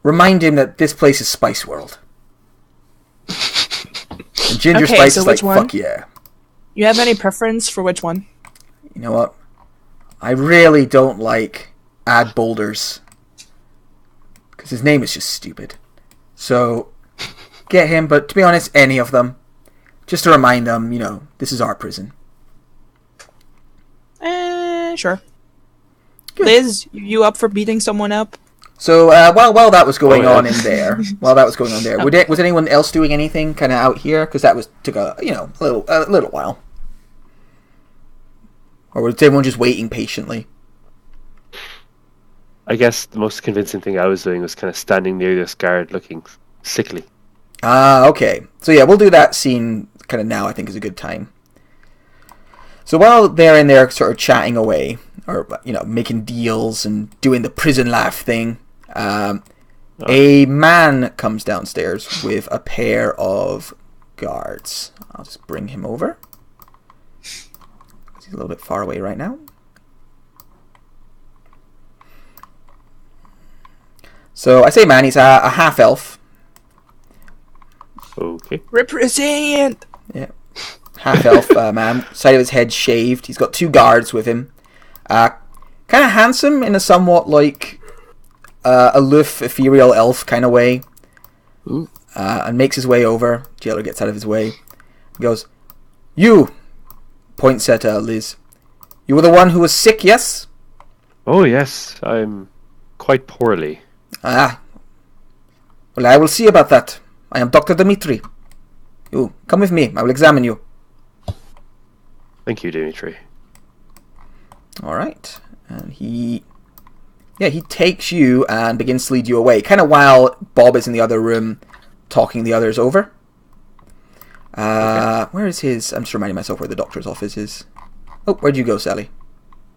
remind him that this place is Spice World. And Ginger Okay, Spice so is like, which one? fuck yeah. You have any preference for which one? You know what? I really don't like Ad Boulders. Because his name is just stupid. So, get him, but to be honest, any of them. Just to remind them, this is our prison. Sure. Good. Liz, you up for beating someone up? So, while that was going on in yeah. there, was anyone else doing anything kind of out here? Because that took a little while. Or was everyone just waiting patiently? I guess the most convincing thing I was doing was kind of standing near this guard looking sickly. Ah, okay. So yeah, we'll do that scene kind of now, I think is a good time. So while they're in there sort of chatting away, or, making deals and doing the prison life thing, a man comes downstairs with a pair of guards. I'll just bring him over. He's a little bit far away right now. So I say man, he's a half-elf. Okay. Represent! Yeah. Half-elf man. Side of his head shaved. He's got 2 guards with him. Kind of handsome in a somewhat aloof, ethereal elf kind of way. And makes his way over. Jailer gets out of his way. He goes, "You!" Points at Liz. "You were the one who was sick, yes?" Oh, yes. I'm quite poorly. "Ah. Well, I will see about that. I am Dr. Dimitri. You, come with me. I will examine you." Thank you, Dimitri. Alright. And he takes you and begins to lead you away. Kind of while Bob is in the other room talking the others over. Okay. Where is his... I'm just reminding myself where the doctor's office is. Oh, where'd you go, Sally?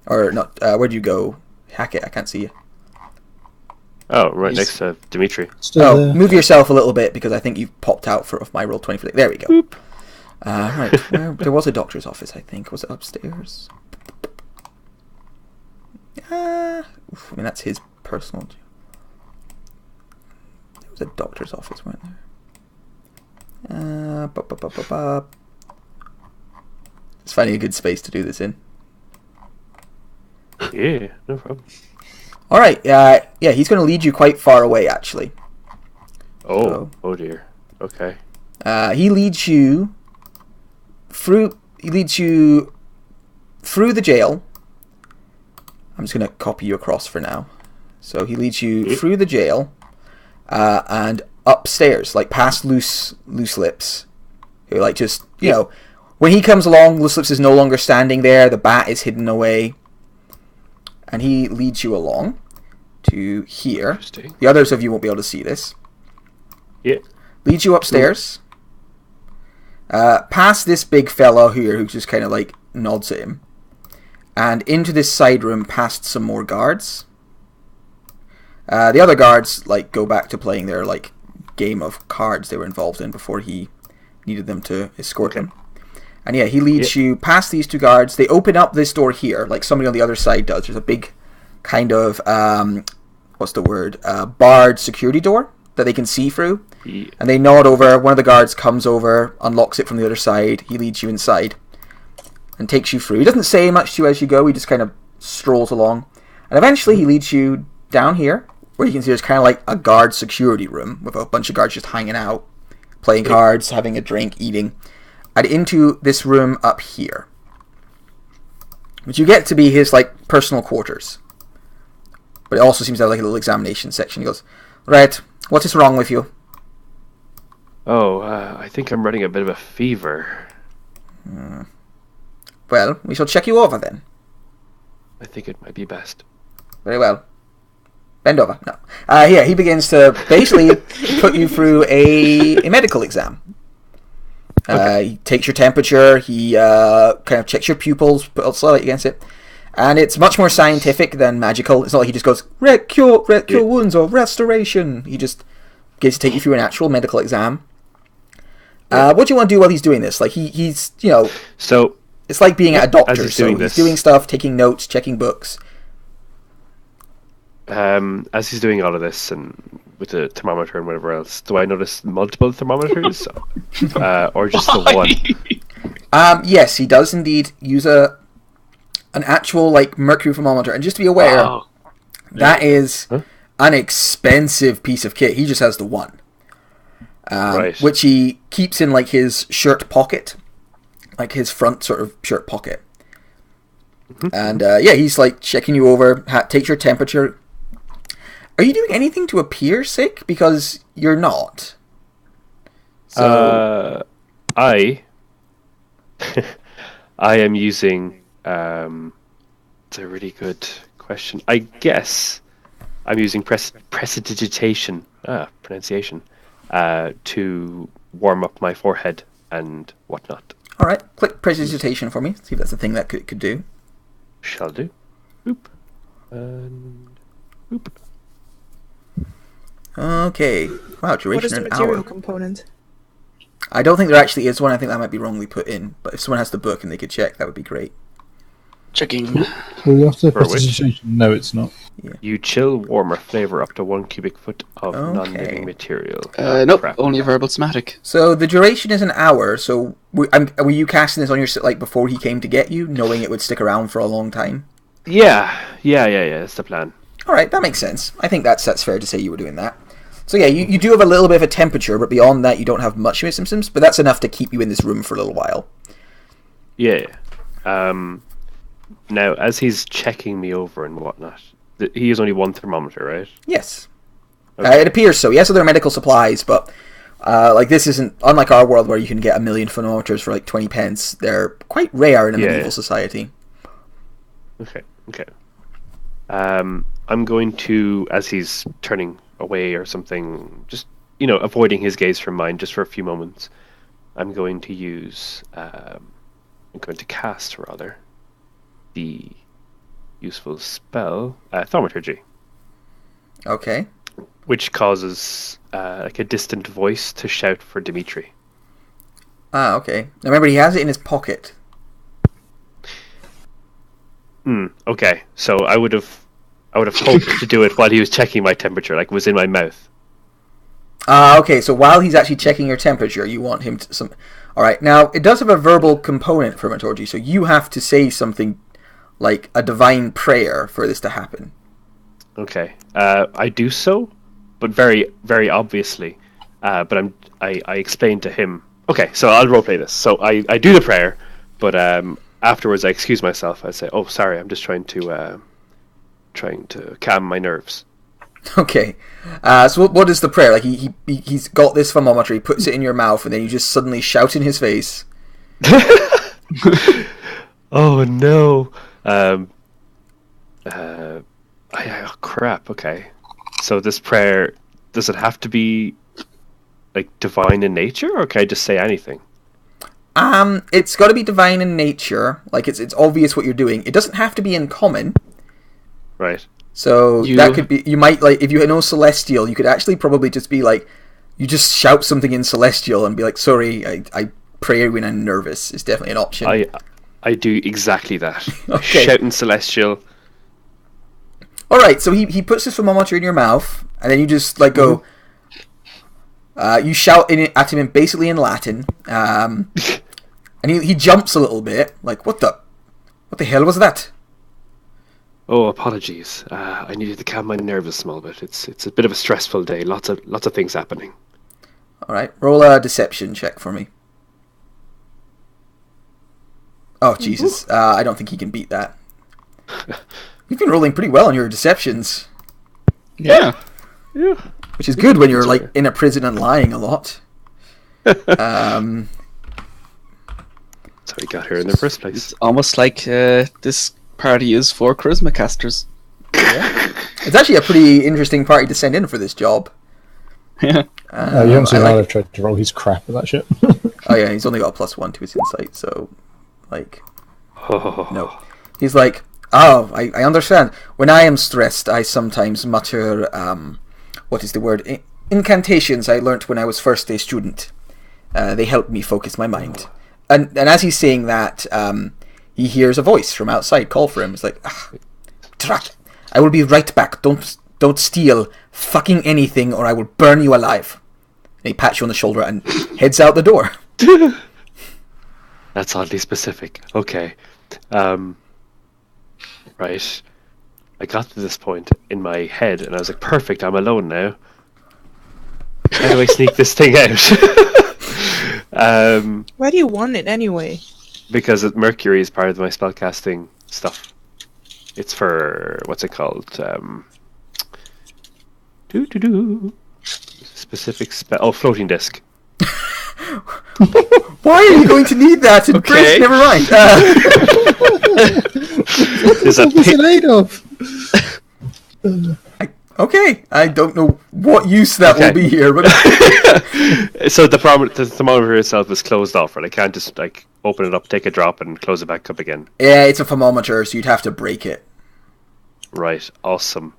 Or not, where'd you go? Hackett, I can't see you. Oh, right next to Dimitri. Still there. Move yourself a little bit because I think you've popped out of my roll 20 for... There we go. Right, there was a doctor's office, I think. Was it upstairs? I mean, that's his personal... There was a doctor's office, weren't there? Just finding a good space to do this in. Yeah, no problem. Alright, yeah, he's going to lead you quite far away, actually. Oh dear. Okay. He leads you through the jail. I'm just going to copy you across for now. So he leads you through the jail and upstairs, past Loose Lips. Who, just, when he comes along, Loose Lips is no longer standing there. The bat is hidden away. And he leads you along to here. Interesting. The others of you won't be able to see this. Yeah. Leads you upstairs. Past this big fellow here who just kind of nods at him. And into this side room past some more guards. The other guards go back to playing their game of cards they were involved in before he needed them to escort him. And yeah, he leads you past these 2 guards. They open up this door here, like somebody on the other side does. There's a big kind of, barred security door that they can see through. Yeah. And they nod over. One of the guards comes over, unlocks it from the other side. He leads you inside and takes you through. He doesn't say much to you as you go. He just kind of strolls along. And eventually he leads you down here, where you can see there's kind of a guard security room with a bunch of guards just hanging out, playing cards, having a drink, eating. And into this room up here, which you get to be his personal quarters. But it also seems to have a little examination section. He goes, "Right, what is wrong with you?" Oh, I think I'm running a bit of a fever. Well, we shall check you over then. I think it might be best. Very well. Bend over. No. Here, he begins to basically put you through a medical exam. He takes your temperature, he kind of checks your pupils, put a light against it, and it's much more scientific than magical. It's not like he just goes, cure wounds or restoration. He just gets to take you through an actual medical exam. What do you want to do while he's doing this? Like, he's, you know... So... It's like being at a doctor, he's doing stuff, taking notes, checking books. As he's doing all of this, and with the thermometer and whatever else, do I notice multiple thermometers, or just the one? Yes, he does indeed use an actual like mercury thermometer, and just to be aware, that is an expensive piece of kit. He just has the one, Right. which he keeps in like his shirt pocket, like his front sort of shirt pocket. And he's like checking you over, takes your temperature. Are you doing anything to appear sick? Because you're not. So... I am using... it's a really good question. I guess I'm using prestidigitation, pronunciation, to warm up my forehead and whatnot. Alright, click prestidigitation for me. See if that's a thing that could do. Shall do. Boop. And... boop. Okay. Wow, duration What is the an material hour. component? I don't think there actually is one. I think that might be wrongly put in. But if someone has the book and they could check, that would be great. Checking. Well, you have to For which? prestidigitation. No, it's not. You chill, warm, or flavor up to 1 cubic foot of Okay. non-living material. Nope, Crap. only verbal somatic. So the duration is an hour. So were you casting this on your like before he came to get you, knowing it would stick around for a long time? Yeah. That's the plan. All right, that makes sense. I think that's fair to say you were doing that. So yeah, you do have a little bit of a temperature, but beyond that, you don't have much of your symptoms. But that's enough to keep you in this room for a little while. Yeah. Now, as he's checking me over and whatnot, he has only one thermometer, right? Yes. Okay. It appears so. Yes, so there are medical supplies, but like this isn't unlike our world where you can get 1 million thermometers for like 20 pence. They're quite rare in a medieval society. Okay. I'm going to, as he's turning away or something, just, avoiding his gaze from mine just for a few moments, I'm going to use, I'm going to cast, rather, the useful spell, Thaumaturgy, Okay. which causes, like a distant voice to shout for Dimitri. Okay. Now remember, he has it in his pocket. Okay, so I would have hoped to do it while he was checking my temperature, like it was in my mouth. Okay, so while he's actually checking your temperature, you want him to... Alright, now, it does have a verbal component for Thaumaturgy, so you have to say something like a divine prayer for this to happen. Okay, I do so, but very, very obviously. But I explained to him. Okay, so I'll roleplay this. So I do the prayer, but afterwards I excuse myself. I say, "Oh, sorry, I'm just trying to calm my nerves." Okay, so what is the prayer? Like he's got this thermometer, he puts it in your mouth, and then you just suddenly shout in his face. Oh no! Oh, crap. Okay, so this prayer, does it have to be like divine in nature, or can I just say anything? It's got to be divine in nature. Like it's obvious what you're doing. It doesn't have to be in common. Right. So that could be. You might like if you know Celestial, you could actually probably just be like, you just shout something in Celestial and be like, "Sorry, I pray when I'm nervous." Is definitely an option. I do exactly that. Okay. Shout in Celestial. All right, so he puts this thermometer in your mouth, and then you just like go. You shout at him basically in Latin, and he jumps a little bit, like what the hell was that? Oh, apologies. I needed to calm my nerves a small bit. It's a bit of a stressful day. Lots of things happening. All right, roll a deception check for me. Oh Jesus, I don't think he can beat that. You've been rolling pretty well on your deceptions. Yeah. Which is good when you're like in a prison and lying a lot. That's how we got here in the first place. It's almost like this party is for charisma casters. Yeah. It's actually a pretty interesting party to send in for this job. Yeah. You haven't seen I've tried to roll his crap at that shit. Oh yeah, he's only got a +1 to his insight, so like Oh. no. He's like, oh, I understand. When I am stressed, I sometimes mutter what is the word? Incantations I learnt when I was first day student. They help me focus my mind. And as he's saying that, he hears a voice from outside call for him. It's like, Drat, I will be right back. Don't steal fucking anything or I will burn you alive. And he pats you on the shoulder and heads out the door. That's oddly specific. Okay. Right. I got to this point in my head and I was like, perfect, I'm alone now. How do I sneak this thing out? Why do you want it anyway? Because Mercury is part of my spellcasting stuff. It's for, what's it called? Specific spell. Oh, floating disc. Why are you going to need that in British? Never mind. There's a What was it made of? Okay, I don't know what use that will be here, but So the thermometer itself is closed off, right? I can't just like open it up, take a drop, and close it back up again. yeah, it's a thermometer, so you'd have to break it. Right, awesome.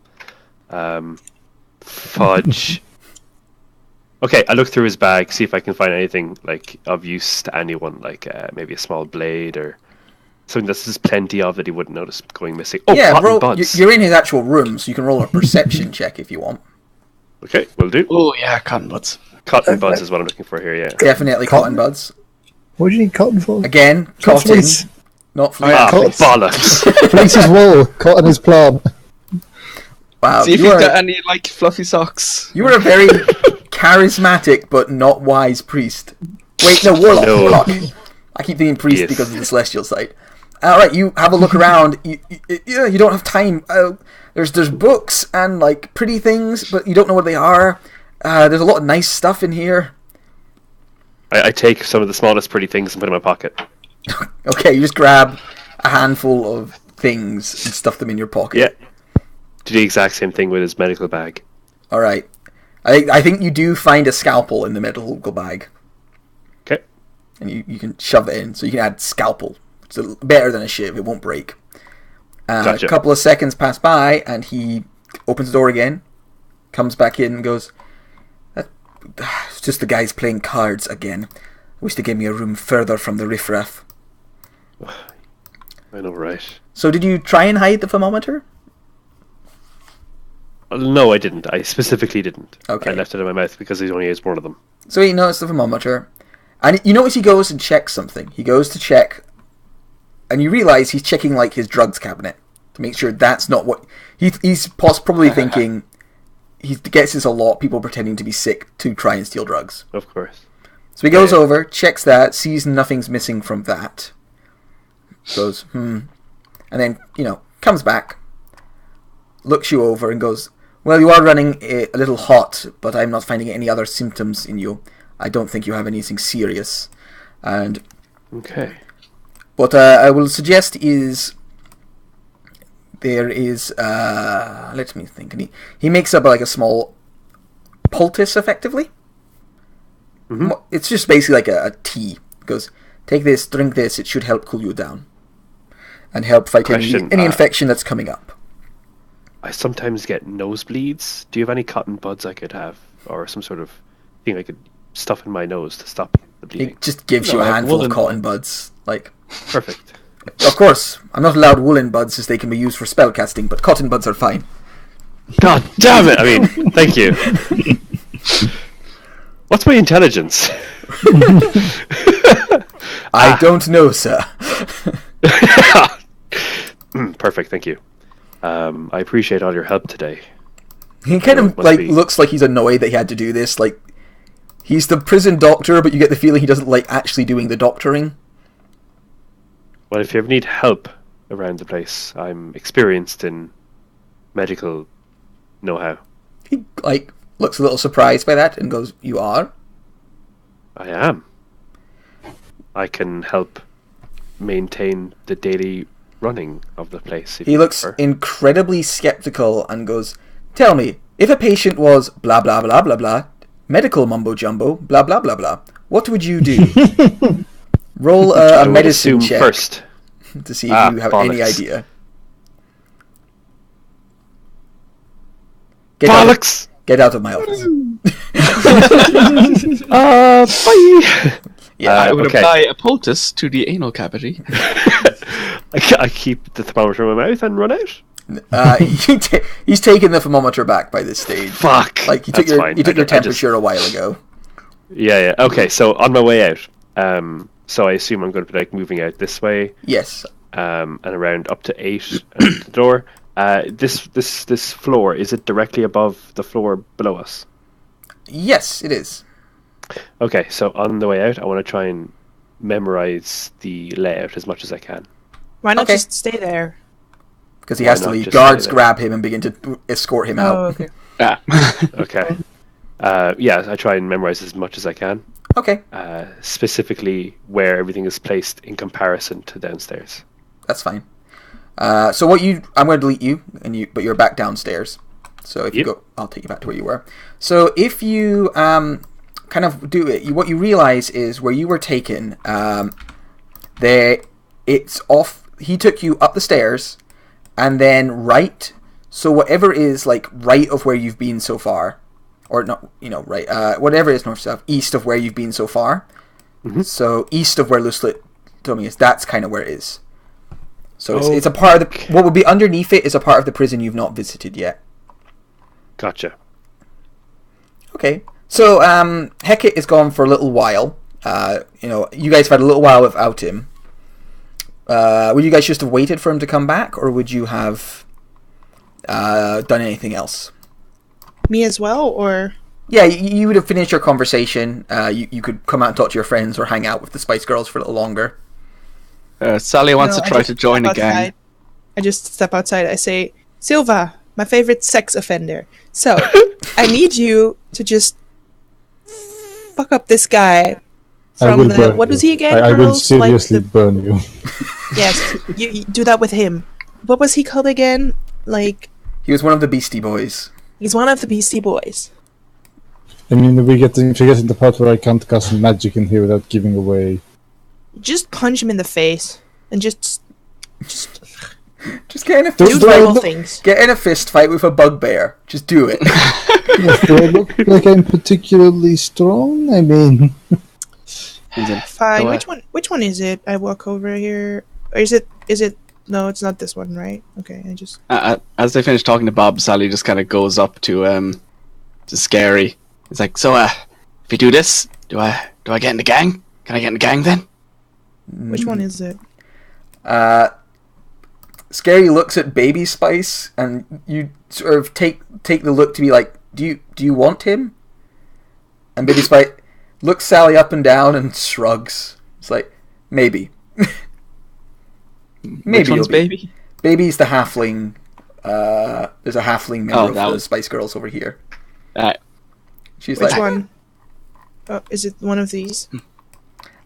Fudge. Okay, I look through his bag, see if I can find anything like of use to anyone, like maybe a small blade or something that there's plenty of that he wouldn't notice going missing. Oh, Yeah, cotton buds. you're in his actual room, so you can roll a perception check if you want. Okay, will do. Oh yeah, cotton buds. Cotton buds is what I'm looking for here. Yeah. Definitely cotton buds. What do you need cotton for? Again, Not cotton, fleece. not fleece. Ah, Cotton. bollocks. Fleece is wool. Cotton is plant. Wow, See if you've got any like fluffy socks. you were a very charismatic but not wise priest. Wait, no, warlock. No. Warlock. I keep thinking priest Yes. because of the celestial side. All right, you have a look around. You don't have time. There's books and like pretty things, but you don't know what they are. There's a lot of nice stuff in here. I take some of the smallest pretty things and put in my pocket. Okay, you just grab a handful of things and stuff them in your pocket. Yeah. Do the exact same thing with his medical bag. All right. I think you do find a scalpel in the medical bag, Okay. and you can shove it in, so you can add scalpel. It's better than a shiv; it won't break. Gotcha. A couple of seconds pass by, and he opens the door again, comes back in, and goes, "It's just the guys playing cards again. I wish they gave me a room further from the riffraff." I know, right? So, did you try and hide the thermometer? No, I didn't. I specifically didn't. Okay. I left it in my mouth because he only has one of them. So he noticed the thermometer, and you notice he goes and checks something. He goes to check, and you realise he's checking like his drugs cabinet to make sure that's not what he's probably thinking. He gets this a lot. People pretending to be sick to try and steal drugs. Of course. So he goes over, checks that, sees nothing's missing from that. Goes and then comes back, looks you over, and goes, "Well, you are running a little hot, but I'm not finding any other symptoms in you. I don't think you have anything serious. And Okay. what I will suggest is there is let me think. And he makes up like a small poultice, effectively. Mm-hmm. It's just basically like a tea. He goes, take this, drink this. It should help cool you down and help fight any infection that's coming up. I sometimes get nosebleeds. Do you have any cotton buds I could have, or some sort of thing I could stuff in my nose to stop the bleeding? It just gives you a handful of cotton buds. Like, Perfect. of course, I'm not allowed woolen buds as they can be used for spellcasting, but cotton buds are fine. God damn it! I mean, thank you. What's my intelligence? I don't know, sir. Perfect, thank you. I appreciate all your help today. He kind of Must be. looks like he's annoyed that he had to do this. Like, he's the prison doctor, but you get the feeling he doesn't like actually doing the doctoring. Well, if you ever need help around the place, I'm experienced in medical know-how. He looks a little surprised by that and goes, "You are?" I am. I can help maintain the daily running of the place. If He you looks prefer. incredibly skeptical and goes, "Tell me, if a patient was blah blah blah blah blah, medical mumbo jumbo, blah blah blah blah, what would you do?" Roll I a would medicine assume check first. to see if you have any bollocks. idea. Get out, Bollocks! get out of my office. Bye! Yeah, I would okay. apply a poultice to the anal cavity. I keep the thermometer in my mouth and run out. he's taken the thermometer back by this stage. Fuck! Like you took That's your fine. you took I your ju- I just- temperature a while ago. Yeah. Okay, so on my way out, so I assume I'm going to be like moving out this way, Yes. and around up to 8 at the door. This floor, is it directly above the floor below us? Yes, it is. Okay, so on the way out, I want to try and memorize the layout as much as I can. Why not Okay. just stay there? Because he Why has to not leave. just Guards stay there? grab him and begin to escort him Oh, out. okay. Ah. Okay. Yeah, I try and memorize as much as I can. Okay, Specifically where everything is placed in comparison to downstairs. that's fine. So I'm going to delete you, but you're back downstairs. So if you Yep. go, I'll take you back to where you were. So if you kind of do it, what you realize is where you were taken. It's off. He took you up the stairs, and then right. So whatever is like right of where you've been so far, or not, right. Whatever is north, south, east of where you've been so far. Mm-hmm. So east of where Luslit told me is. That's kind of where it is. So it's a part of the. What would be underneath it is a part of the prison you've not visited yet. Gotcha. Okay. So Hecate is gone for a little while. You guys have had a little while without him. Would you guys just have waited for him to come back, or would you have done anything else? Me as well, or Yeah, you would have finished your conversation. You could come out and talk to your friends, or hang out with the Spice Girls for a little longer. Sally wants No, to I try just to join step a gang. outside. I just step outside. I say, Silva, my favorite sex offender. So I need you to just fuck up this guy I from will the burn what was you. he again? I will Girls like seriously the- burn you. Yes, you do that with him. What was he called again? Like He was one of the Beastie Boys. he's one of the Beastie Boys. I mean, we're getting the part where I can't cast magic in here without giving away. Just punch him in the face and just Just get in a do fist terrible fight. things. Get in a fist fight with a bugbear. Just do it. Yes, do I look like I'm particularly strong? I mean, Fine. So, Which one is it? I walk over here. Or is it? No, it's not this one, right? Okay, I just. As they finish talking to Bob, Sally just kind of goes up to Scary. It's like, so, if you do this, do I get in the gang? Can I get in the gang then? Which one is it? Scary looks at Baby Spice, and you sort of take the look to be like, do you want him? And Baby Spice looks Sally up and down and shrugs. It's like, maybe. Maybe Which one's you'll be. baby? Baby's the halfling. There's a halfling member of that the one. Spice Girls over here. She's Which like, one? Oh, is it one of these?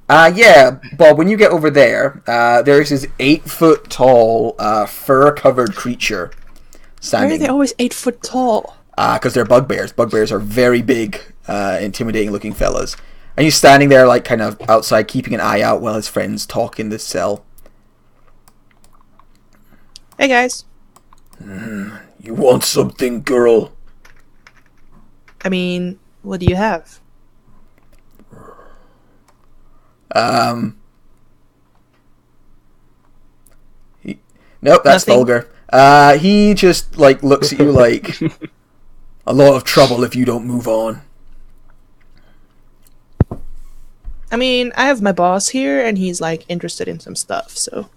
Yeah, Bob, when you get over there, there's this 8-foot tall, fur-covered creature Why are standing. they always 8 foot tall? Because they're bugbears. Bugbears are very big, intimidating-looking fellas. And he's standing there, like, kind of outside, keeping an eye out while his friends talk in this cell. Hey guys. You want something, girl? I mean, what do you have? Nope, that's Nothing? vulgar. He just, like, looks at you like, a lot of trouble if you don't move on. I mean, I have my boss here, and he's like interested in some stuff. So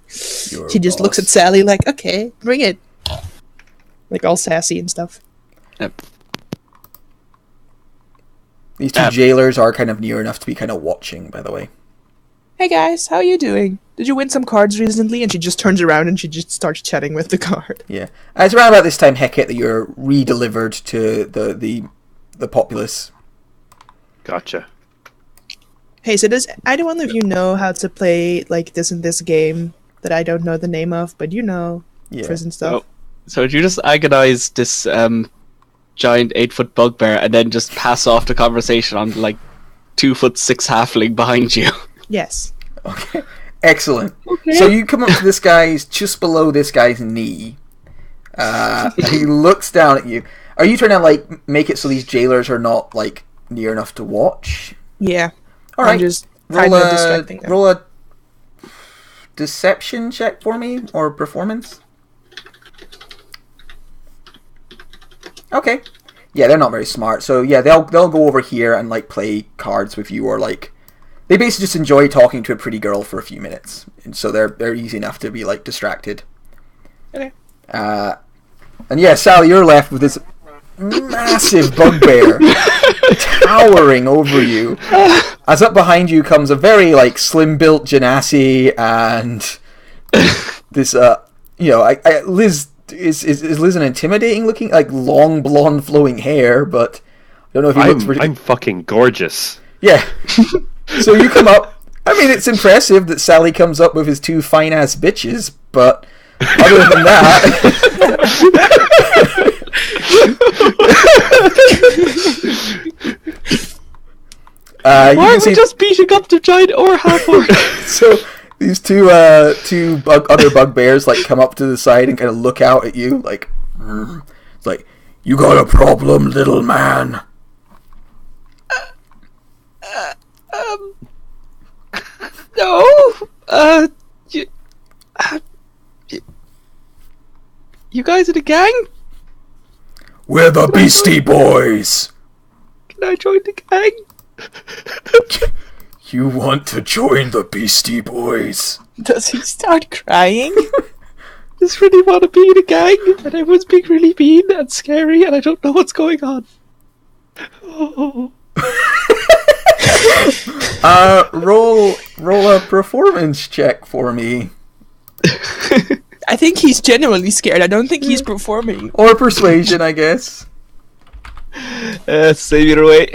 Your he just looks at boss. Sally like, "Okay, bring it," like all sassy and stuff. Yep. These two jailers are kind of near enough to be kind of watching, by the way. Hey guys, how are you doing? Did you win some cards recently? And she just turns around and she just starts chatting with the card. Yeah. It's around about this time, Hecate, that you're re-delivered to the populace. Gotcha. Hey, so does either one of you know how to play like this in this game? that I don't know the name of, but prison stuff. So would you just agonize this giant 8-foot bugbear and then just pass off the conversation on 2'6" halfling behind you? Yes. Okay. Excellent. Okay. So you come up to this guy's, just below this guy's knee. He looks down at you. Are you trying to make it so these jailers are not near enough to watch? Yeah. All right. I'm just kind of distracting them. Roll a deception check for me, or performance. Okay. Yeah, they're not very smart. So yeah, they'll go over here and play cards with you, or they basically just enjoy talking to a pretty girl for a few minutes, and so they're easy enough to be distracted. Okay. And yeah, Sally, you're left with this massive bugbear towering over you. As up behind you comes a very slim-built Genasi, and this Liz is Liz an intimidating looking, long blonde flowing hair, but I don't know if he looks pretty. I'm fucking gorgeous. Yeah. So you come up. I mean, it's impressive that Sally comes up with his two fine ass bitches, but other than that. Why are we just beating up the giant or half-orc? So these two other bugbears come up to the side and kind of look out at you it's you got a problem, little man? No. You guys are the gang? We're the Beastie Boys. Can I join the gang? You want to join the Beastie Boys? Does he start crying? Just really want to be in a gang, and everyone's being really mean and scary, and I don't know what's going on. Oh. Roll a performance check for me. I think he's genuinely scared. I don't think he's performing. Or persuasion, I guess. Save your way.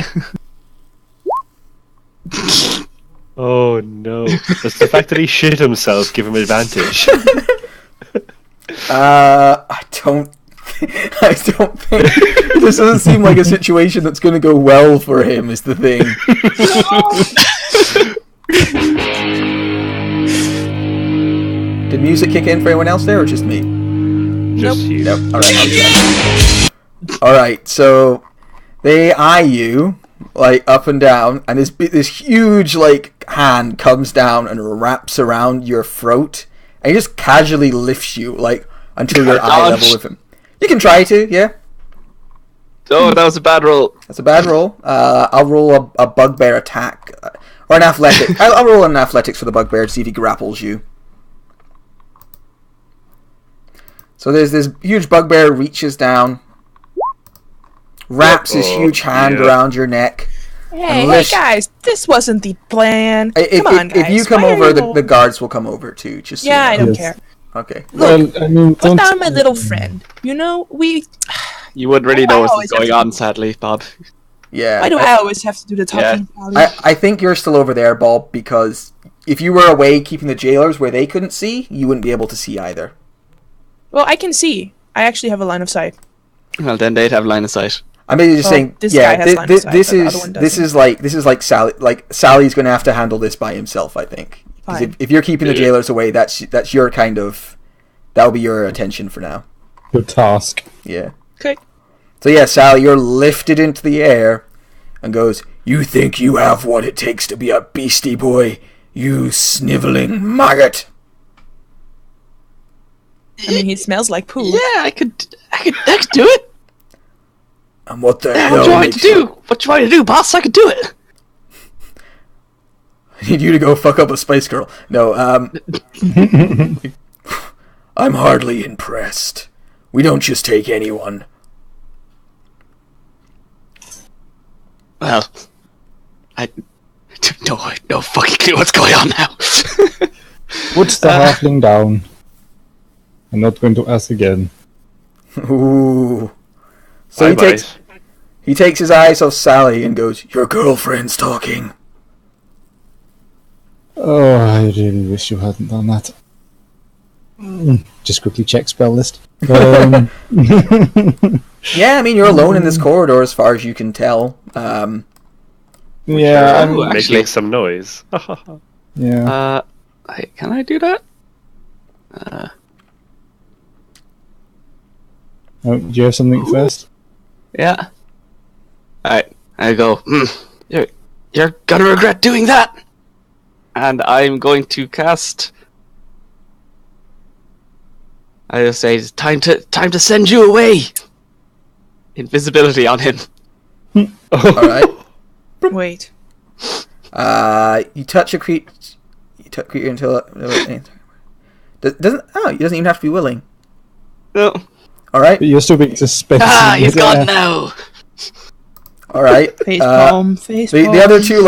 Oh no! Does the fact that he shit himself give him advantage? I don't think this doesn't seem like a situation that's going to go well for him. Is the thing. Did music kick in for anyone else there, or just me? Just you. Nope. All right. All right. So they eye you up and down, and this huge hand comes down and wraps around your throat, and he just casually lifts you until you're eye level with him. You can try to, yeah. Oh, that was a bad roll. That's a bad roll. I'll roll a bugbear attack or an athletic. I'll roll an athletics for the bugbear to see if he grapples you. So there's this huge bugbear reaches down, wraps his huge hand around your neck. Hey guys, this wasn't the plan. Come on, guys. If you come over, the guards will come over too. Just I don't care. Okay. Look, put down my little friend. We. You wouldn't really know what's going on, sadly, Bob. Yeah. Why do I always have to do the talking? I think you're still over there, Bob, because if you were away keeping the jailers where they couldn't see, you wouldn't be able to see either. Well, I can see. I actually have a line of sight. Well, then they'd have line of sight. I'm just saying. This guy has line of sight, this is like Sally. Sally's going to have to handle this by himself. I think. If you're keeping the jailers away, that's your kind of. That'll be your attention for now. Your task. Yeah. Okay. So yeah, Sally, you're lifted into the air, and goes. You think you have what it takes to be a beastie boy, you sniveling maggot? I mean, he smells like poo. Yeah, I could do it. And what the hell? What do you want to do? What do you want to do, boss? I could do it. I need you to go fuck up a Spice Girl. No, I'm hardly impressed. We don't just take anyone. Well, I have no fucking clue what's going on now. Put the halfling down. I'm not going to ask again. Ooh. So he takes his eyes off Sally and goes, "Your girlfriend's talking." Oh, I really wish you hadn't done that. Just quickly check spell list. Yeah, I mean, you're alone in this corridor as far as you can tell. Yeah, Ooh, Making actually, some noise. yeah. can I do that? Oh, do you have something first? Yeah. Alright, I go, you're gonna regret doing that! And I'm going to cast... I just say, it's time to send you away! Invisibility on him. Alright. Wait. You touch a creature... You touch a creature until... he doesn't even have to be willing. No. Alright. But you're still being suspended. He's gone now! Alright. Face palm, face palm. The other two,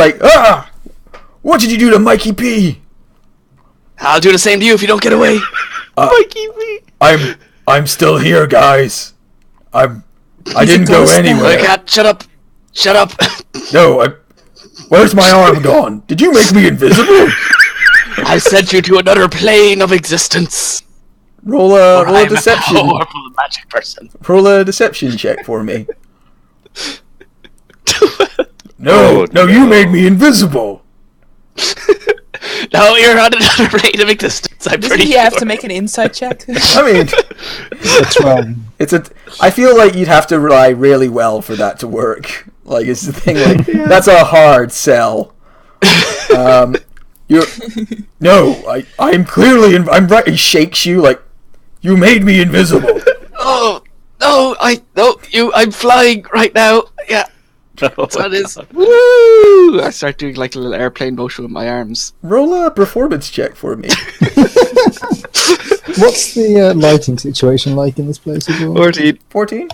what did you do to Mikey P? I'll do the same to you if you don't get away! Mikey P! I'm still here, guys. I didn't go anywhere. Cat, shut up! Shut up! No, where's my arm gone? Did you make me invisible? I sent you to another plane of existence! Roll a deception. I'm a powerful magic person. Roll a deception check for me. No, you made me invisible. No, you're on another plane of existence. I'm Doesn't pretty he sure. have to make an insight check? I mean, It's 12. I feel like you'd have to rely really well for that to work. Like, it's the thing. Like, that's a hard sell. I'm clearly. I'm right. He shakes you like, you made me invisible. Oh no! I'm flying right now. Yeah, that's what it is. Woo! I start doing like a little airplane motion with my arms. Roll a performance check for me. What's the lighting situation like in this place as well? 14.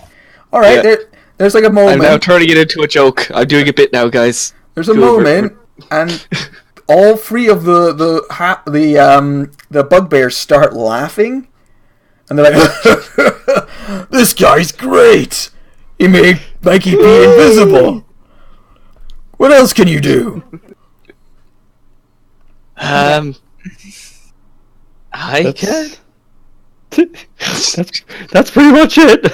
All right. Yeah. There's like a moment. I'm now turning it into a joke. I'm doing a bit now, guys. There's a Go, moment, and all three of the bugbears start laughing, and they're like, "This guy's great. He made Mikey be invisible. What else can you do?" I can. That's pretty much it.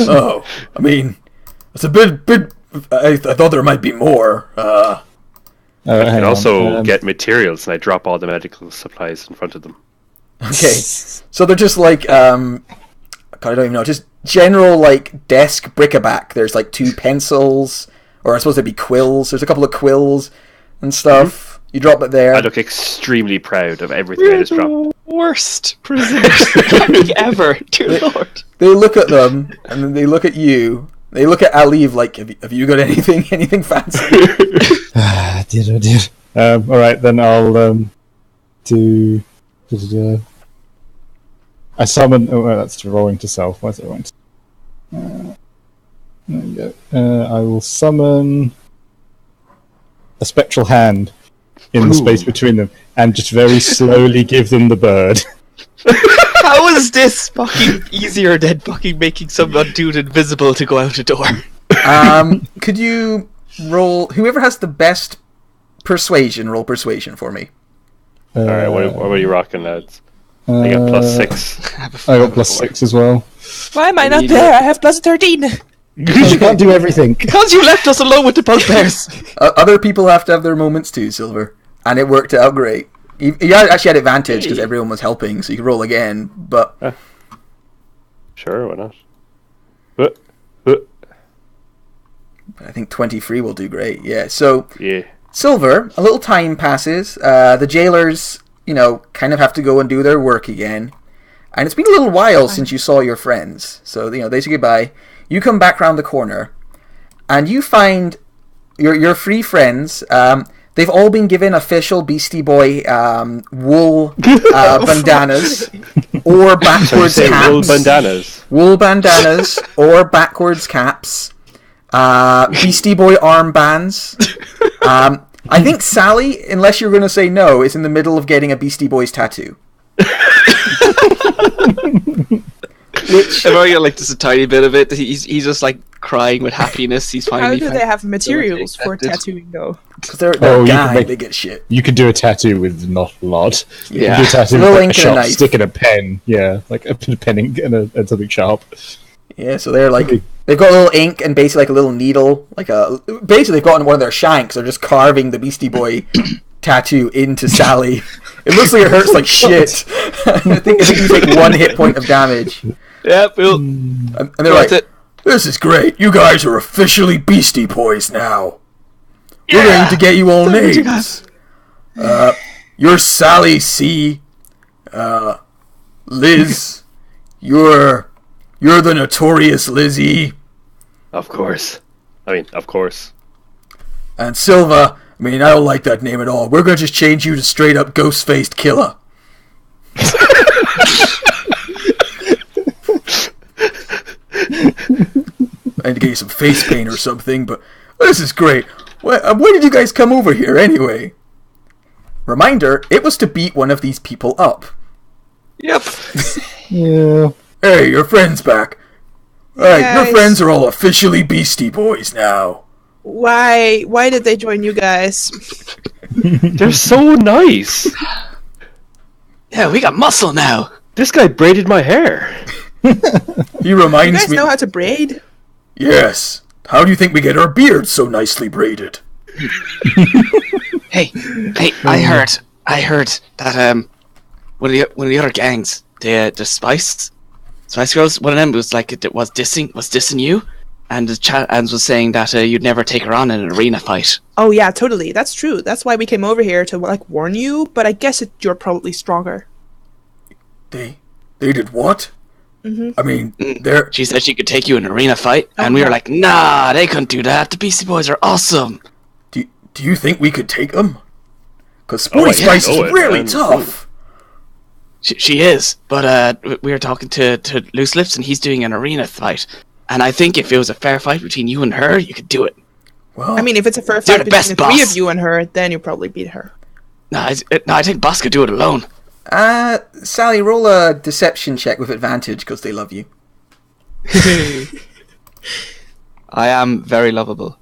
Oh, I mean, it's a bit. I thought there might be more. I can also get materials, and I drop all the medical supplies in front of them. Okay, so they're just like I don't even know, just general like desk bric-a-brac. There's like 2 pencils, or I suppose they'd be quills. There's a couple of quills and stuff. You drop it there. I look extremely proud of everything I just dropped. Worst prisoners ever, dear Lord. They look at them, and then they look at you. They look at Aliv like, have you got anything fancy? Dear, oh dear. Alright, then I'll do... I summon... Oh, that's rolling to self. Why is it rolling to... there you go. I will summon a spectral hand in the space between them, and just very slowly give them the bird. How is this fucking easier than fucking making some dude invisible to go out a door? Could you roll... Whoever has the best persuasion, roll persuasion for me. Alright, what are you rocking, lads? I got +6. I got +6 as well. Why am I not there? I have +13. You can't do everything. Because you left us alone with the bugbears. Other people have to have their moments too, Silver. And it worked out great. You actually had advantage because everyone was helping, so you could roll again, but... Sure, why not? But I think 23 will do great, yeah. So, Yeah. Silver, a little time passes. The jailers, kind of have to go and do their work again. And it's been a little while since you saw your friends. So, they say goodbye. You come back round the corner, and you find your 3 friends. They've all been given official Beastie Boy wool bandanas or backwards caps. Wool bandanas. Wool bandanas or backwards caps. Beastie Boy armbands. I think Sally, unless you're going to say no, is in the middle of getting a Beastie Boys tattoo. Which I've already got like just a tiny bit of it. He's just like crying with happiness. He's How finally. do they have materials for accepted. tattooing though? Because they're Oh, a you gang, can make- they get shit. You could do a tattoo with not a lot. You Yeah. can do a tattoo Little with like, ink a and a sharp knife. stick and a pen. Yeah, like a pen and something sharp. Yeah, so they're like, Okay. they've got a little ink and basically like a little needle, basically they've got on one of their shanks, they're just carving the Beastie Boy tattoo into Sally. It looks like it hurts like shit. I think you take 1 hit point of damage. Yeah, Bill. And they're like, That's it. this is great, you guys are officially Beastie Boys now. We're going to get you all names. You're Sally C. Liz. You're the notorious Lizzie. Of course. Of course. And Silva, I don't like that name at all. We're going to just change you to straight up ghost-faced killer. I need to get you some face paint or something, but this is great. When did you guys come over here anyway? Reminder, it was to beat one of these people up. Yep. Yeah. Hey, your friend's back. Alright, your Guys. friends are all officially Beastie Boys now. Why did they join you guys? They're so nice. Yeah, we got muscle now. This guy braided my hair. He You reminds guys me... know how to braid? Yes. How do you think we get our beards so nicely braided? Hey, I heard that one of the other gangs, the Spice Girls, one of them was like it was dissing you, and was saying that you'd never take her on in an arena fight. Oh yeah, totally. That's true. That's why we came over here to like warn you. But I guess you're probably stronger. They did what? Mm-hmm. They're... She said she could take you in an arena fight, and we were like, nah, they couldn't do that. The Beastie Boys are awesome. Do you think we could take them? Because Sporty yeah, Spice is go it, really man. tough. She is, but we were talking to Loose Lips, and he's doing an arena fight. And I think if it was a fair fight between you and her, you could do it. Well, I mean, if it's a fair They're fight the between best the three boss. of you and her, then you probably beat her. No, I think Boss could do it alone. Sally, roll a deception check with advantage because they love you. I am very lovable.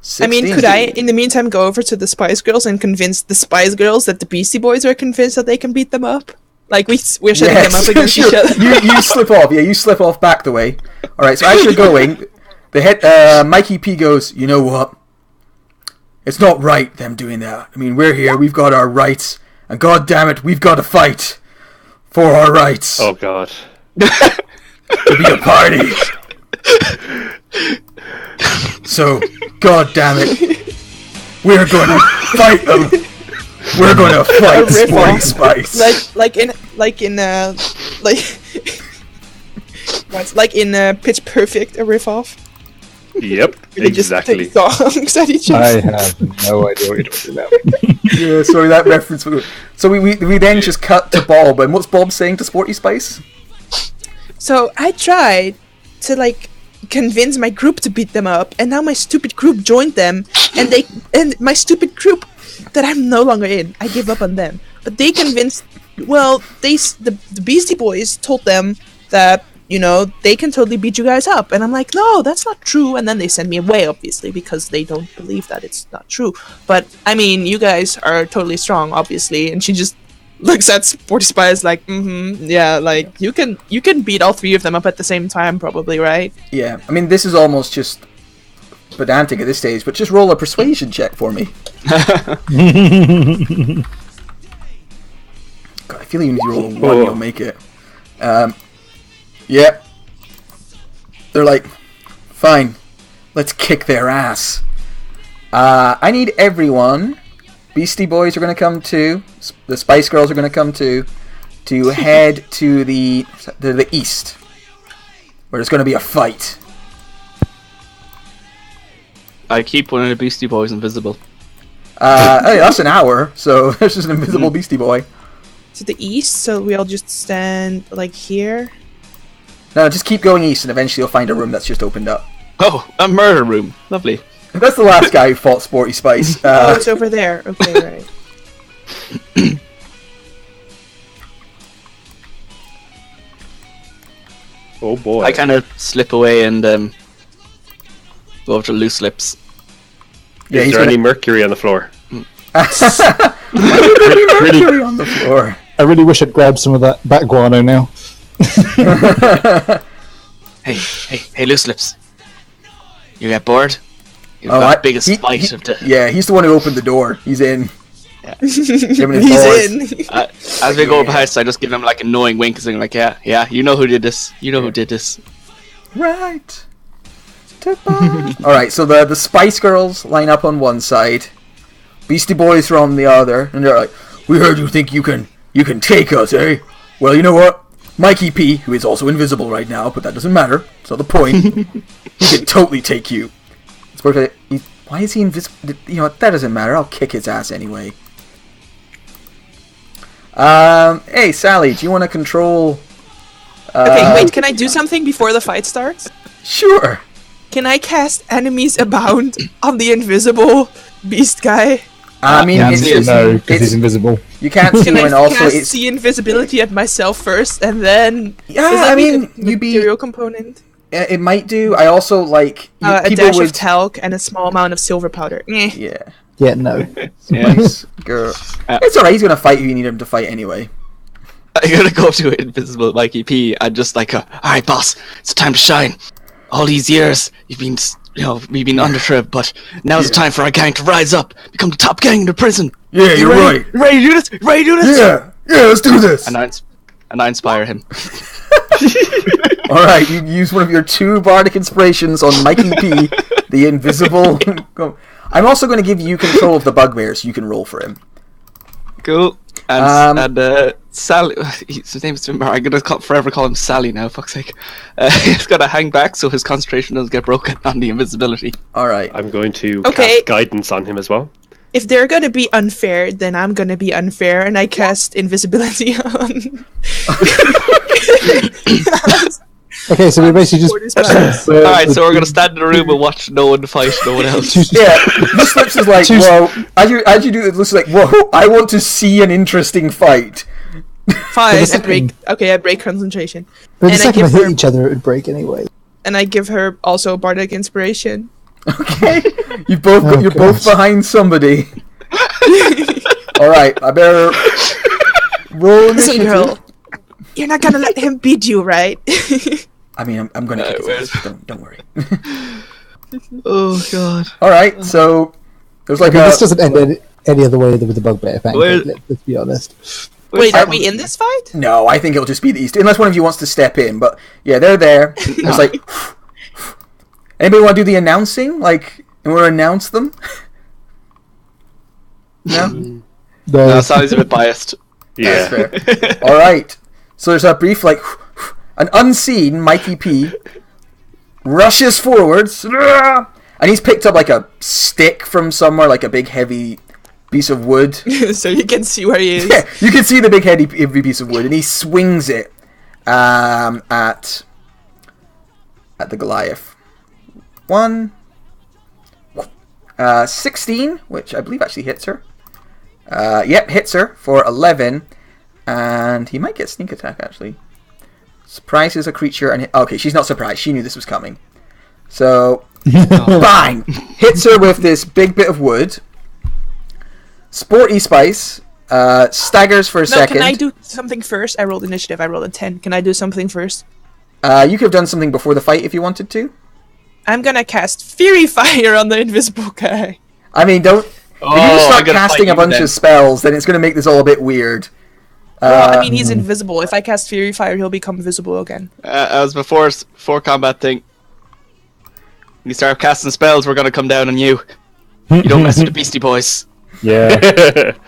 16. I mean, could I, in the meantime, go over to the Spice Girls and convince the Spice Girls that the Beastie Boys are convinced that they can beat them up? Like, we're setting them up against Sure. each other. You slip off. Yeah, you slip off back the way. Alright, so as you're going, the head, Mikey P goes, you know what? It's not right, them doing that. I mean, we're here, we've got our rights, and god damn it, we've got to fight for our rights. Oh god. To be a party. So, god damn it, we're going to fight them. We're going to fight riff Sporty off. Spice. like in Pitch Perfect, a riff off. Yep. They just Exactly. take songs at each I other. have no idea what you're talking about. Yeah, sorry, that reference. So we then just cut to Bob, and what's Bob saying to Sporty Spice? So I tried to like convince my group to beat them up, and now my stupid group joined them, and my stupid group that I'm no longer in, I give up on them. But they convinced, the Beastie Boys told them that, you know, they can totally beat you guys up, and I'm like, no, that's not true. And then they send me away, obviously, because they don't believe that it's not true. But I mean, you guys are totally strong, obviously. And she just looks at Sporty Spice like, yeah, like you can beat all three of them up at the same time, probably, right? Yeah, I mean, this is almost just pedantic at this stage, but just roll a persuasion check for me. God, I feel you need to roll a 1, you'll make it. Yep. They're like, fine, let's kick their ass. I need everyone. Beastie Boys are going to come too. The Spice Girls are going to come too. To head to the east, where there's going to be a fight. I keep one of the Beastie Boys invisible. Hey, that's an hour, so there's just an invisible Beastie Boy. To the east, so we all just stand like here. No, just keep going east, and eventually you'll find a room that's just opened up. Oh, a murder room. Lovely. That's the last guy who fought Sporty Spice. Oh, it's over there. Okay, right. Oh boy. I kind of slip away and go over to Loose Lips. Is there any mercury on the floor? Mercury on the floor. I really wish I'd grabbed some of that bat guano now. Hey, Loose Lips. You get bored? You've got the biggest bite of the... Yeah, he's the one who opened the door. He's in. Yeah. He's in. As we go past, I just give him like a knowing wink, saying like, yeah, you know who did this. You know who did this. Right. Alright, so the Spice Girls line up on one side. Beastie Boys are on the other. And they're like, we heard you think you can take us, eh? Well, you know what? Mikey P, who is also invisible right now, but that doesn't matter. It's not the point. He can totally take you. It's perfect. Why is he invisible? You know what? That doesn't matter. I'll kick his ass anyway. Hey, Sally, do you want to control... Okay, wait, can I do something before the fight starts? Sure. Can I cast Enemies Abound on the invisible beast guy? I mean, no, because he's invisible. You can't see Can him, and I also cast it's... see invisibility at myself first, and then... Yeah, does that I make mean, a you'd be... material component? It might do. I also, like... A people dash would... of talc and a small amount of silver powder. Yeah. Yeah, no. Spice girl. It's alright, he's gonna fight who you need him to fight anyway. I'm gonna go to invisible Mikey P and just like, alright, boss, it's time to shine. All these years, we've been under trip, but now's the time for our gang to rise up, become the top gang in the prison. Yeah, you're right. You ready to do this? You ready to do this? Yeah, let's do this. And I inspire him. Alright, you use one of your 2 bardic inspirations on Mikey P, the invisible... I'm also going to give you control of the bugbear, so you can roll for him. Cool. And Sally, his name's I'm gonna forever call him Sally now. Fuck's sake. He's got to hang back so his concentration doesn't get broken on the invisibility. All right. I'm going to cast guidance on him as well. If they're gonna be unfair, then I'm gonna be unfair, and I cast invisibility on... Okay, so we basically just... Alright, so we're gonna stand in the room and watch no one fight no one else. Yeah, this looks is like, whoa, as you do it, looks like, whoa, I want to see an interesting fight. Fine, I break concentration. But the And I second give they hit her- each other, it would break anyway. And I give her also bardic inspiration. Okay, you're both God. behind somebody. All right, I better roll Listen, initiative. girl, you're not gonna let him beat you, right? I mean, I'm gonna kick his ass. Don't worry. Oh god. All right, so there's like This doesn't end any other way than with the bugbear thing. Where- Let's be honest. Wait, are we in this fight? No, I think it'll just be these two, unless one of you wants to step in. But yeah, they're there. It's like, anybody want to do the announcing? Like, and want to announce them? No, No, Sally's a bit biased. Yeah. that's fair. All right. So there's a brief, like, an unseen Mikey P rushes forwards, and he's picked up like a stick from somewhere, like a big heavy piece of wood. So you can see where he is. Yeah, you can see the big heavy piece of wood, and he swings it at the Goliath. 16, which I believe actually hits her. Yep, hits her for 11, and he might get sneak attack actually. Surprises a creature, and okay, she's not surprised. She knew this was coming. So, bang! Hits her with this big bit of wood. Sporty Spice staggers for a second. Can I do something first? I rolled initiative. I rolled a 10. Can I do something first? You could have done something before the fight if you wanted to. I'm gonna cast Fury Fire on the invisible guy. I mean, don't. If you I start gotta casting fight a bunch you then. of spells, then it's going to make this all a bit weird. Well, I mean, he's invisible. If I cast Fury Fire, he'll become visible again. As before combat thing. When you start casting spells, we're gonna come down on you. You don't mess with the Beastie Boys. Yeah.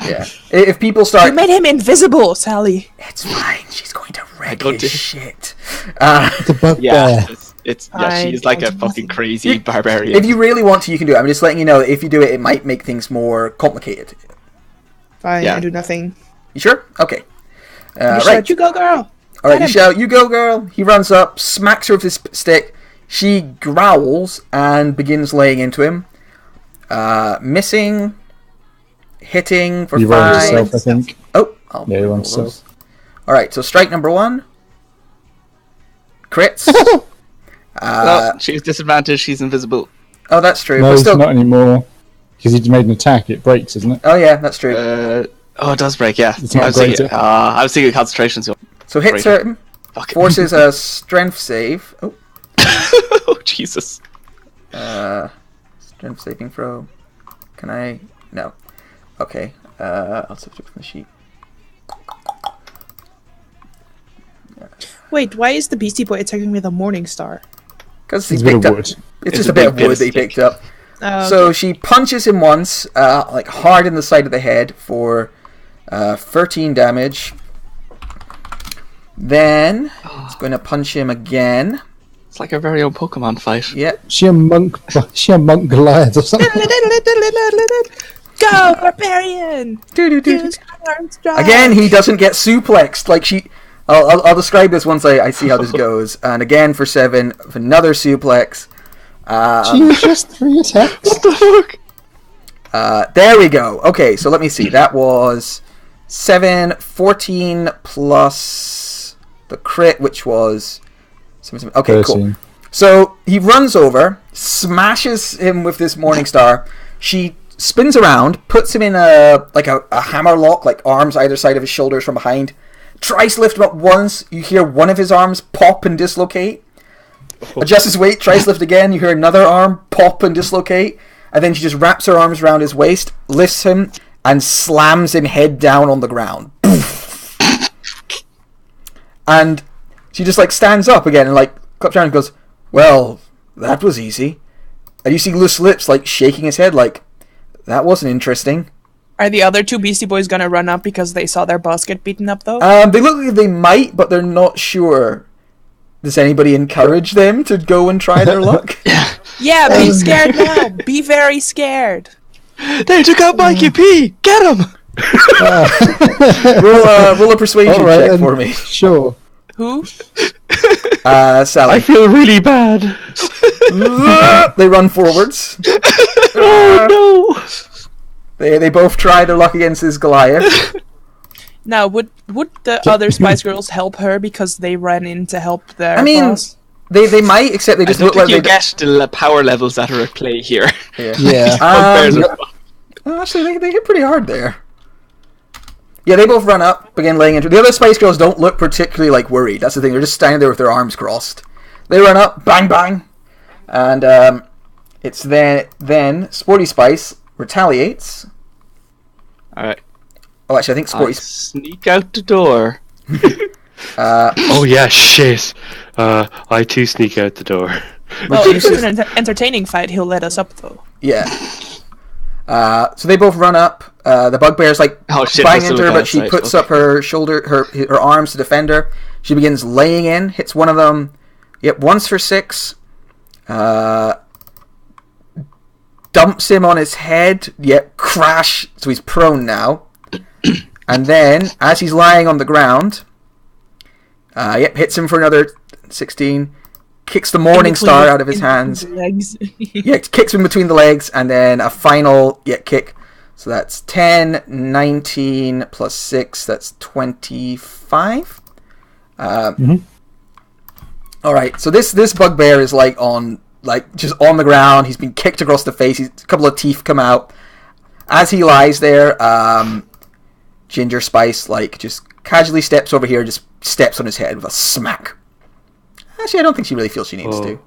Yeah. If people You start, made him invisible, Sally. it's fine. She's going to wreck don't his do- shit. The bugbear. Yeah, she's like a I'll do fucking nothing. crazy barbarian. If you really want to, you can do it. I'm just letting you know that if you do it, it might make things more complicated. Fine, Yeah. I do nothing. You sure? Okay. You Right. shout, you go, girl. All right. Get You him. shout, "You go, girl!" He runs up, smacks her with his stick. She growls and begins laying into him. Missing, hitting for You roll 5. yourself, I think. Oh, I'll Yeah, you roll roll those. yourself. All right. So strike number 1. crits. Well, she's disadvantaged. She's invisible. Oh, that's true. No, but it's still, not anymore. Because he made an attack, it breaks, isn't it? oh yeah, that's true. Oh, it does break. Yeah. It's not I was thinking, greater. I was thinking concentration. So So hits break. her, Fuck it. forces a strength save. Oh, Oh Jesus. strength saving throw. Can I? No. Okay. I'll subtract from the sheet. Wait, why is the Beastie Boy attacking with a Morning Star? Because he It's a bit picked of up. wood. It's just a bit of wood that he picked up. Oh, So she punches him once, like hard in the side of the head for 13 damage. Then it's going to punch him again. It's like our very own Pokemon fight. Yep. She a monk Goliath or something. Go, Barbarian! Doo-doo-doo. Use arm strike! Again, he doesn't get suplexed. Like she, I'll describe this once I see how this goes. And again for 7, another suplex. She used just 3 attacks. What the fuck? There we go. Okay, so let me see. That was 7, 14 plus the crit, which was... Okay, 13. cool. So he runs over, smashes him with this Morning Star. She spins around, puts him in a hammer lock, like arms either side of his shoulders from behind. Tries to lift him up once. You hear one of his arms pop and dislocate. Adjusts his weight, tries to lift again. You hear another arm pop and dislocate. And then she just wraps her arms around his waist, lifts him, and slams him head down on the ground. And she just like stands up again and like claps around and goes, "Well, that was easy." And you see loose lips like shaking his head like, "That wasn't interesting." Are the other two Beastie Boys gonna run up because they saw their boss get beaten up, though? They look like they might, but they're not sure. Does anybody encourage them to go and try their luck? Yeah, be scared now! Be very scared! They took out Mikey P. Get him. roll a persuasion All right, check then. for me. Sure. Who? Sally. I feel really bad. They run forwards. Oh They both try their luck against this Goliath. Now, would the other Spice Girls help her because they ran in to help their I mean, boss? they might, except they I just don't look like think you they. get the power levels that are at play here. Yeah. Bugbears are- Actually, they hit pretty hard there. Yeah, they both run up, begin laying into. The other Spice Girls don't look particularly like worried. That's the thing. They're just standing there with their arms crossed. They run up, bang bang, and it's then Sporty Spice retaliates. Alright. Oh, actually, I think I Sporty. sneak out the door. Oh yeah, shit. I too sneak out the door. Well, if it's an entertaining fight, he'll let us up, though. Yeah. So they both run up. The Bugbear's like Oh, shit, bang that's into the her, look but she outside, puts okay. up her shoulder, her arms to defend her. She begins laying in, hits one of them. Yep, once for 6. Dumps him on his head. Yep, crash. So he's prone now. And then, as he's lying on the ground, hits him for another 16. Kicks the Morning Star out of his hands. Legs. Yeah, kicks him between the legs, and then a final kick. So that's 10, 19 plus 6. That's 25. All right. So this Bugbear is just on the ground. He's been kicked across the face. A couple of teeth come out. As he lies there, Ginger Spice just casually steps over here, just steps on his head with a smack. Actually, I don't think she really feels she needs to.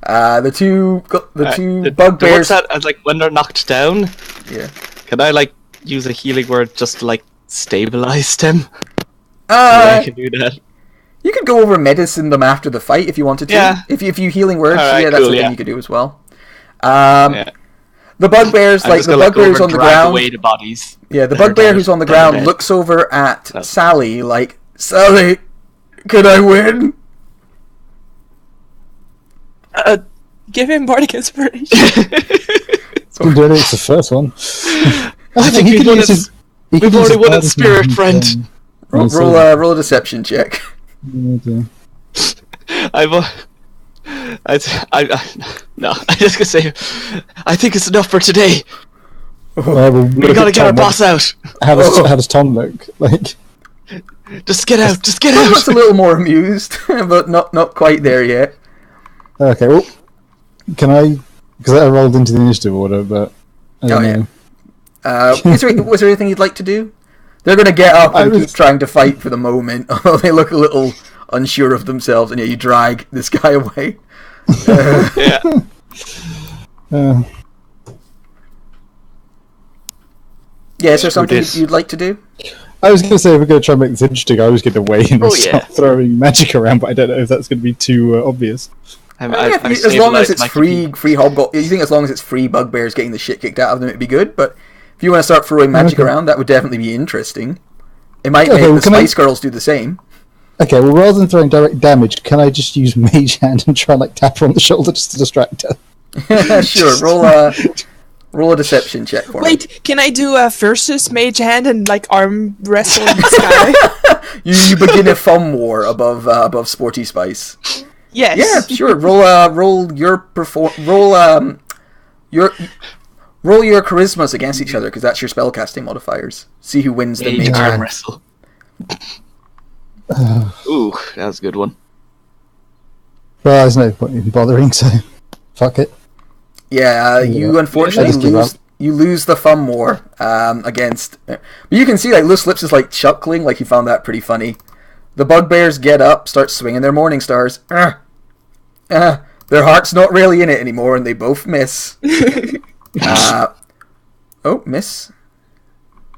The two Bugbears. What's that? When they're knocked down, Yeah. can I use a healing word just to stabilize them? Uh, I can do that. You could go over medicine them after the fight if you wanted to. Yeah. If you healing words, Alright, that's cool, something yeah. you could do as well. Yeah. The Bugbears, I'm just the gonna Bugbear's go over on the and drag ground. away the bodies. Yeah, the that are Bugbear down- who's on the down ground dead. looks over at Oh. Sally Sally, could I win? Give him Bardic Inspiration. Can do it, it's the first one. I think we've won it. We've already won it, spirit friend. Roll a deception check. No, I just gonna say, I think it's enough for today. We We gotta get our boss out. How does Tom look? Just get out! Just get Looks out! a little more amused, but not quite there yet. Okay, well, can I? Because I rolled into the initiative order, but I don't know. Was there anything you'd like to do? They're going to get up and keep trying to fight for the moment, although they look a little unsure of themselves, and you drag this guy away. Yeah. Yeah, is there something you'd like to do? I was going to say, if we're going to try and make this interesting, I was going to wait and Oh, start throwing magic around, but I don't know if that's going to be too obvious. As long as it's free hobgoblin, you think as long as it's free bugbears getting the shit kicked out of them, it'd be good. But if you want to start throwing magic around, that would definitely be interesting. It might make the Spice Girls do the same. Okay, well, rather than throwing direct damage, can I just use Mage Hand and try and tap her on the shoulder just to distract her? Sure, roll a deception check for me. Wait, can I do a versus Mage Hand and arm wrestle in the sky? You begin a thumb war above Sporty Spice. Yes. Yeah, sure. Roll your charismas against each other because that's your spellcasting modifiers. See who wins the Mage arm Hand. wrestle. Ooh, that was a good one. Well, there's no point in bothering, so fuck it. Yeah, you unfortunately lose the thumb war against. But you can see Loose Lips is chuckling, he found that pretty funny. The bugbears get up, start swinging their morning stars. Their heart's not really in it anymore, and they both miss. Miss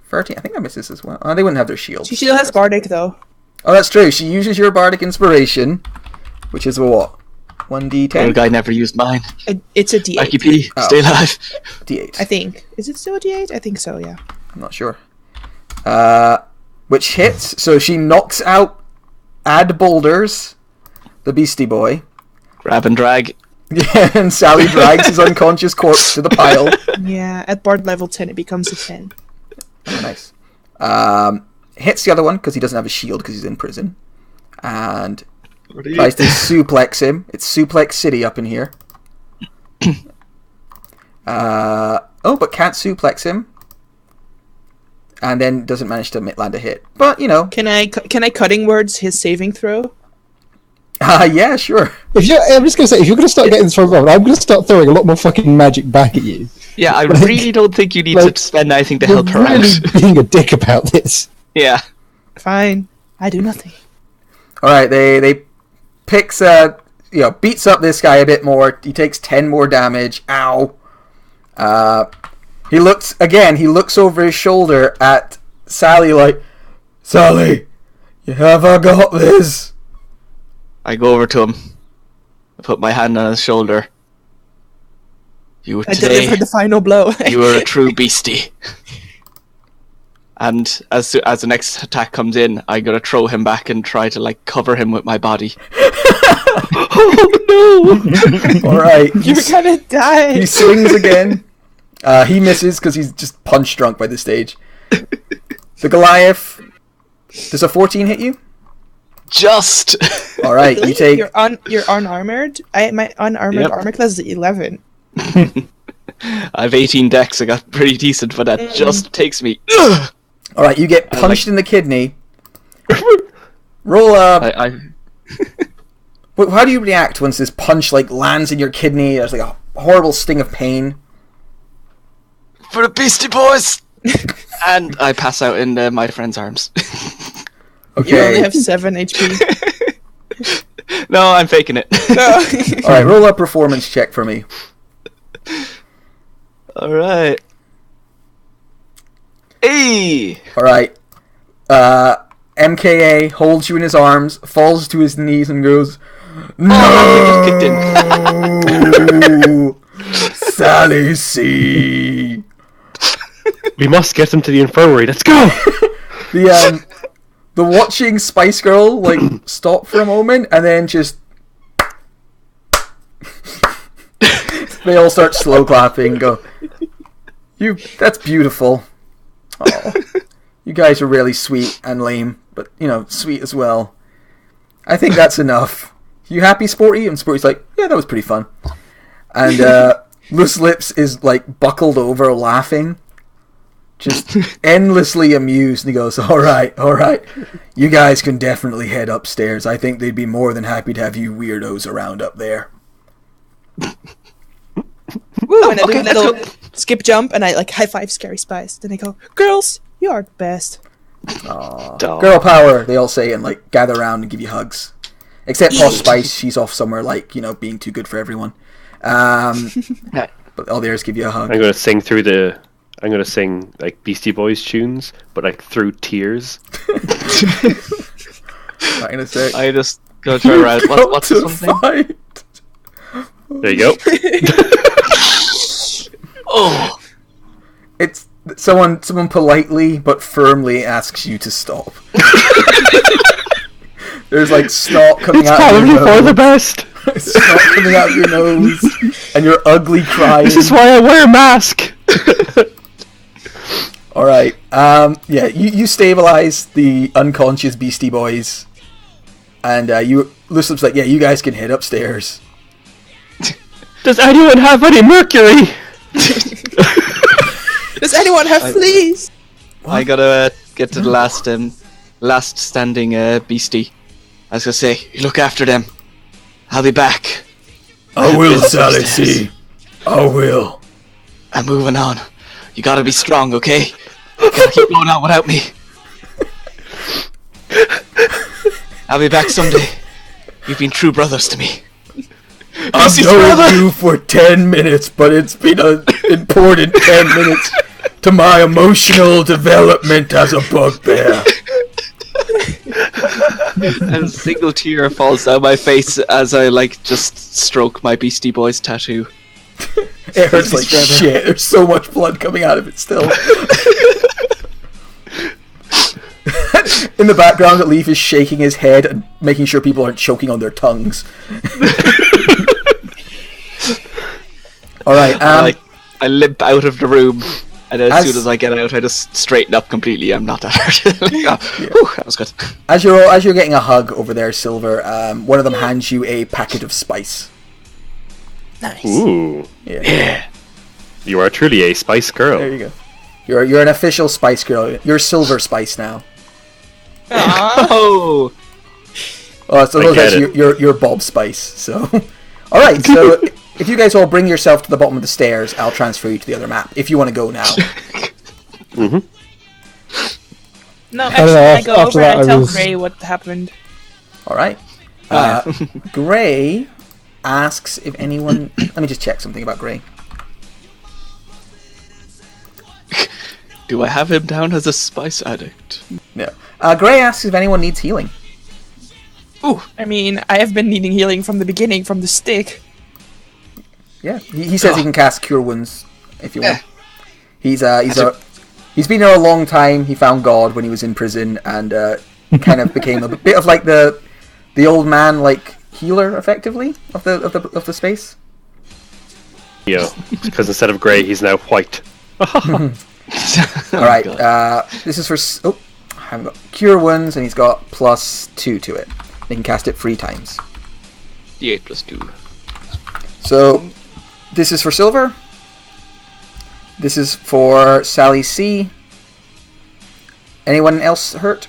13. I think that misses as well. They wouldn't have their shields. She still has Bardic though. Oh, that's true. She uses your Bardic Inspiration, which is what? 1d10? The guy never used mine. It's a D8. IQP, stay alive. D8. I think. Is it still a D8? I think so, yeah. I'm not sure. Which hits, so she knocks out Ad Boulders, the Beastie Boy. Grab and drag. Yeah, and Sally drags his unconscious corpse to the pile. Yeah, at Bard level 10 it becomes a 10. Oh, nice. Hits the other one because he doesn't have a shield because he's in prison. And tries to suplex him. It's Suplex City up in here. But can't suplex him. And then doesn't manage to land a hit. But, Can I cutting words his saving throw? Yeah, sure. I'm just going to say, if you're going to start getting this from I'm going to start throwing a lot more fucking magic back at you. Yeah, I really don't think you need to spend anything to help her really out. being a dick about this. Yeah. Fine. I do nothing. Alright, they picks beats up this guy a bit more. He takes 10 more damage. Ow. He looks over his shoulder at Sally Sally, you have got this. I go over to him. I put my hand on his shoulder. I deliver the final blow. You are a true beastie. And as the next attack comes in, I gotta throw him back and try to cover him with my body. Oh no! Alright. You're gonna die. He swings again. He misses because he's just punch drunk by this stage. The Goliath. Does a 14 hit you? Just. All right, Really? you take. You're unarmored. My unarmored armor class is 11. I have 18 decks. I got pretty decent, but that just takes me. All right, you get punched in the kidney. Roll up. How do you react once this punch lands in your kidney? There's a horrible sting of pain. For the Beastie Boys. And I pass out in my friend's arms. Okay. You only have 7 HP. No, I'm faking it. All right, roll a performance check for me. All right. Hey. All right. MKA holds you in his arms, falls to his knees, and goes, "No, Sally C. We must get him to the infirmary. Let's go." The watching Spice Girl stop for a moment and then just they all start slow clapping and go, that's beautiful. Oh, you guys are really sweet and lame, but sweet as well. I think that's enough. You happy, Sporty? And Sporty's yeah, that was pretty fun. And Loose Lips is buckled over laughing. just endlessly amused, and he goes, all right, you guys can definitely head upstairs. I think they'd be more than happy to have you weirdos around up there. Woo, and I do a little skip jump, and I like high five Scary Spice. Then I go, girls, you are the best. Aww. Girl power, they all say, and like gather around and give you hugs. Except Posh Spice, she's off somewhere, like, you know, being too good for everyone. But all the others give you a hug. I'm gonna sing like Beastie Boys tunes, but like through tears. Right in a sec. I just go turn around. What's something? Fight. There you go. Oh, It's someone politely but firmly asks you to stop. There's like snot coming out of your nose. It's probably for the best. Snot coming out of your nose, and you're ugly crying. This is why I wear a mask. All right. Yeah, you stabilize the unconscious Beastie Boys, and Lucid's like, yeah, you guys can head upstairs. Does anyone have any mercury? Does anyone have fleas? I gotta get to the last standing beastie. I was gonna say, you look after them. I'll be back. I will, Sally C. I will. I'm moving on. You gotta be strong, okay? You gotta keep going on without me. I'll be back someday. You've been true brothers to me. I've known you for 10 minutes, but it's been an important 10 minutes to my emotional development as a bugbear. And a single tear falls down my face as I just stroke my Beastie Boys tattoo. It hurts like shit. There's so much blood coming out of it still. In the background, Leaf is shaking his head and making sure people aren't choking on their tongues. Alright, I limp out of the room, and as soon as I get out, I just straighten up completely. I'm not that hurt. Whew, that was good. As you're getting a hug over there, Silver, one of them hands you a packet of spice. Nice. Ooh. Yeah. You are truly a spice girl. There you go. You're an official spice girl. You're Silver Spice now. Oh! Oh, so you're Bob Spice. So, all right. So, if you guys all bring yourself to the bottom of the stairs, I'll transfer you to the other map. If you want to go now. No, actually, I go over and tell Gray what happened. All right. Gray asks if anyone. Let me just check something about Gray. Do I have him down as a spice addict? No. Gray asks if anyone needs healing. Ooh, I mean, I have been needing healing from the beginning, from the stick. Yeah, he says he can cast Cure Wounds if you want. He's been there a long time. He found God when he was in prison, and kind of became a bit of like the old man like healer, effectively of the space. Yeah, because instead of grey, he's now white. All right, this is for I haven't got Cure Wounds, and he's got +2 to it. He can cast it 3 times. D8 plus 2. So this is for Silver. This is for Sally C. Anyone else hurt?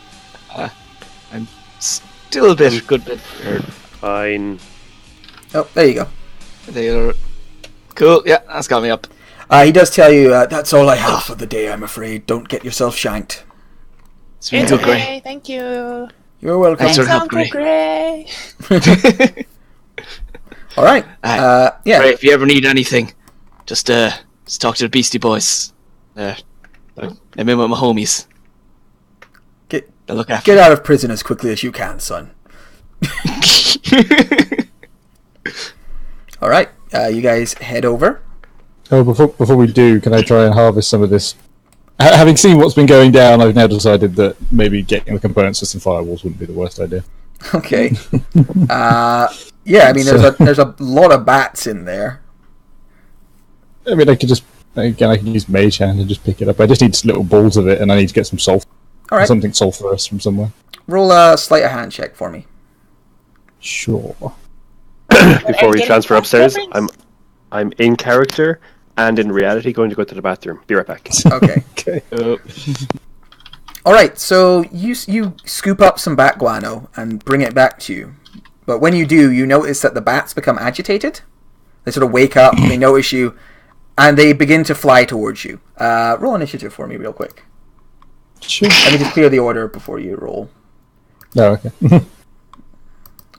I'm still a good bit hurt. Fine. Oh, there you go. Cool, yeah, that's got me up. He does tell you, that's all I have for the day, I'm afraid. Don't get yourself shanked. It's really good, Gray. Okay, thank you. You're welcome. Thanks for help, Uncle Gray. All right. Yeah. Gray, if you ever need anything, just talk to the Beastie Boys. I'm in with my homies. They'll look after Get out of prison as quickly as you can, son. All right. You guys head over. Oh, before we do, can I try and harvest some of this? Having seen what's been going down, I've now decided that maybe getting the components for some firewalls wouldn't be the worst idea. Okay. Yeah, I mean, there's a lot of bats in there. I mean, I can use Mage Hand and just pick it up. I just need little balls of it, and I need to get some sulfur. All right. Something sulfurous from somewhere. Roll a sleight of hand check for me. Sure. Before we transfer upstairs, I'm in character, and in reality going to go to the bathroom. Be right back. Okay. Okay. All right. So you scoop up some bat guano and bring it back to you. But when you do, you notice that the bats become agitated. They sort of wake up, they notice you, and they begin to fly towards you. Roll initiative for me real quick. Sure. Let me just clear the order before you roll. No, okay.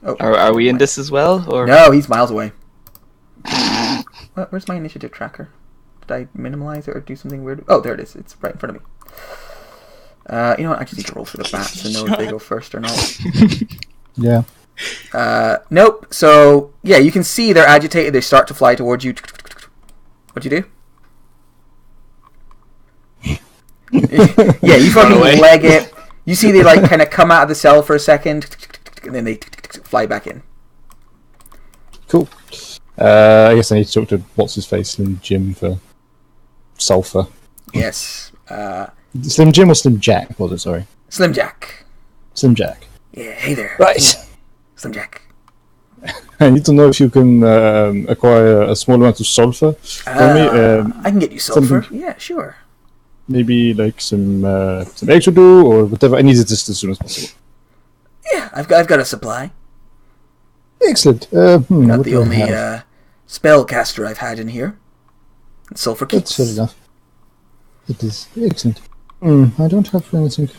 Oh, Are we in this as well? Or No, he's miles away. Where's my initiative tracker? Did I minimize it or do something weird? Oh, there it is. It's right in front of me. You know what? I just need to roll for the bats to know if they go first or not. Yeah. Nope. So, yeah, you can see they're agitated. They start to fly towards you. What'd you do? Yeah, you fucking leg it. You see they like kind of come out of the cell for a second, and then they fly back in. Cool. I guess I need to talk to what's his face, Slim Jim, for sulfur. Yes. Slim Jim or Slim Jack? Was it? Sorry. Slim Jack. Slim Jack. Yeah. Hey there. Right. Slim Jack. I need to know if you can acquire a small amount of sulfur for me. I can get you sulfur. something- Yeah, sure. Maybe like some eggs will do, or whatever. I need it just as soon as possible. Yeah, I've got a supply. Excellent. Not what the do I only have? spellcaster I've had in here. And sulfur That's kits. fair enough. It is excellent. I don't have anything.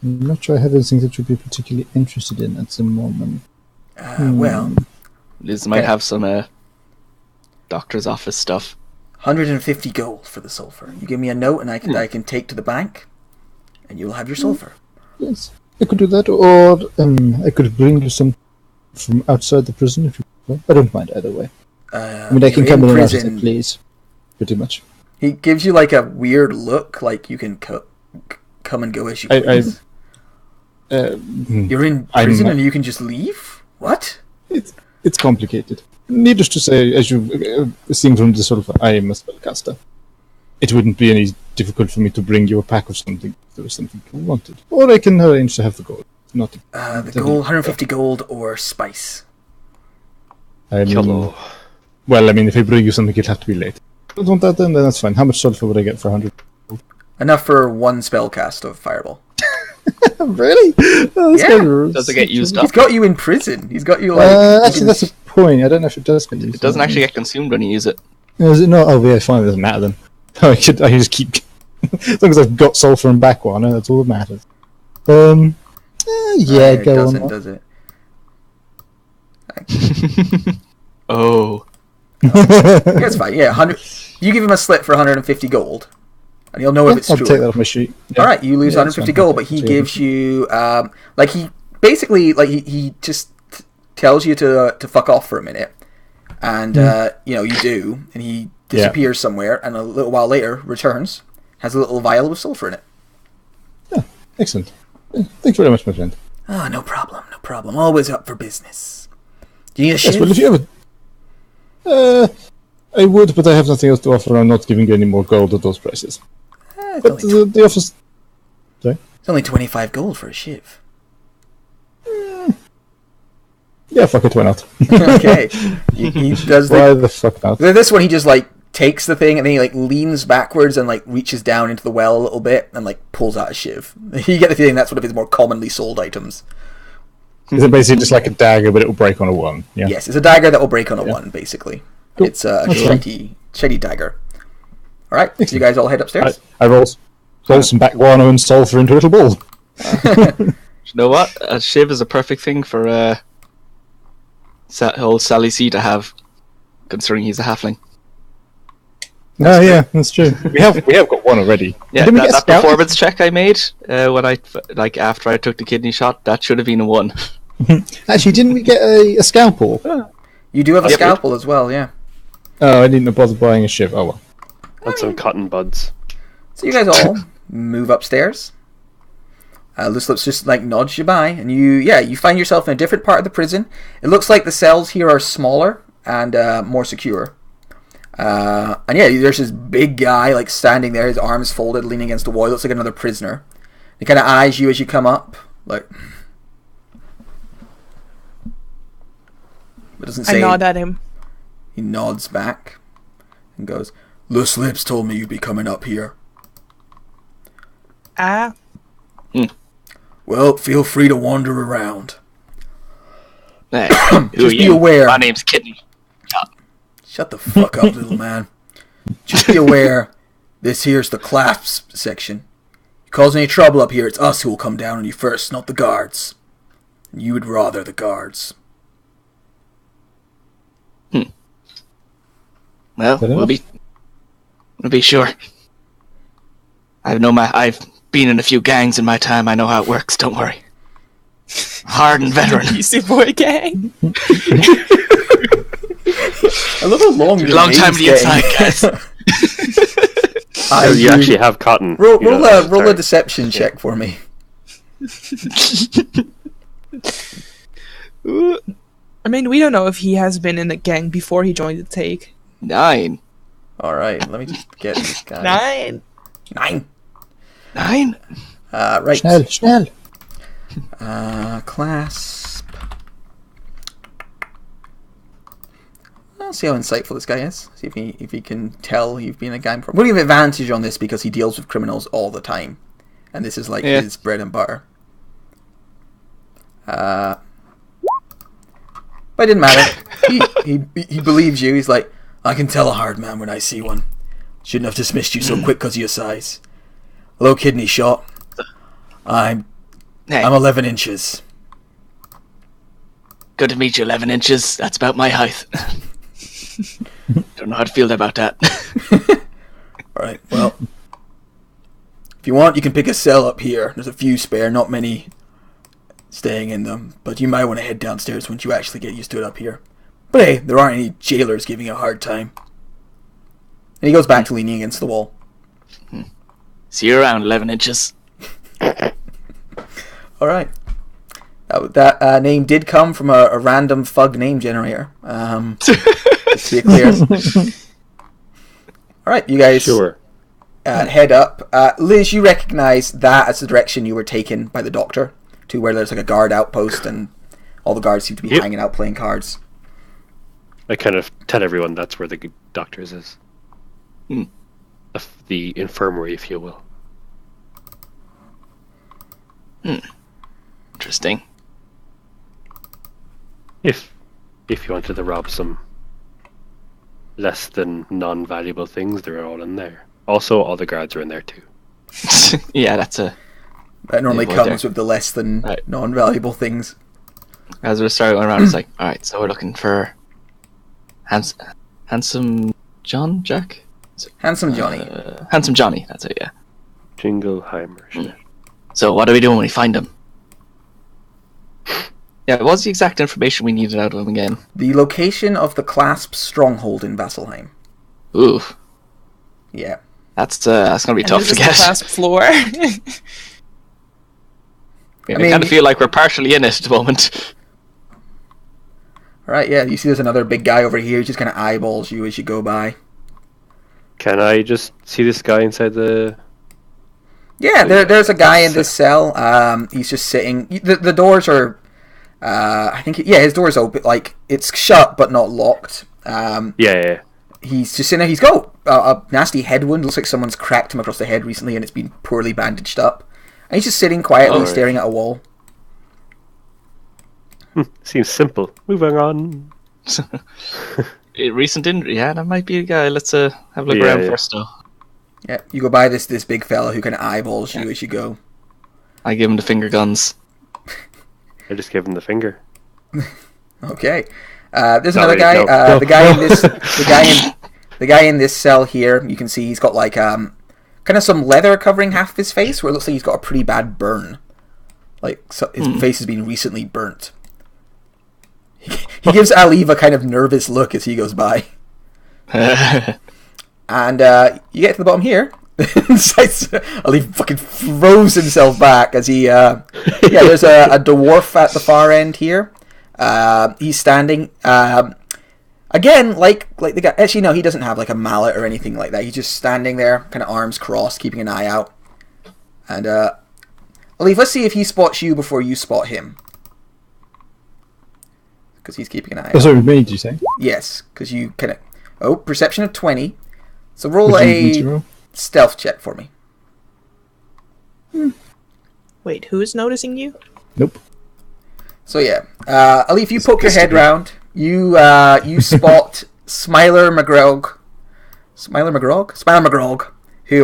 I'm not sure I have anything that you'd be particularly interested in at the moment. Well, Liz might Okay. have some doctor's office stuff. 150 gold for the sulfur. You give me a note, and I can take to the bank, and you'll have your sulfur. Yes, I could do that, or I could bring you some from outside the prison if you prefer. I don't mind either way. I mean, I can you're come in and out as I prison. please. Pretty much. He gives you like a weird look, like you can come and go as you please. You're in I'm- prison and you can just leave? What? It's complicated. Needless to say, as you've seen from the sulfur, I am a spellcaster. It wouldn't be any difficult for me to bring you a pack of something if there was something you wanted. Or I can arrange to have the gold. Not The gold, 150 gold or spice. I mean, Hello. well, I mean, if I bring you something, it'll have to be late. If you don't want that, then that's fine. How much sulfur would I get for 100? Enough for one spell cast of fireball. Really? Oh, that's Yeah. kind of- Does it get used He's up? got you in prison. He's got you like. Actually, that's a point. I don't know if it does get used. It doesn't actually get consumed when you use it. Is it not? Oh, yeah, fine. It doesn't matter then. I can just keep. As long as I've got sulfur and back one, that's all that matters. Yeah, it go doesn't, on. does it? Oh. That's fine. Yeah, 100. You give him a slip for 150 gold, and he'll know if it's I'll true. take that off my sheet. Yeah. All right, you lose Yeah, that's 150 fine. gold, but he Yeah. gives you like he basically like he just tells you to fuck off for a minute, and you know you do, and he disappears somewhere, and a little while later returns, has a little vial with sulfur in it. Excellent. Thanks very much, my friend. Oh, no problem, no problem. Always up for business. Do you need a Yes, shiv? well, if you ever. I would, but I have nothing else to offer. I'm not giving you any more gold at those prices. It's, But only, the office. Sorry? it's only 25 gold for a shiv. Yeah, fuck it, why not? Okay. He does the Why the fuck not? This one, he just like takes the thing and then he like leans backwards and like reaches down into the well a little bit and like pulls out a shiv. You get the feeling that's one of his more commonly sold items. Is it basically just like a dagger, but it will break on a one? Yeah. Yes, it's a dagger that will break on a one, basically. Cool. It's a That's shitty dagger. All right, so you guys all head upstairs. I roll some back guano and sulfur into a little ball. You know what? A shiv is a perfect thing for old Sally C to have, considering he's a halfling. No, yeah, that's true. We have got one already. Yeah, Didn't we that, get that scout? performance check I made when after I took the kidney shot, that should have been a 1. Actually, didn't we get a scalpel? You do have a Yep. scalpel as well, yeah. Oh, I didn't bother buying a shiv. Oh well. And some cotton buds. So you guys all move upstairs. Lislips just like nods you by, and you find yourself in a different part of the prison. It looks like the cells here are smaller and more secure. And yeah, there's this big guy like standing there, his arms folded, leaning against the wall. He looks like another prisoner. He kind of eyes you as you come up, like. But doesn't I say. nod at him. He nods back and goes, Loose Lips told me you'd be coming up here. Ah, Well, feel free to wander around. Hey, Just be aware. My name's Kidney. Shut the fuck up, little man. Just be aware, this here's the clasp section. You cause any trouble up here, it's us who will come down on you first, not the guards. You would rather the guards. Well, Fair we'll be sure. I've been in a few gangs in my time. I know how it works. Don't worry. Hardened veteran. Easy Boy Gang. I love how long your Long time name's to the inside, getting. guys. You actually have cotton. Roll You know, a deception check for me. I mean, we don't know if he has been in a gang before he joined the Take. 9. Alright, let me just get this guy. 9. 9. 9? Right. Schnell. Clasp. I'll see how insightful this guy is. See if he can tell you've been a gang before. We'll give advantage on this because he deals with criminals all the time. And this is like his bread and butter. But it didn't matter. he believes you. He's like, I can tell a hard man when I see one. Shouldn't have dismissed you so quick because of your size. Hello, Kidney Shot. I'm 11 inches. Good to meet you, 11 inches. That's about my height. Don't know how to feel about that. Alright, well. If you want, you can pick a cell up here. There's a few spare, not many staying in them. But you might want to head downstairs once you actually get used to it up here. But hey, there aren't any jailers giving you a hard time. And he goes back to leaning against the wall. See you around, 11 inches. Alright. That name did come from a random thug name generator. Let's be clear. Alright, you guys head up. Liz, you recognize that as the direction you were taken by the doctor to where there's like a guard outpost and all the guards seem to be hanging out playing cards. I kind of tell everyone that's where the doctor's is. The infirmary, if you will. Interesting. If you wanted to rob some less than non-valuable things, they're all in there. Also, all the guards are in there too. Yeah, that's a... That normally comes with the less than non-valuable things. As we start going around, it's like, alright, so we're looking for... Handsome John, Jack? Handsome Johnny. Handsome Johnny, that's it, yeah. Jingleheimer. So what do we do when we find him? Yeah, what's the exact information we needed out of him again? The location of the Clasp stronghold in Vasselheim. Ooh. Yeah. That's gonna be tough to get. Clasp floor. I kind of feel like we're partially in it at the moment. Right, yeah, you see there's another big guy over here who just kind of eyeballs you as you go by. Can I just see this guy inside the... Yeah, there's a guy in this cell. He's just sitting... The doors are... I think... his door's open. Like, it's shut, but not locked. Yeah. He's just sitting there. He's got a nasty head wound. Looks like someone's cracked him across the head recently, and it's been poorly bandaged up. And he's just sitting quietly, staring at a wall. Seems simple. Moving on. Recent injury, yeah, that might be a guy. Let's have a look around first, though. Yeah, you go by this big fella who kind of eyeballs you as you go. I give him the finger guns. I just gave him the finger. Okay. There's another guy. The guy in this cell here. You can see he's got like kind of some leather covering half of his face, where it looks like he's got a pretty bad burn. Like his face has been recently burnt. He gives Aleve a kind of nervous look as he goes by. And you get to the bottom here. Aleve fucking throws himself back as he... there's a dwarf at the far end here. He's standing... again, like the guy... Actually, no, he doesn't have like a mallet or anything like that. He's just standing there, kind of arms crossed, keeping an eye out. And, Aleve, let's see if he spots you before you spot him. Because he's keeping an eye out. Oh, sorry, me, did you say? Yes, because you kind of... Oh, perception of 20. So roll Would you need to a roll? stealth check for me. Wait, who's noticing you? Nope. So yeah, Alif, you poke your head Mystery. round. You spot Smiler McGrog, who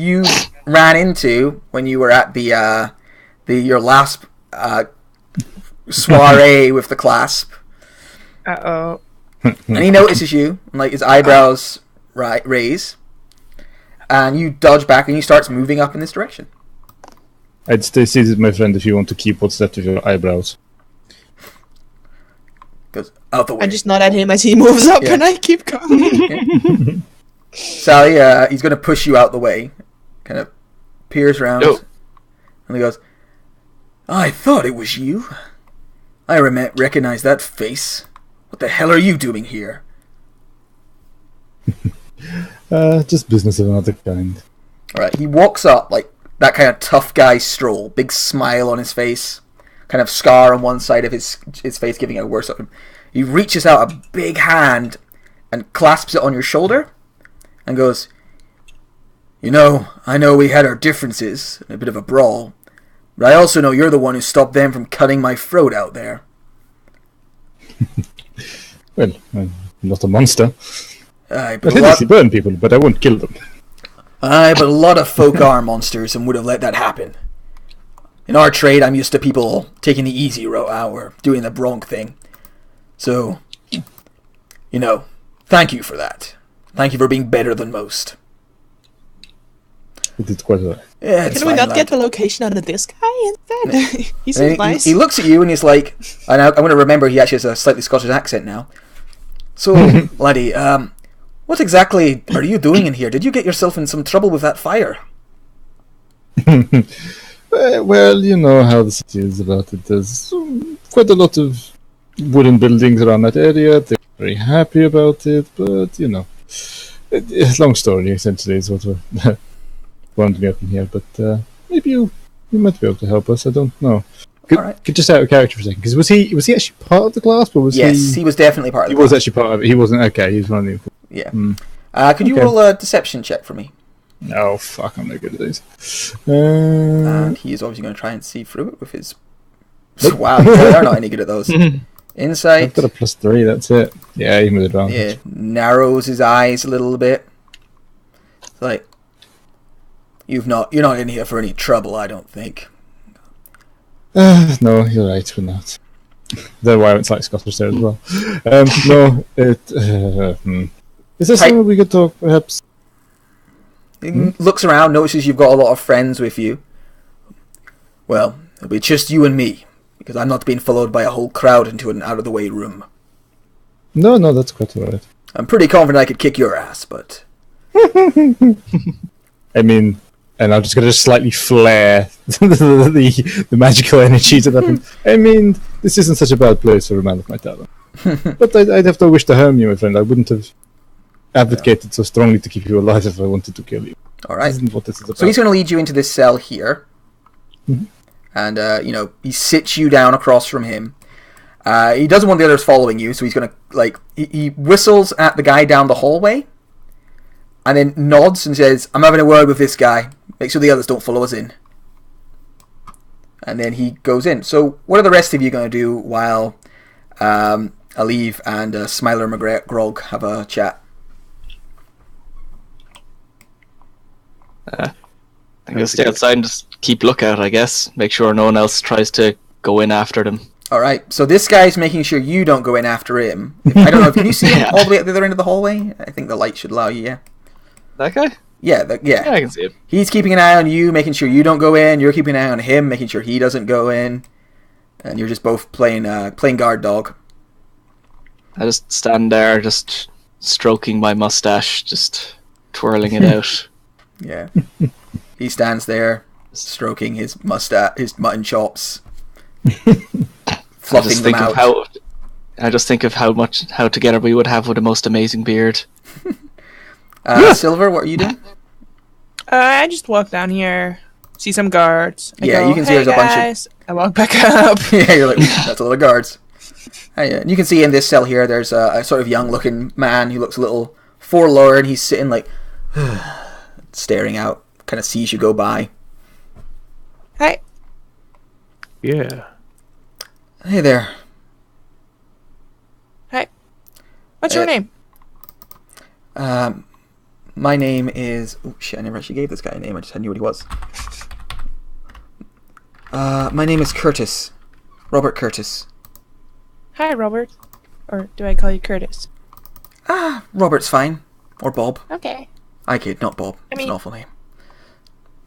you ran into when you were at your last soiree with the clasp, Uh-oh. and he notices you, and like his eyebrows raise, and you dodge back, and he starts moving up in this direction. I'd stay seated, my friend, if you want to keep what's left of your eyebrows. Goes out the way. I just nod at him as he moves up, Yeah. and I keep going. Sally, he's going to push you out the way. Kind of peers around. Yo. And he goes, I thought it was you. I recognize that face. What the hell are you doing here? Just business of another kind. Alright, he walks up like that kind of tough guy stroll. Big smile on his face. Kind of scar on one side of his face, giving it a worse of him. He reaches out a big hand and clasps it on your shoulder and goes, You know, I know we had our differences and a bit of a brawl, but I also know you're the one who stopped them from cutting my throat out there. Well, I'm not a monster. Aye, I but a did lot, actually burn people, but I won't kill them. but a lot of folk are monsters and would have let that happen. In our trade, I'm used to people taking the easy route out or doing the wrong thing. So, you know, thank you for that. Thank you for being better than most. It did quite alright. Yeah, it's Can we fine, not lad. get the location out of this guy instead? He And seems nice. he looks at you and he's like, and I'm going to remember he actually has a slightly Scottish accent now. So, laddie, what exactly are you doing in here? Did you get yourself in some trouble with that fire? Well, you know how the city is about it. There's quite a lot of wooden buildings around that area. They're very happy about it, but, you know. Long story, essentially, is what wound me up in here. But maybe you might be able to help us. I don't know. Alright. Could just out of character for a second, because was he actually part of the class, or was Yes, he was definitely part of He the was class. actually part of it. He wasn't. Okay, he was one of the. Yeah. Mm. Could you Okay. roll a deception check for me? Oh fuck! I'm no good at these. And he is obviously going to try and see through it with his... Nope. Wow, they are not any good at those. I've Insight. got a +3. That's it. Yeah, even with advantage. Yeah, narrows his eyes a little bit. It's like, you're not in here for any trouble, I don't think. No, you're right. We're not. That's why it's like Scottish there as well. No, Is there Hi. somewhere we could talk, perhaps? He looks around, notices you've got a lot of friends with you. Well, it'll be just you and me, because I'm not being followed by a whole crowd into an out-of-the-way room. No, that's quite alright. I'm pretty confident I could kick your ass, but... I mean, and I'm just going to slightly flare the magical energies of that thing. I mean, this isn't such a bad place for a man of my talent. But I'd have no wish to harm you, my friend. I wouldn't have advocated so strongly to keep you alive if I wanted to kill you. Alright. This isn't what this is about. So he's going to lead you into this cell here. Mhm. And, he sits you down across from him. He doesn't want the others following you, so he's going to, he whistles at the guy down the hallway. And then nods and says, I'm having a word with this guy. Make sure the others don't follow us in. And then he goes in. So what are the rest of you going to do while Aleve and Smiler McGrog have a chat? I'm gonna stay outside and just keep lookout, I guess. Make sure no one else tries to go in after them. Alright, so this guy's making sure you don't go in after him. I don't know, can you see him all the way at the other end of the hallway? I think the light should allow you, yeah. That guy? Yeah, Yeah, I can see him. He's keeping an eye on you, making sure you don't go in. You're keeping an eye on him, making sure he doesn't go in. And you're just both playing guard dog. I just stand there, just stroking my mustache, just twirling it out. Yeah. He stands there, stroking his mustache, his mutton chops, fluffing them out. I just think of how together we would have with the most amazing beard. Silver, what are you doing? I just walk down here, see some guards. I Yeah, go, you can see hey there's a bunch of- guys. I walk back up. Yeah, you're like, that's a lot of guards. And you can see in this cell here, there's a sort of young-looking man who looks a little forlorn. He's sitting like, Staring out, kind of sees you go by. Hi. Yeah. Hey there. Hi. What's your name? My name is... Oh, shit, I never actually gave this guy a name. I just knew what he was. My name is Curtis. Robert Curtis. Hi, Robert. Or do I call you Curtis? Robert's fine. Or Bob. Okay. I kid, not Bob. It's an awful name.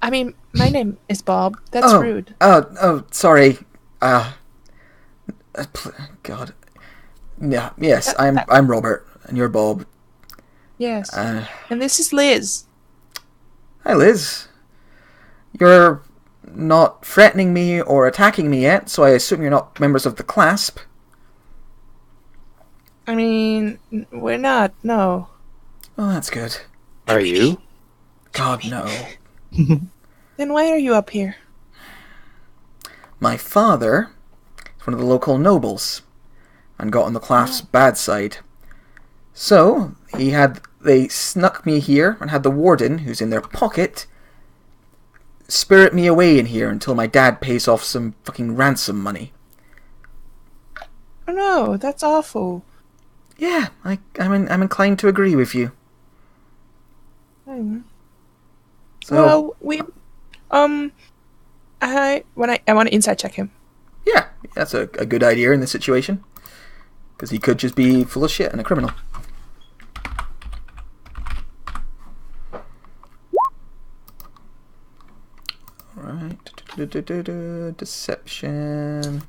I mean, my name is Bob. That's rude. Oh, sorry. God. Yeah, yes, I'm Robert, and you're Bob. Yes. And this is Liz. Hi, Liz. You're not threatening me or attacking me yet, so I assume you're not members of the Clasp. I mean, we're not, no. Oh, that's good. Are you? God, no. Then why are you up here? My father is one of the local nobles, and got on the Clasp's bad side. So, they snuck me here, and had the warden, who's in their pocket, spirit me away in here until my dad pays off some fucking ransom money. Oh no, that's awful. Yeah, I'm inclined to agree with you. So, Well, I want to inside check him. yeah, that's a good idea in this situation. Because he could just be full of shit and a criminal. Alright. Deception.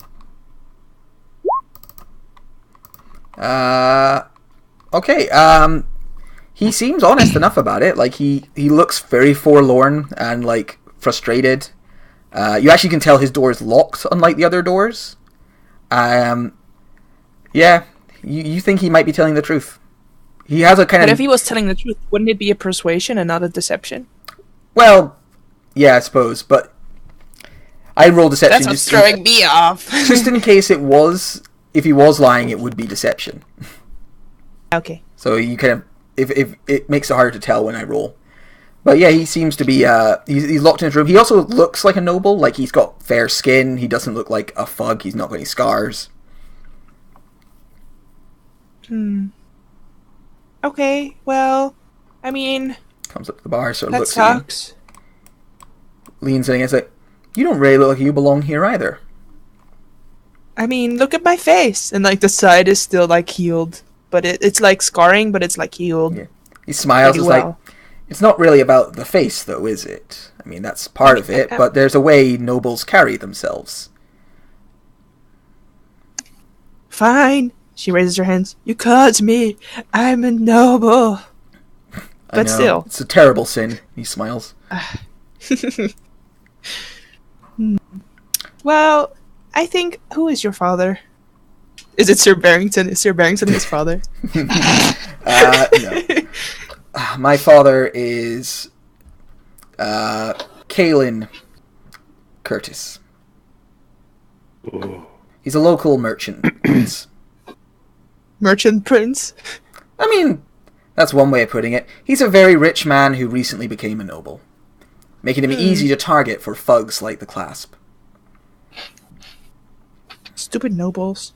Okay, he seems honest enough about it. Like, he looks very forlorn and, like, frustrated. You actually can tell his door is locked, unlike the other doors. Yeah, you think he might be telling the truth. He has a kind of... But if he was telling the truth, wouldn't it be a persuasion and not a deception? Well, yeah, I suppose, but I roll deception. That's what's throwing me off. Just in case it was... If he was lying, it would be deception. Okay. So you kind of... If it makes it harder to tell when I roll. But yeah, he seems to be... he's locked in his room. He also looks like a noble. Like, he's got fair skin. He doesn't look like a thug. He's not got any scars. Okay, well, I mean... Comes up to the bar, sort of that looks sucks. at you. Leans in and is like, you don't really look like you belong here either. I mean, look at my face. And, like, the side is still, like, healed. But it's like, scarring, but it's, like, healed. Yeah. He smiles. It's like, it's not really about the face, though, is it? I mean, that's part of it, but there's a way nobles carry themselves. Fine. She raises her hands. You caught me. I'm a noble. But still. It's a terrible sin. He smiles. Well, I think... Who is your father? Is it Sir Barrington? Is Sir Barrington his father? No. My father is... Kalen Curtis. Ooh. He's a local merchant. Merchant prince? I mean, that's one way of putting it. He's a very rich man who recently became a noble, making him easy to target for thugs like the Clasp. Stupid nobles.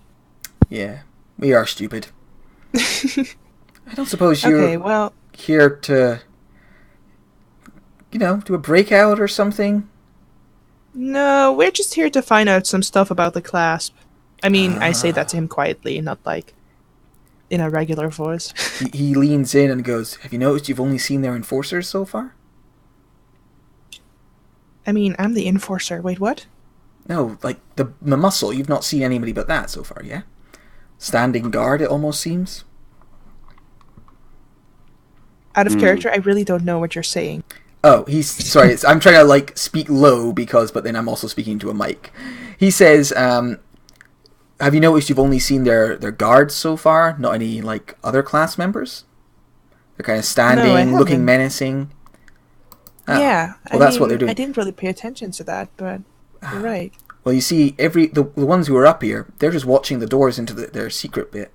Yeah, we are stupid. I don't suppose you're here to, do a breakout or something? No, we're just here to find out some stuff about the Clasp. I mean, I say that to him quietly, not like in a regular voice. He leans in and goes, have you noticed you've only seen their enforcers so far? I mean, I'm the enforcer. Wait, what? No, like the muscle. You've not seen anybody but that so far, yeah? Standing guard, it almost seems. Out of character, I really don't know what you're saying. Oh, sorry. I'm trying to like speak low but then I'm also speaking to a mic. He says, have you noticed you've only seen their guards so far? Not any like other class members? They're kind of standing, looking menacing. Yeah. Well, that's what they're doing. I didn't really pay attention to that, but you're right. Well, you see, the ones who are up here, they're just watching the doors into their secret bit.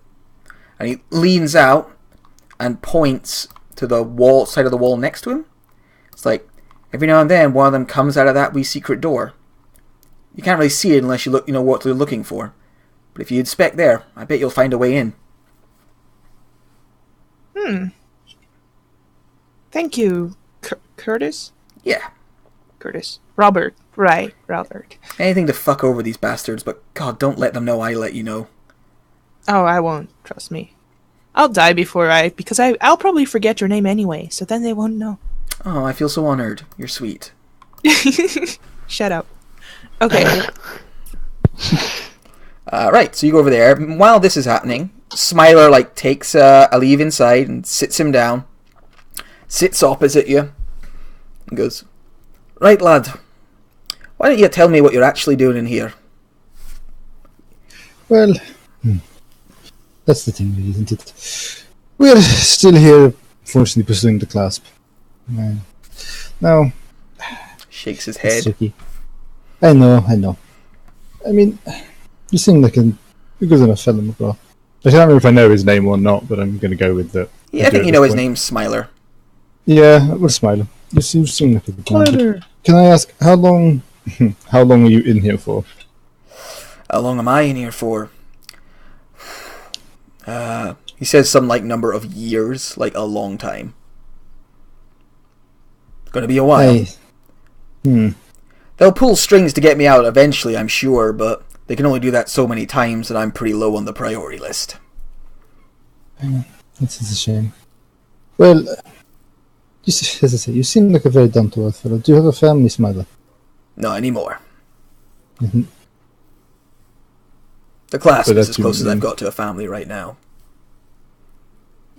And he leans out and points to the wall side of the wall next to him. It's like every now and then one of them comes out of that wee secret door. You can't really see it unless you look, what they're looking for. But if you inspect there, I bet you'll find a way in. Thank you, Curtis? Yeah. Curtis. Robert. Right, Robert. Anything to fuck over these bastards, but God, don't let them know I let you know. Oh, I won't. Trust me. I'll die because I'll probably forget your name anyway, so then they won't know. Oh, I feel so honored. You're sweet. Shut up. Okay. Right, so you go over there. While this is happening, Smiler, takes a leave inside and sits him down. Sits opposite you. And goes, "Right, lad. Why don't you tell me what you're actually doing in here?" Well, that's the thing, really, isn't it? We're still here, fortunately pursuing the clasp. Now, Shakes his it's head. tricky. I know. I mean, you seem like a good enough fellow, McGraw. I can't remember if I know his name or not, but I'm going to go with that. Yeah, I think you know his name's Smiler. Yeah, we'll smile. You seem like a good man. Can I ask, how long are you in here for? How long am I in here for? He says some number of years, a long time. It's gonna be a while. They'll pull strings to get me out eventually, I'm sure, but they can only do that so many times that I'm pretty low on the priority list. This is a shame. Well, as I say, you seem like a very down-to-earth fellow. Do you have a family, Smiler? Not anymore. Mm-hmm. The clasp But is that's as close as you- I've got to a family right now.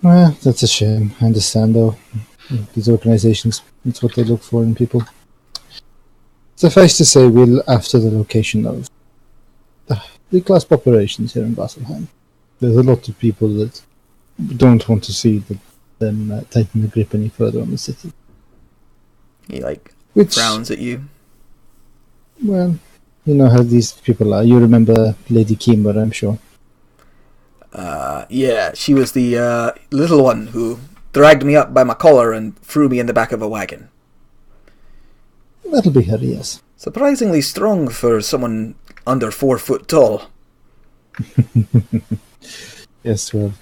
Well, that's a shame. I understand, though. These organizations, it's what they look for in people. Suffice to say, we'll after the location of the clasp operations here in Vasselheim. There's a lot of people that don't want to see them tighten the grip any further on the city. He Which, frowns at you. well, you know how these people are. You remember Lady Kimber, I'm sure. Yeah, she was the little one who dragged me up by my collar and threw me in the back of a wagon. That'll be her, yes. Surprisingly strong for someone under 4 foot tall. Yes, well,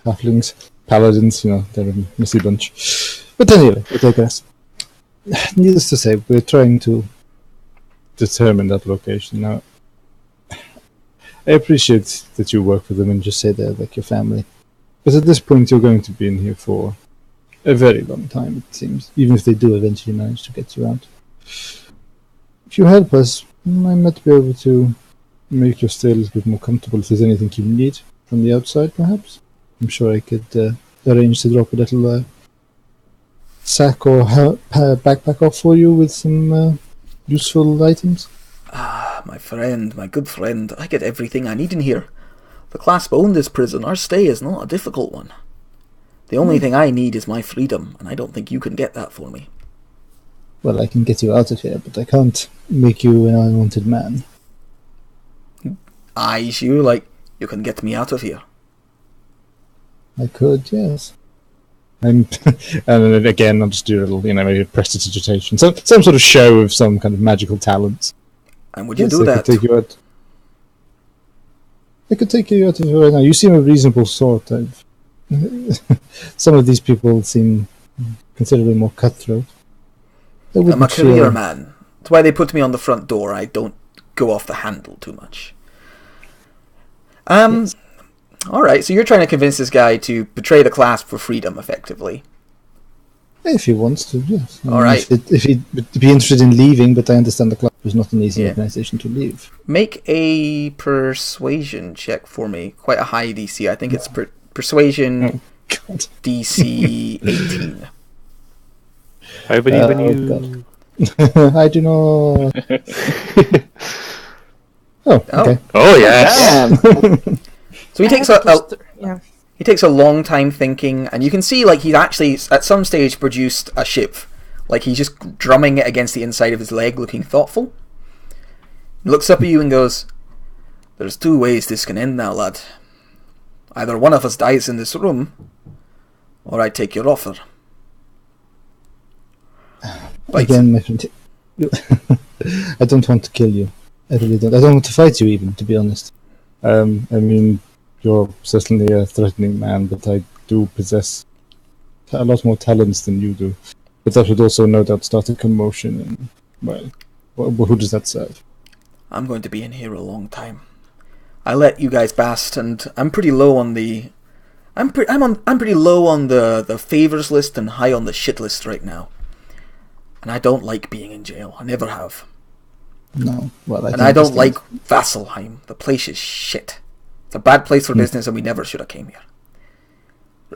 halflings, paladins, they're a messy bunch. But anyway, I digress. Needless to say, we're trying to determine that location. Now, I appreciate that you work with them and just say they're like your family. But at this point, you're going to be in here for a very long time, it seems. Even if they do eventually manage to get you out. If you help us, I might be able to make your stay a little bit more comfortable if there's anything you need from the outside, perhaps. I'm sure I could arrange to drop a little sack or backpack off for you with some useful items. Ah, my friend, my good friend, I get everything I need in here. The clasp own this prison. Our stay is not a difficult one. The only thing I need is my freedom, and I don't think you can get that for me. Well, I can get you out of here, but I can't make you an unwanted man. Eyes you like you can get me out of here. I could, yes. And then again, I'll just do a little, maybe a prestidigitation. Some sort of show of some kind of magical talents. And would you Yes, do I that? could take you out. I could take you out of here right now. You seem a reasonable sort. Some of these people seem considerably more cutthroat. I'm a career man. That's why they put me on the front door. I don't go off the handle too much. Yes. Alright, so you're trying to convince this guy to betray the clasp for freedom, effectively. If he wants to, yes. All right. If he'd be interested in leaving, but I understand the club is not an easy organization to leave. Make a persuasion check for me. Quite a high DC. I think it's persuasion God. DC 18. I believe in you. God. I do not. Oh, okay. Oh yes. So he takes he takes a long time thinking, and you can see he's actually at some stage produced a shiv. He's just drumming it against the inside of his leg, looking thoughtful. He looks up at you and goes, "There's 2 ways this can end now, lad. Either one of us dies in this room, or I take your offer. Again, my friend, I don't want to kill you. I really don't. I don't want to fight you even, to be honest. I mean, you're certainly a threatening man, but I do possess a lot more talents than you do. But that would also no doubt start a commotion, and, well, who does that serve? I'm going to be in here a long time. I let you guys bast, and I'm pretty low on the... I'm pretty low on the favors list and high on the shit list right now. And I don't like being in jail. I never have. No, well, I don't like Vasselheim. The place is shit. It's a bad place for business, and we never should have came here.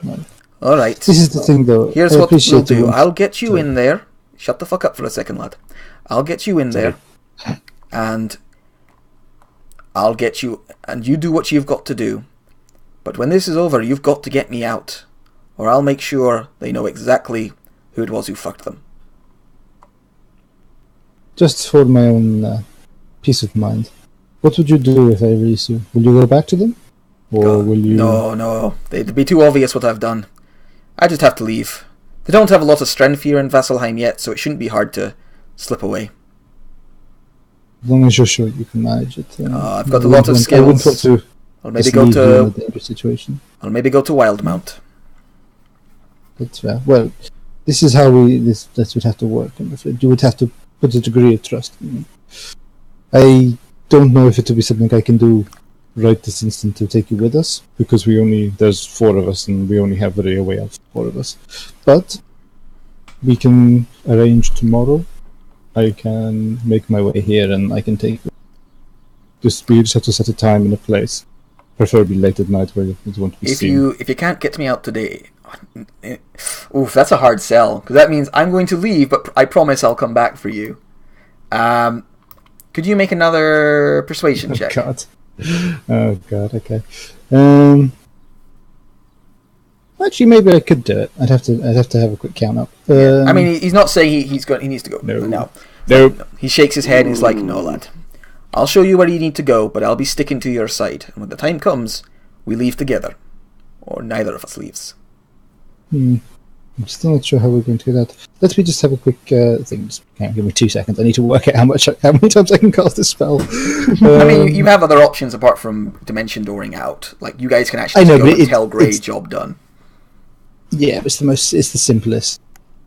No. All right. This is the thing, though. Here's what we'll do. I'll get you in there. Shut the fuck up for a second, lad. I'll get you in there, and I'll get you, and you do what you've got to do. But when this is over, you've got to get me out, or I'll make sure they know exactly who it was who fucked them. Just for my own peace of mind, what would you do if I release you? Will you go back to them? Or will you... No. It'd be too obvious what I've done. I just have to leave. They don't have a lot of strength here in Vasselheim yet, so it shouldn't be hard to slip away. As long as you're sure you can manage it. I've got a lot of skills. I wouldn't want to I'll maybe go to... a dangerous situation. I'll maybe go to Wildmount. That's fair. Well, this is how this would have to work, I'm afraid. You would have to put a degree of trust in me. I don't know if it would be something I can do right this instant to take you with us, because there's 4 of us, and we only have the way out for 4 of us. But we can arrange tomorrow. I can make my way here, and I can take you. We just have to set a time and a place, preferably late at night where you want to be seen. If you can't get me out today, oof, that's a hard sell, because that means I'm going to leave, but I promise I'll come back for you. Could you make another persuasion check? Oh god, okay. Actually, maybe I could do it. I'd have to have a quick count up. I mean, he's not saying he needs to go. No. He shakes his head and he's like, "No, lad. I'll show you where you need to go, but I'll be sticking to your side. And when the time comes, we leave together, or neither of us leaves." I'm still not sure how we're going to do that. Let me just have a quick thing. Just give me 2 seconds. I need to work out how many times I can cast this spell. I mean, you have other options apart from dimension dooring out. Like, you guys can actually go and tell Grey job done. Yeah, but it's the simplest.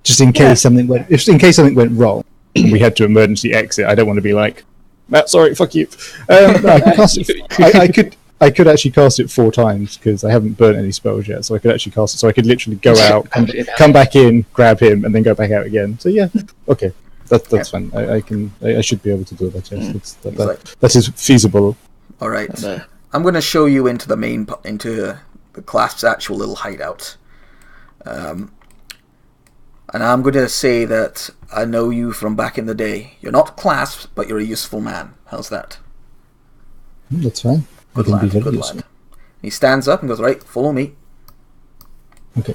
Just in case something went wrong, and we had to emergency exit. I don't want to be like, Matt, sorry, fuck you. I can cast it. I could actually cast it 4 times because I haven't burnt any spells yet, so I could actually cast it. So I could literally go out, come back in, grab him, and then go back out again. So yeah, okay, that's fine. I should be able to do that. Yes, that is feasible. All right, I'm going to show you into the Clasp's actual little hideout, and I'm going to say that I know you from back in the day. You're not Clasp, but you're a useful man. How's that? That's fine. Good lad. He stands up and goes, "Right, follow me." Okay.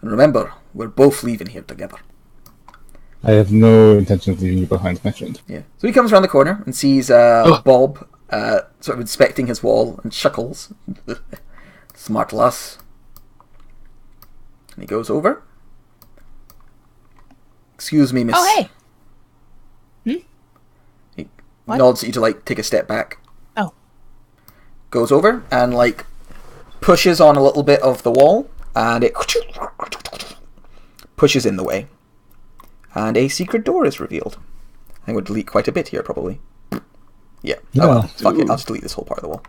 And remember, we're both leaving here together. I have no intention of leaving you behind, my friend. Yeah. So he comes around the corner and sees Bob sort of inspecting his wall and chuckles. Smart lass. And he goes over. "Excuse me, miss." Oh, hey. He What? nods at you to, take a step back. Oh. Goes over and, pushes on a little bit of the wall, and it pushes in the way. And a secret door is revealed. I think we'll delete quite a bit here, probably. Yeah. Oh, well. Fuck it. I'll just delete this whole part of the wall.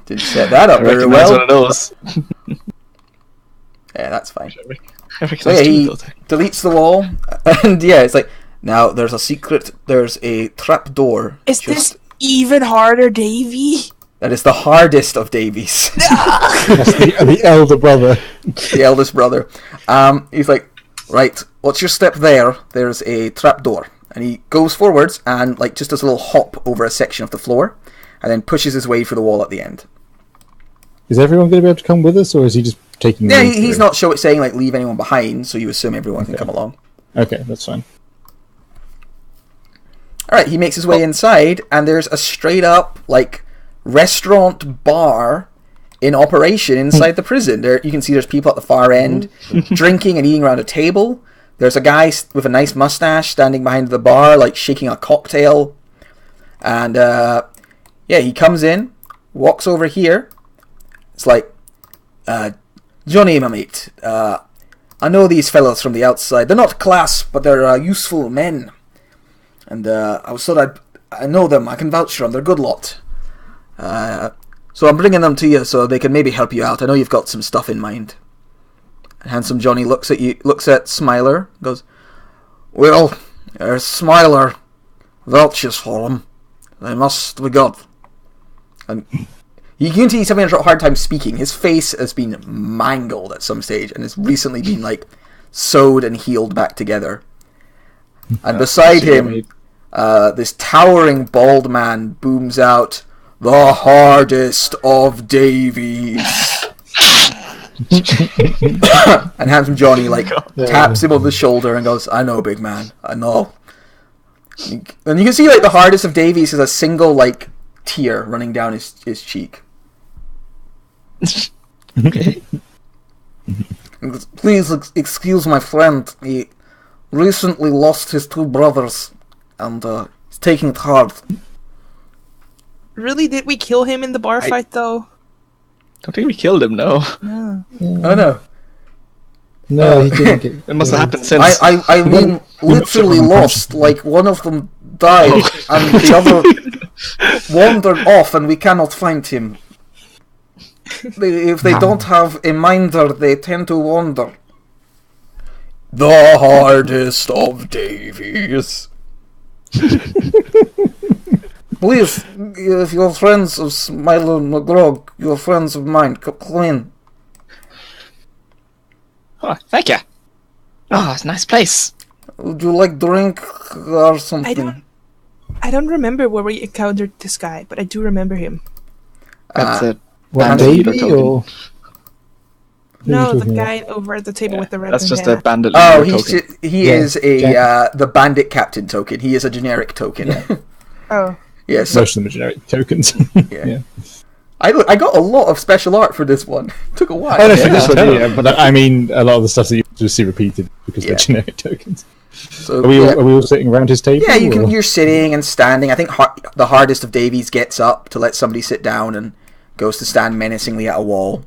Didn't set that up very well. One of those. Yeah, that's fine. So yeah, he deletes the wall, and yeah, it's like, now there's a trap door. Is this even harder, Davy? That is the hardest of Davies. That's the elder brother. The eldest brother. He's like, "Right, what's your step there? There's a trap door." And he goes forwards and just does a little hop over a section of the floor, and then pushes his way through the wall at the end. Is everyone going to be able to come with us, or is he just taking... Yeah, he's not saying leave anyone behind, so you assume everyone can come along. Okay, that's fine. Alright, he makes his way inside, and there's a straight up, restaurant bar in operation inside the prison. There, you can see there's people at the far end drinking and eating around a table. There's a guy with a nice mustache standing behind the bar, like shaking a cocktail. And he comes in, walks over here. It's like, Johnny, my mate. I know these fellows from the outside. They're not class, but they're useful men. And I know them. I can vouch for them. They're a good lot. So I'm bringing them to you so they can maybe help you out. I know you've got some stuff in mind. Handsome Johnny looks at Smiler, goes, well, Smiler vouches for him. They must be good. And you can see he's having a hard time speaking. His face has been mangled at some stage and has recently been like sewed and healed back together. And beside him, this towering bald man booms out, the hardest of Davies. And Handsome Johnny taps him on the shoulder and goes, I know, big man, I know. And you can see the hardest of Davies is a single tear running down his cheek. Okay. Please excuse my friend. He recently lost his two brothers and he's taking it hard. Really? Did we kill him in the bar fight, though? Don't think we killed him, no. No. Oh, no. No, he didn't get... It must have happened since. I mean, literally lost. One of them died, and the other wandered off, and we cannot find him. If they don't have a minder, they tend to wander. The hardest of Davies. Please, if you're friends of Smiler McGrog, you're friends of mine. Come in. Oh, thank you. Oh, it's a nice place. Would you like drink or something? I don't remember where we encountered this guy, but I do remember him. That's it. What, Davey, or... No, the guy over at the table with the red That's just hair. a bandit Oh, leader token. he is the bandit captain token. He is a generic token. Yeah. Oh. Yeah, so, most of them are generic tokens. yeah. I got a lot of special art for this one. Took a while. Oh, no, for this one, yeah, but I mean, a lot of the stuff that you just see repeated because they're generic tokens. So, are we all sitting around his table? Yeah, you're sitting and standing. I think the hardest of Davies gets up to let somebody sit down and goes to stand menacingly at a wall.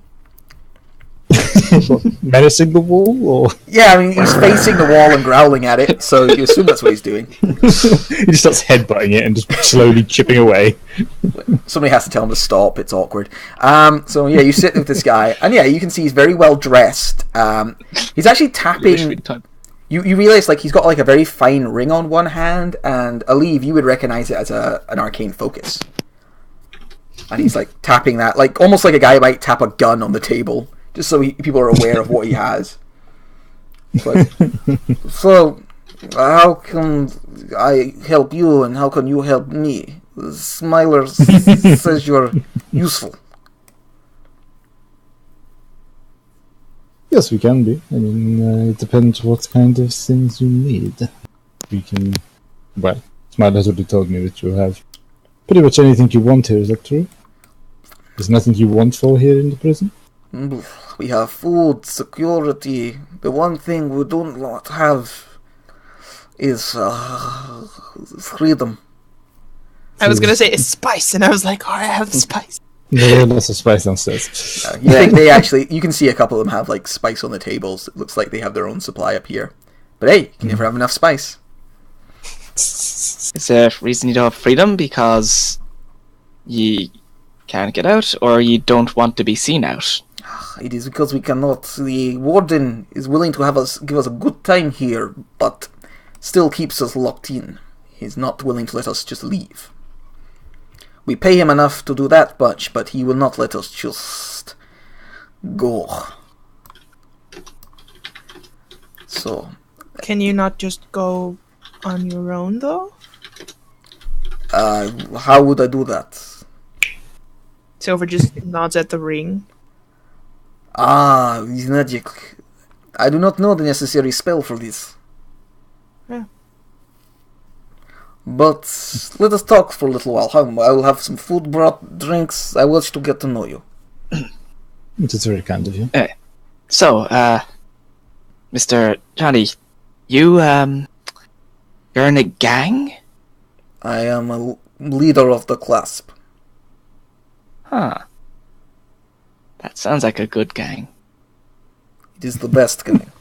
Menacing the wall, or yeah, I mean he's facing the wall and growling at it, so you assume that's what he's doing. he just starts headbutting it and just slowly chipping away. Somebody has to tell him to stop. It's awkward. So yeah, you sit with this guy, and yeah, you can see he's very well dressed. He's actually tapping. You realize he's got a very fine ring on one hand, and Aleve, you would recognize it as an arcane focus. And he's tapping that, almost like a guy might tap a gun on the table. Just so people are aware of what he has. So, how can I help you and how can you help me? Smiler says you're useful. Yes, we can be. I mean, it depends what kind of things you need. We can... Well, Smiler has already told me that you have pretty much anything you want here, is that true? There's nothing you want for here in the prison? We have food, security. The one thing we do not have is freedom. I was gonna say it's spice, and I was like, oh, I have the spice. Yeah, lots of spice downstairs. You think they actually... You can see a couple of them have spice on the tables. It looks like they have their own supply up here. But hey, you can never have enough spice. Is there a reason you don't have freedom? Because you can't get out, or you don't want to be seen out? It is because we cannot. The warden is willing to give us a good time here, but still keeps us locked in. He's not willing to let us just leave. We pay him enough to do that much, but he will not let us just go. So... Can you not just go on your own, though? How would I do that? Silver just nods at the ring. His magic. I do not know the necessary spell for this. Yeah. But let us talk for a little while. I will have some food brought, drinks. I wish to get to know you. It is very kind of you. So, Mr. Johnny, you're in a gang? I am a leader of the clasp. Huh. That sounds like a good gang. It is the best gang.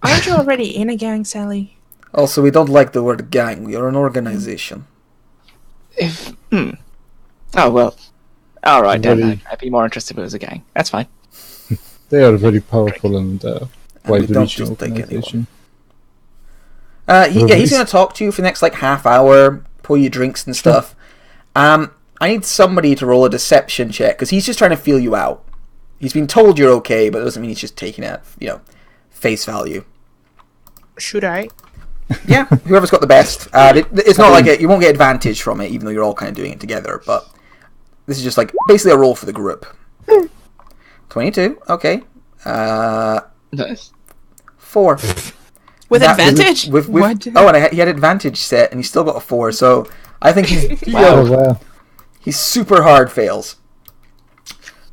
Aren't you already in a gang, Sally? Also, we don't like the word gang. We are an organization. Oh, well. Alright then. Very- I'd be more interested if it was a gang. That's fine. They are a very powerful and we wide-reaching don't just take organization. He's going to talk to you for the next like half hour, pour you drinks and stuff. I need somebody to roll a deception check because he's just trying to feel you out. He's been told you're okay, but it doesn't mean he's just taking it, face value. Should I? Yeah, whoever's got the best. It's not like you won't get advantage from it, even though you're all kind of doing it together. But this is just like basically a roll for the group. 22. Okay. Nice. 4. With That- advantage? With, What? oh, and he had advantage set, and he still got a 4. So I think he's Oh, wow. he's super hard fails.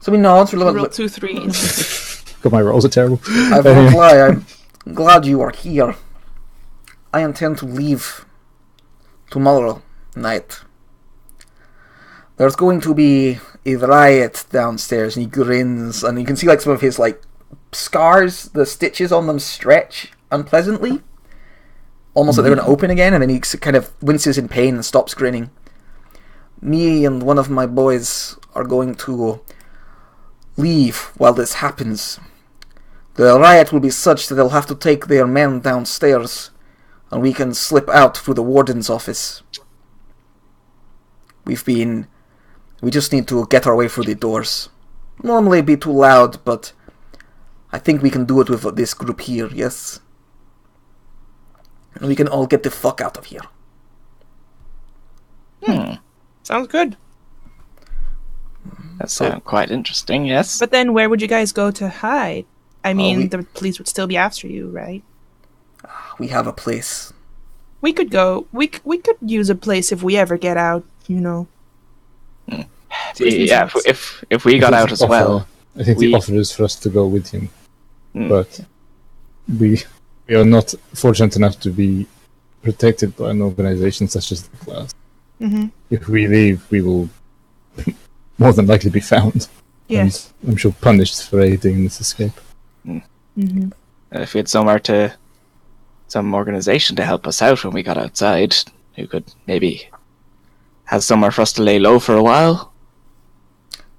So he nods. Roll 2 3s. God, my rolls are terrible. I won't lie. I'm glad you are here. I intend to leave tomorrow night. There's going to be a riot downstairs, and he grins, and you can see like some of his like scars. The stitches on them stretch unpleasantly, almost like they're going to open again, and then he kind of winces in pain and stops grinning. Me and one of my boys are going to leave while this happens. The riot will be such that they'll have to take their men downstairs, and we can slip out through the warden's office. We just need to get our way through the doors. Normally it'd be too loud, but I think we can do it with this group here, yes? And we can all get the fuck out of here. Sounds good. That sounds quite interesting, yes. But then where would you guys go to hide? I mean, we- the police would still be after you, right? We have a place. We could go. We could use a place if we ever get out, Yeah, if we got out as well. I think we- the offer is for us to go with him, Mm. but we are not fortunate enough to be protected by an organization such as the class. Mm-hmm. If we leave, we will more than likely be found. Yes. And I'm sure punished for aiding in this escape. Mm-hmm. If we had some organization to help us out when we got outside, who could maybe have somewhere for us to lay low for a while.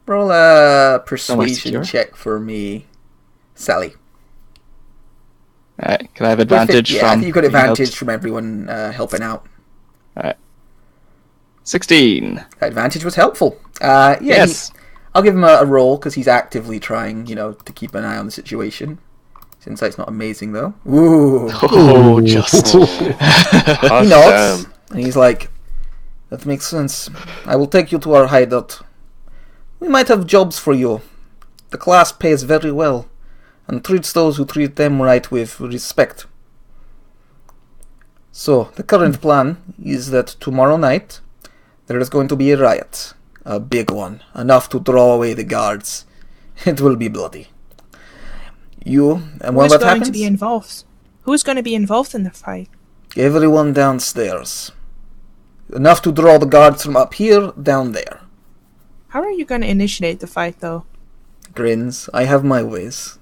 Roll a Somewhere persuasion secure. check for me, Sally. Can I have advantage Yeah, from? I think you've got being helped? advantage from everyone helping out. 16. That advantage was helpful. Yeah, Yes. I'll give him a roll because he's actively trying, to keep an eye on the situation. His insight's not amazing though. Ooh. Oh, just. He nods and he's like, "That makes sense. I will take you to our hideout. We might have jobs for you. The class pays very well and treats those who treat them right with respect. So, the current plan is that tomorrow night there is going to be a riot. A big one. Enough to draw away the guards. It will be bloody. You, and when Who's that going happens, to be involved? Who's going to be involved in the fight? everyone downstairs. Enough to draw the guards from up here down there. How are you going to initiate the fight, though? Grins. I have my ways.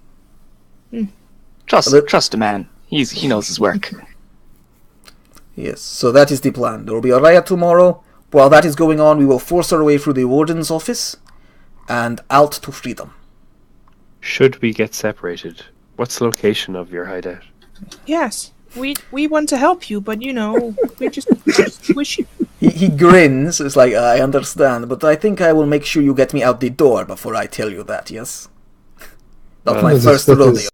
Trust a man. He knows his work. Yes, so that is the plan. There will be a riot tomorrow. While that is going on, we will force our way through the warden's office and out to freedom. Should we get separated? What's the location of your hideout? Yes, we want to help you, but we just wish you. He grins. It's like, I understand, but I think I will make sure you get me out the door before I tell you that, yes? Not Well, my this- first that rodeo. is-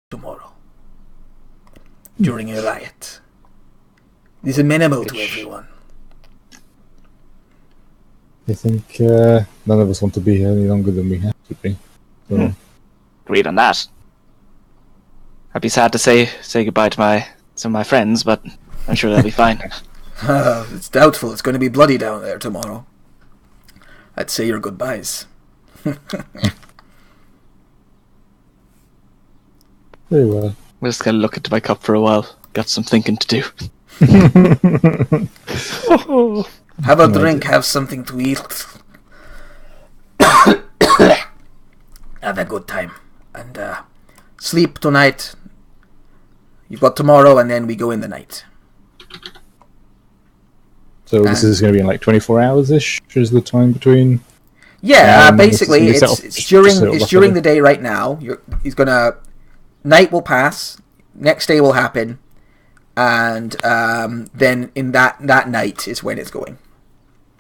Tomorrow. During a riot. It is amenable to everyone. I think none of us want to be here any longer than we have to be. So, Agreed on that. I'd be sad to say goodbye to some of my friends, but I'm sure they'll be fine. It's doubtful. It's going to be bloody down there tomorrow. I'd say your goodbyes. very well. I'm just gonna look into my cup for a while. Got some thinking to do. Have a drink, have something to eat. Have a good time. And sleep tonight. You've got tomorrow, and then we go in the night. So this is going to be in like 24 hours-ish, is the time between... Yeah, basically, it's during the day right now. Night will pass, next day will happen, and then in that night is when it's going.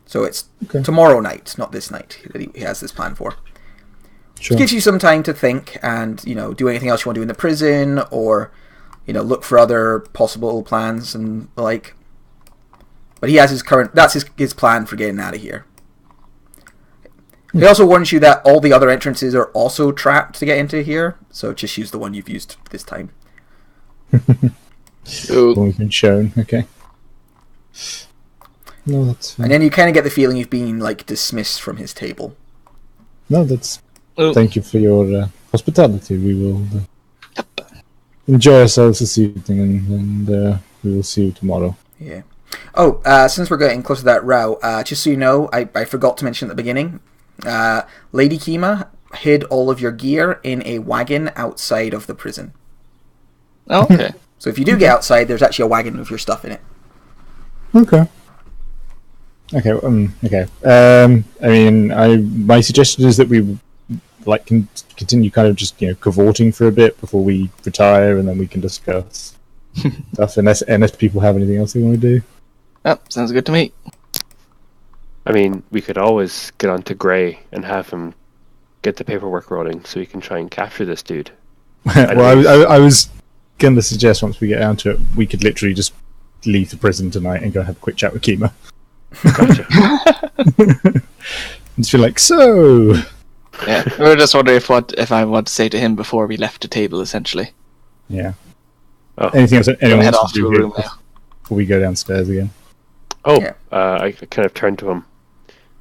So it's tomorrow night, not this night, that he has this plan for. Sure. It gives you some time to think and, do anything else you want to do in the prison, or, look for other possible plans and the like. But he has that's his plan for getting out of here. He also warns you that all the other entrances are also trapped to get into here, so just use the one you've used this time. We've been shown, okay. No, that's fine. And then you kind of get the feeling you've been, dismissed from his table. No, that's... Thank you for your hospitality. We will enjoy ourselves this evening, and we will see you tomorrow. Yeah. Oh, since we're getting close to that row, just so you know, I forgot to mention at the beginning, Lady Kima hid all of your gear in a wagon outside of the prison. Oh, okay. So if you do get outside, there's actually a wagon with your stuff in it. Okay. Okay. My suggestion is that we continue kind of just cavorting for a bit before we retire, and then we can discuss stuff unless people have anything else they want to do. Oh, sounds good to me. I mean, we could always get on to Gray and have him get the paperwork rolling so we can try and capture this dude. Well, I was going to suggest once we get down to it, we could literally just leave the prison tonight and go have a quick chat with Kima. Gotcha. And feel like, so... Yeah, we were just wondering if I want to say to him before we left the table, essentially. Yeah. Oh. Anything else anyone head wants off to do to a here room now. before we go downstairs again? Oh, Yeah. I kind of turn to him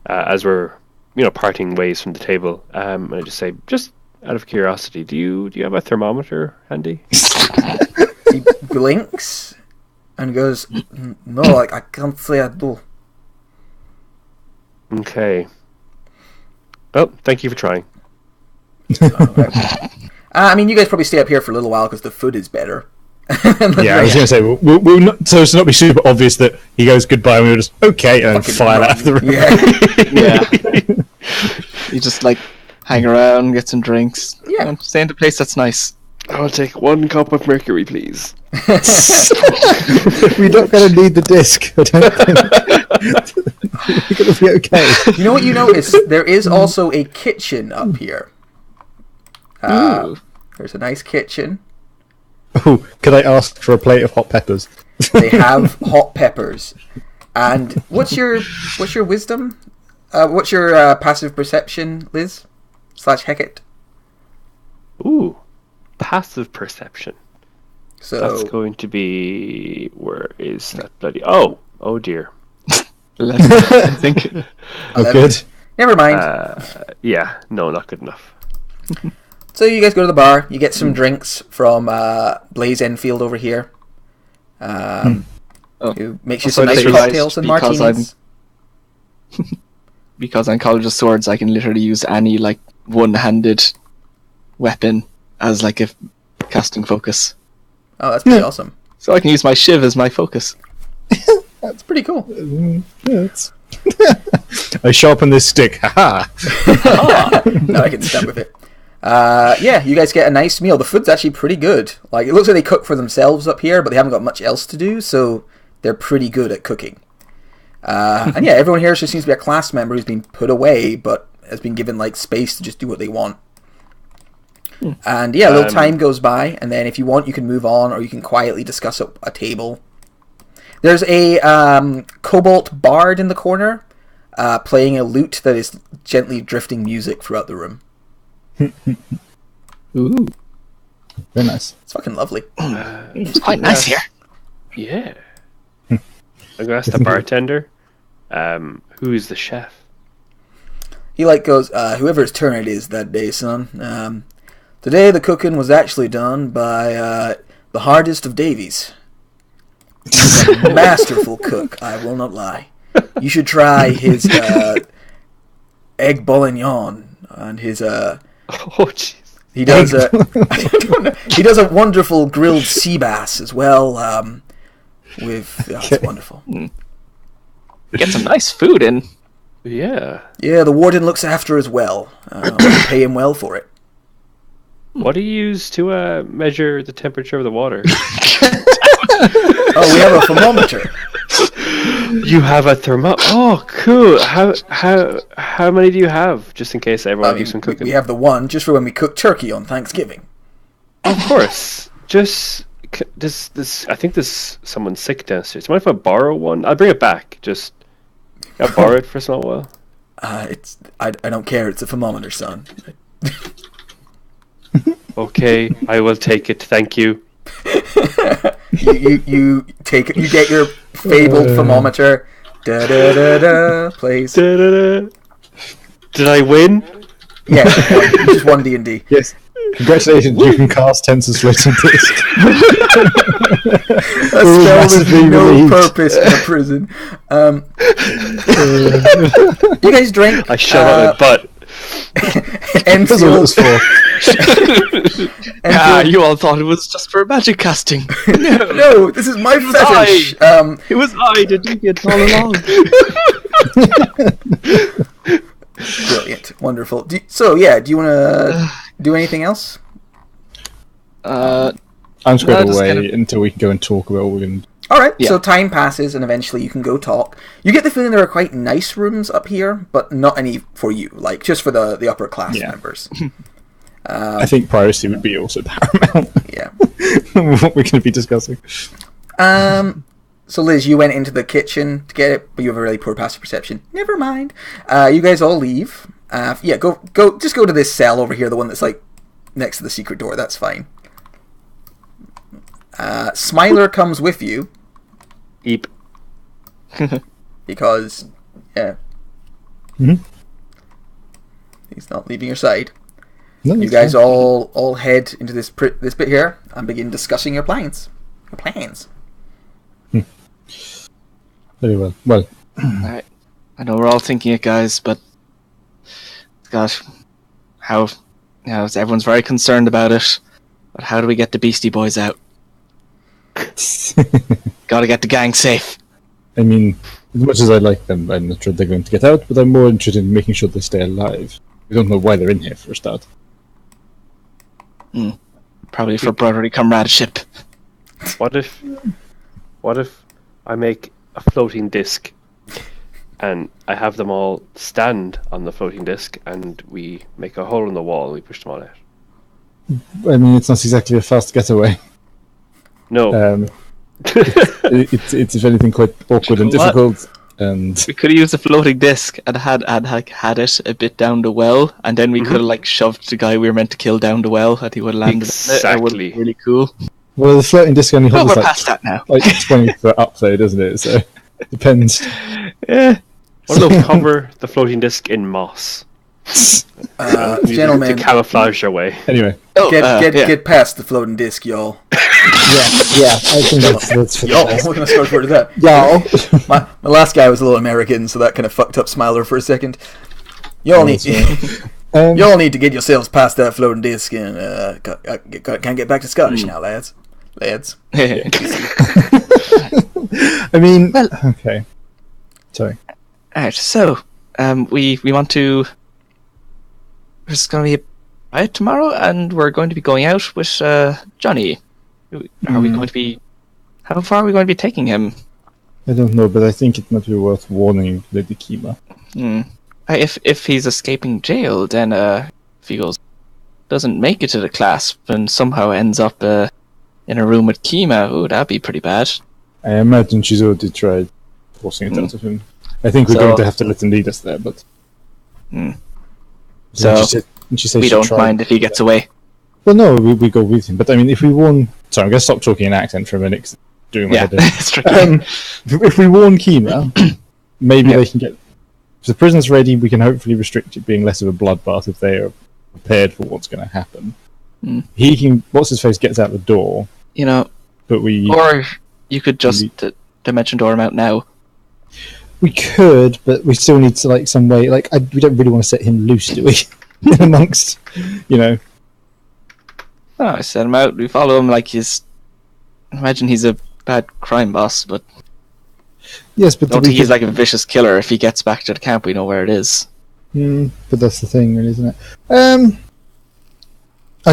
as we're, parting ways from the table. And I just say, just out of curiosity, do you have a thermometer handy? He blinks and goes, "No, I can't say I do." Okay. Well, thank you for trying. I mean, you guys probably stay up here for a little while because the food is better. Yeah, I was going to say, we'll not, so it's not be super obvious that he goes goodbye and we'll just, okay, and then file out of the room. Yeah. You just hang around, get some drinks. Yeah. And stay in a place that's nice. I'll take 1 cup of mercury, please. We're not going to need the disc. I don't think. We're going to be okay. You know what you notice? There is also a kitchen up here. There's a nice kitchen. Oh, could I ask for a plate of hot peppers? They have hot peppers. And what's your wisdom? What's your passive perception, Liz? / Hecate? Ooh, passive perception. So That's going to be... Where is that bloody... Oh dear. I think. Oh, good. never mind. Yeah, no, not good enough. So you guys go to the bar. You get some drinks from Blaze Enfield over here. Who makes you some nice cocktails and martinis. Because I'm College of Swords, I can literally use any one-handed weapon as a casting focus. Oh, that's pretty awesome. So I can use my shiv as my focus. That's pretty cool. Yeah, I sharpen this stick. Haha. No, I can stab with it. Yeah, you guys get a nice meal. The food's actually pretty good. It looks like they cook for themselves up here, but they haven't got much else to do, so they're pretty good at cooking. And yeah, everyone here just seems to be a class member who's been put away, but has been given space to just do what they want. And yeah, a little time goes by, and then if you want, you can move on, or you can quietly discuss a table. There's a Cobalt Bard in the corner. playing a lute that is gently drifting music throughout the room. Ooh, Very nice. It's fucking lovely. it's quite nice here. Yeah. I'm gonna ask the bartender. Who is the chef? He goes, whoever's turn it is that day, son. Today the cooking was actually done by the hardest of Davies. He's a masterful cook, I will not lie. You should try his egg bourguignon and his Oh, jeez. he does I don't know, he does a wonderful grilled sea bass as well. It's wonderful. Get some nice food in. Yeah. Yeah, the warden looks after as well. Pay him well for it. What do you use to measure the temperature of the water? Oh, we have a thermometer. You have a Oh, cool. How many do you have, just in case everyone do some cooking? We have the one just for when we cook turkey on Thanksgiving. Of course. Just this. I think there's someone sick downstairs. Do you mind if I borrow one? I'll bring it back. Just I'll borrow it for a small while. I don't care. It's a thermometer, son. Okay, I will take it. Thank you. you take it. You get your fabled thermometer. Da da da da. Plays. Da-da-da. Did I win? Yeah, you just won D&D. Yes. Congratulations, you can cast Tensor's floating disc. A spell with no relieved. purpose in a prison. You guys drink. I shove out my butt. That's what it was for. You all thought it was just for magic casting. No, this is my fetish. It was I did it all along. Brilliant, wonderful. Do you want to do anything else? I'm squared just away kind of- until we can go and talk about what we're going to. All right, Yeah. so time passes, and eventually you can go talk. You get the feeling there are quite nice rooms up here, but not any for you, like just for the upper class members. I think privacy would be also paramount. Yeah. What we're going to be discussing. So Liz, you went into the kitchen to get it, but you have a really poor passive perception. Never mind. You guys all leave. Go. Just go to this cell over here, the one that's like next to the secret door. That's fine. Smiler comes with you Eep. because, yeah, he's not leaving your side. No, You it's guys fine. all head into this bit here and begin discussing your plans. Very well. Well, I know we're all thinking it, guys, but gosh, everyone's very concerned about it. But how do we get the Beastie Boys out? Gotta get the gang safe. I mean, as much as I like them, I'm not sure they're going to get out, but I'm more interested in making sure they stay alive. We don't know why they're in here, for a start. Probably for brotherly comradeship. What if I make a floating disc and I have them all stand on the floating disc and we make a hole in the wall and we push them all out? I mean, it's not exactly a fast getaway. No. It's if anything, quite awkward and What? difficult. And We could have used a floating disc and had it a bit down the well, and then we could have shoved the guy we were meant to kill down the well, and he would have landed. It would Exactly. be really cool. well, the floating disc only But holds we're past that now. like 20 foot up, though, doesn't it? So it depends. Yeah. What about cover the floating disc in moss? To Gentlemen, camouflage your way. Anyway, Oh, get past the floating disc, y'all. yeah, I think that's for Y'all, we're gonna start with that. Y'all. My last guy was a little American, so that kind of fucked up Smiler for a second. Y'all need y'all need to get yourselves past that floating disc and can't get back to Scottish now, lads. I mean, Well- okay. Sorry. Alright, so we want to. There's going to be a riot tomorrow, and we're going to be going out with Johnny. Are we going to be? How far are we going to be taking him? I don't know, but I think it might be worth warning Lady Kima. If he's escaping jail, then if he doesn't make it to the clasp and somehow ends up in a room with Kima, that'd be pretty bad. I imagine she's already tried forcing it out of him. I think we're going to have to let him lead us there, but... So, we don't try mind if he gets away. Well, no, we go with him. But I mean, if we warn... Sorry, I'm going to stop talking in accent for a minute, 'cause it's doing my head in. It's tricky. If we warn Kima, maybe they can get... If the prison's ready, we can hopefully restrict it being less of a bloodbath if they are prepared for what's going to happen. He can... What's-his-face gets out the door. But we... Or you could just dimension door him out now. We could, but we still need to, some way... we don't really want to set him loose, do we? Amongst, I set him out. We follow him like he's... Imagine he's a bad crime boss, but... Yes, but... Don't think he's like a vicious killer. If he gets back to the camp, we know where it is. But that's the thing, really, isn't it? I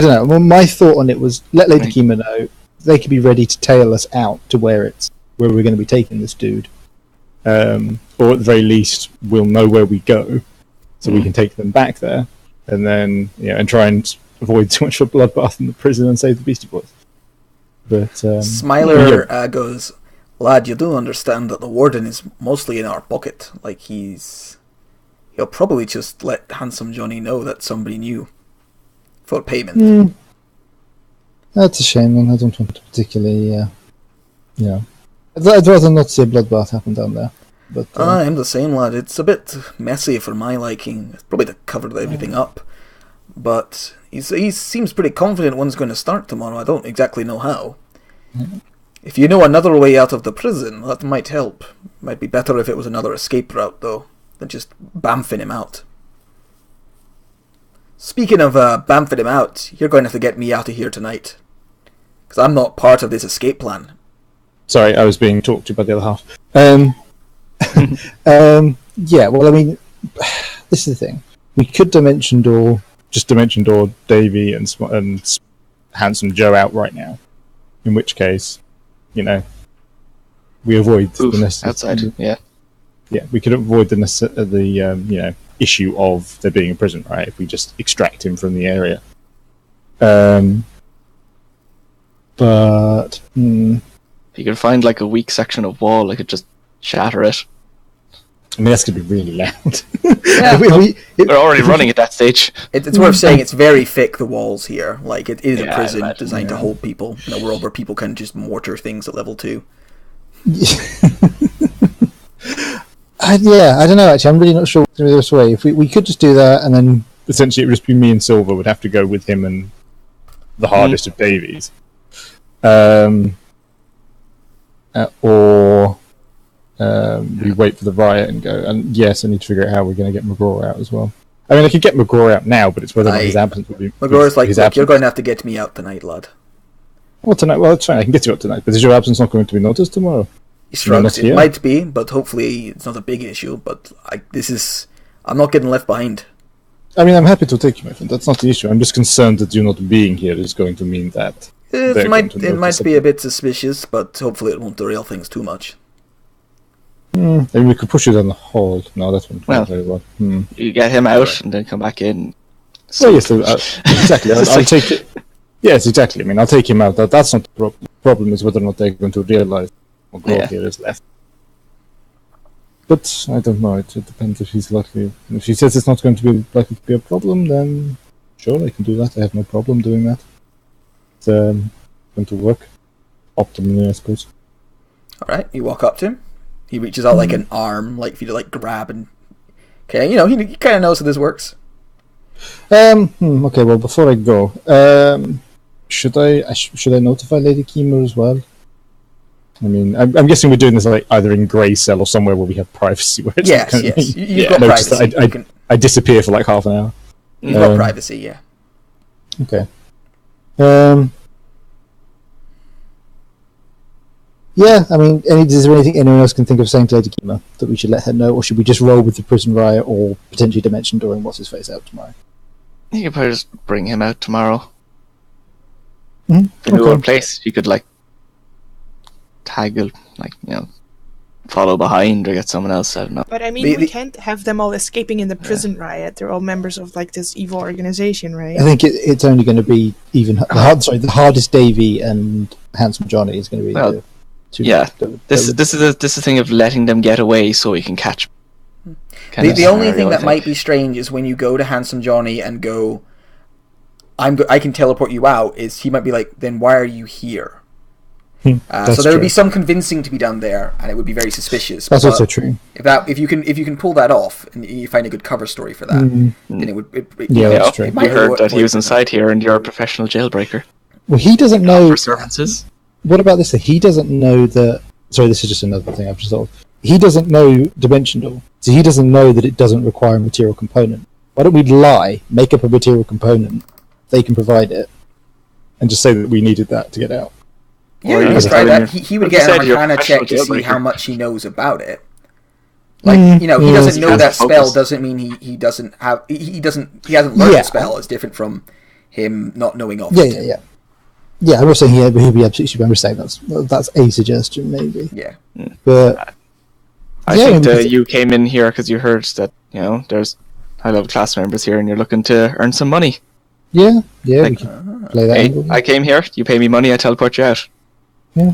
don't know. Well, my thought on it was, let Lady Kima know. They could be ready to tail us out to where we're going to be taking this dude. Or at the very least, we'll know where we go, so we can take them back there, and then and try and avoid too much of a bloodbath in the prison and save the Beastie Boys. But Smiler goes, "Lad, you do understand that the warden is mostly in our pocket. He'll probably just let Handsome Johnny know that somebody knew for payment." That's a shame, and I don't want to particularly, I'd rather not see a bloodbath happen down there. But I'm the same, lad. It's a bit messy for my liking. It's probably to cover everything up. But he seems pretty confident one's going to start tomorrow. I don't exactly know how. If you know another way out of the prison, that might help. Might be better if it was another escape route, though, than just bamfing him out. Speaking of bamfing him out, you're going to have to get me out of here tonight. Because I'm not part of this escape plan. Sorry, I was being talked to by the other half. Yeah, well, I mean, this is the thing. We could dimension door Davy and Handsome Joe out right now. In which case, we avoid the necessity. Outside, yeah. Yeah, we could avoid the issue of there being a prison, right? If we just extract him from the area. But if you could find a weak section of wall, I could just shatter it. I mean, that's going to be really loud. Yeah, we're already running at that stage. It's worth saying it's very thick, the walls here. It is a prison designed to hold people. Where people can just mortar things at level 2. I don't know, actually. I'm really not sure this way. If we could just do that, and then essentially it would just be me and Silver would have to go with him and the hardest of Davies. Or we wait for the riot and go. And yes, I need to figure out how we're going to get McGraw out as well. I mean, I could get McGraw out now, but it's whether or not his absence would be... McGraw's look, you're going to have to get me out tonight, lad. Well, tonight? Well, that's fine. I can get you out tonight. But is your absence not going to be noticed tomorrow? He shrugs. It might be, but hopefully it's not a big issue. But I'm not getting left behind. I mean, I'm happy to take you, my friend. That's not the issue. I'm just concerned that you not being here is going to mean that... It might be a bit suspicious, but hopefully it won't derail things too much. Maybe we could push you down the hall. No, that wouldn't work very well. You get him out and then come back in. Well, yes, exactly. I'll take it. Yes, exactly. I mean, I'll take him out. That's not the problem. The problem is whether or not they're going to realise what growth here is left. But I don't know. It depends if he's likely. If he says it's not going to be likely to be a problem, then sure, I can do that. I have no problem doing that. It's going to work optimally, I suppose. All right, you walk up to him. He reaches out an arm, for you to grab and. Okay, he kind of knows how this works. Okay, well, before I go, should I notify Lady Kima as well? I mean, I'm guessing we're doing this either in Grey Cell or somewhere where we have privacy. Where it's yes. You've got privacy. I disappear for half an hour. You've got privacy, yeah. Okay. Yeah, I mean, is there anything anyone else can think of saying to Lady Kima that we should let her know, or should we just roll with the prison riot or potentially dimension dooring what's-his-face out tomorrow? You could probably just bring him out tomorrow. In one place, you could tag, follow behind or get someone else. I don't know. But I mean, we can't have them all escaping in the prison riot. They're all members of this evil organization, right? I think it's only going to be even the hardest Davy and Handsome Johnny is going to be. This is the thing of letting them get away so we can catch. The only thing that might be strange is when you go to Handsome Johnny and go, I can teleport you out, is he might be like, then why are you here? So there would be some convincing to be done there, and it would be very suspicious. That's also true. If you can pull that off, and you find a good cover story for that, then it would. That's true. We heard that he was inside here, and you're a professional jailbreaker. Well, he doesn't know. For services. What about this? He doesn't know that. Sorry, this is just another thing I've just thought of. He doesn't know Dimension Door, so he doesn't know that it doesn't require a material component. Why don't we lie, make up a material component, they can provide it, and just say that we needed that to get out? Yeah, you could try that. He would get an Arcana check to see how much he knows about it. Like, he doesn't know that spell doesn't mean he doesn't have he hasn't learned the spell. It's different from him not knowing of it. Yeah, I'm not saying he'd be absolutely. I'm just saying that's a suggestion, maybe. Yeah, but I think you came in here because you heard that there's high-level class members here, and you're looking to earn some money. Yeah, we can play that. Hey, I came here. You pay me money. I teleport you out. Yeah,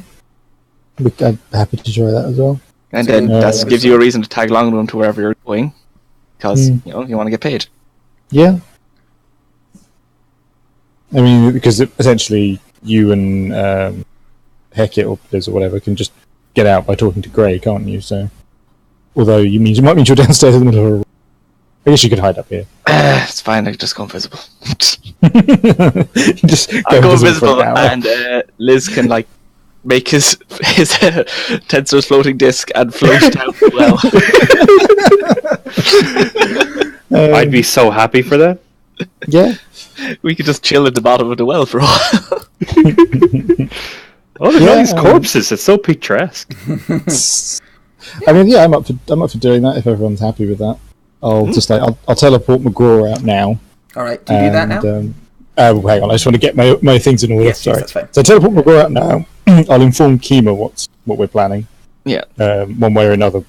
I'm happy to try that as well. And then that gives you a reason to tag along with them to wherever you're going, because you want to get paid. Yeah. I mean, because essentially you and Hecate or Liz or whatever can just get out by talking to Grey, can't you? So, although you might mean you're downstairs in the middle of a room. I guess you could hide up here. It's fine. I can just go invisible. Just go invisible, and Liz can make his Tensor's floating disc and float down the well. I'd be so happy for that. Yeah. We could just chill at the bottom of the well for a while. Oh, there's all these corpses. It's so picturesque. I mean, I'm up for doing that if everyone's happy with that. I'll I'll teleport McGraw out now. All right, do you do that now? Hang on, I just want to get my things in order. Yes, sorry. that's fine. So teleport McGraw out now. I'll inform Kima what we're planning. Yeah. One way or another.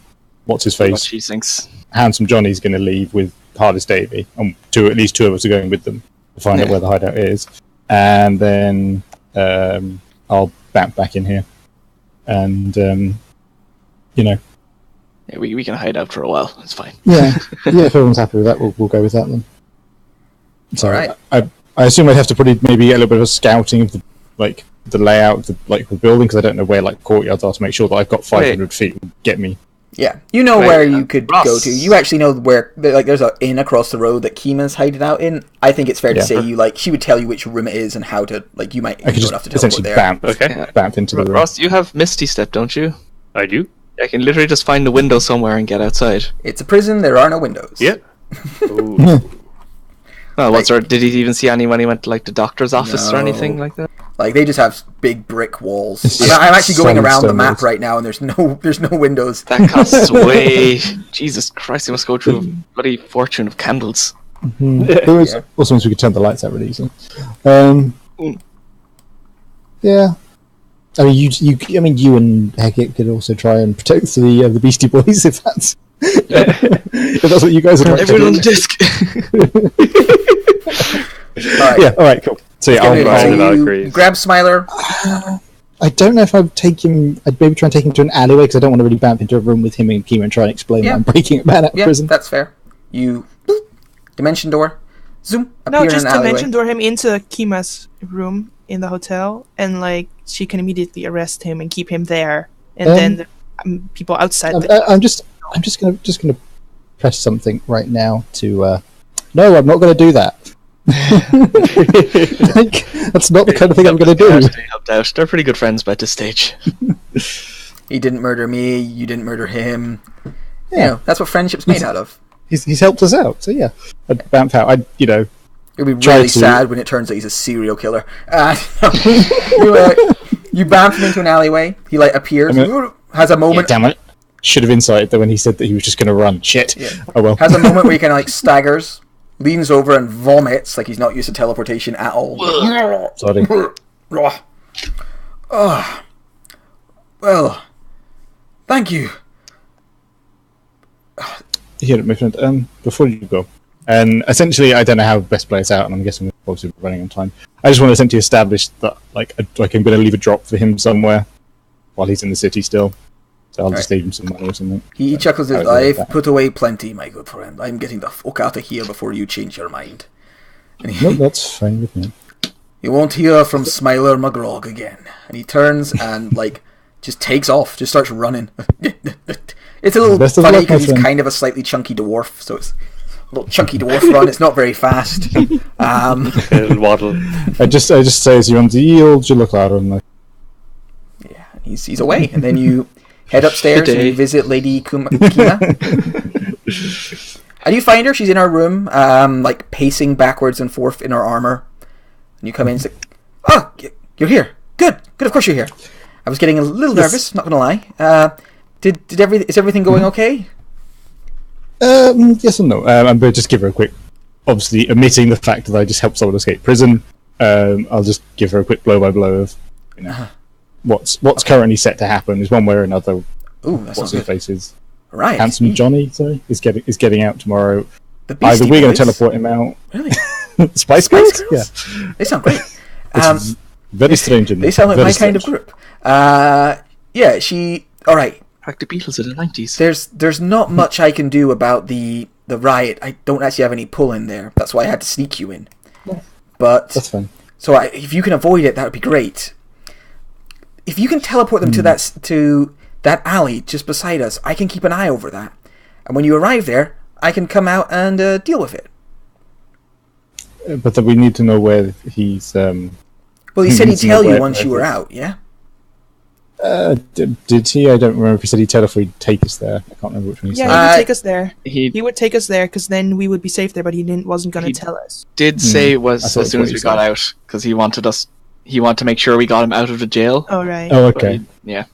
What's his face? What she thinks. Handsome Johnny's going to leave with Hardest Davy, and at least two of us are going with them to find out where the hideout is, and then I'll back in here, and Yeah, we can hide out for a while. It's fine. Yeah, if everyone's happy with that, we'll go with that then. So all right. I assume I'd have to probably maybe get a little bit of a scouting of the layout of the building, because I don't know where courtyards are, to make sure that I've got 500 feet will get me. Yeah, you know where you could go to. You actually know where there's an inn across the road that Kima's hiding out in. I think it's fair to say she would tell you which room it is and how to you might I could just have to essentially bamf into the room. Ross, you have Misty Step, don't you? I do. I can literally just find a window somewhere and get outside. It's a prison. There are no windows. Yeah. Well, did he even see any when he went to the doctor's office or anything like that? They just have big brick walls. I'm actually going around the map right now, and there's no windows. That costs way. Jesus Christ! You must go through a bloody fortune of candles. Mm-hmm. Also means we could turn the lights out really easily. Yeah. I mean, you and Hecate could also try and protect the Beastie Boys if that's what you guys are trying to do. Everyone on the disc. All right. Yeah. All right. Cool. So I'll you grab Smiler. I don't know if I'd take him. I'd maybe try and take him to an alleyway, because I don't want to really bump into a room with him and Kima and try and explain that I'm breaking a man out of prison. That's fair. You dimension door, zoom. No, just dimension door him into Kima's room in the hotel, and she can immediately arrest him and keep him there, and then the people outside. I'm just gonna press something right now to. No, I'm not going to do that. That's not the kind of thing I'm going to do. Helped out. They're pretty good friends by this stage. He didn't murder me. You didn't murder him. Yeah, that's what friendship's made out of. He's helped us out. So yeah, I'd bamf out. It'd be really sad when it turns out he's a serial killer. You bamf him into an alleyway. He appears, has a moment. Yeah, damn it! Should have insighted though when he said that he was just going to run. Shit. Yeah. Oh well. Has a moment where he kind of staggers, leans over and vomits like he's not used to teleportation at all. Sorry. Well, thank you. Here, my friend. Before you go, and essentially, I don't know how to best play this out, and I'm guessing we're obviously running on time. I just want to essentially establish that, I'm going to leave a drop for him somewhere while he's in the city still. So I'll just leave him some money or something. He chuckles. I've I've put away plenty, my good friend. I'm getting the fuck out of here before you change your mind. And No, that's fine with me. You won't hear from Smiler McGrog again. And he turns and, like, just takes off, just starts running. It's a little Best of funny luck, my because he's friend. kind of a slightly chunky dwarf, so it's a little chunky dwarf run. It's not very fast. Little waddle. I just say as you run the yield, you look louder and like, Yeah, he's away. And then you head upstairs and you visit Lady Kima. And you find her. She's in her room, like pacing backwards and forth in her armor. And you come in and say, "Oh, you're here. Good. Of course you're here. I was getting a little nervous. Not gonna lie. Is everything going okay?" yes and no. I'm going to just give her a quick, obviously omitting the fact that I just helped someone escape prison. I'll just give her a quick blow by blow of, what's currently set to happen is one way or another. Ooh, that's What's not his good. face is Right. handsome Johnny. Sorry, is getting out tomorrow. The Beastie Either we're going Boys? to teleport him out. Really? Spice Spice Girls? Girls? They sound great. It's very strange. They sound like very my kind of strange. group. Yeah, she... Alright, Like the Beatles in the 90s. there's not much I can do about the riot. I don't actually have any pull in there. That's why I had to sneak you in. But... That's fine. So if you can avoid it, that would be great. If you can teleport them to that alley just beside us, I can keep an eye over that. And when you arrive there, I can come out and deal with it. But then we need to know where he's. Well, he said he'd tell you once you were out, yeah? Did he? I don't remember if he said he'd tell if we'd take us there. I can't remember which one he Yeah, said. he would take us there. He He would take us there because then we would be safe there, but he wasn't going He- to tell us. did say I was thought as soon what as he we got said. out, because he wanted to make sure we got him out of the jail. Oh, right. Oh, But okay. yeah.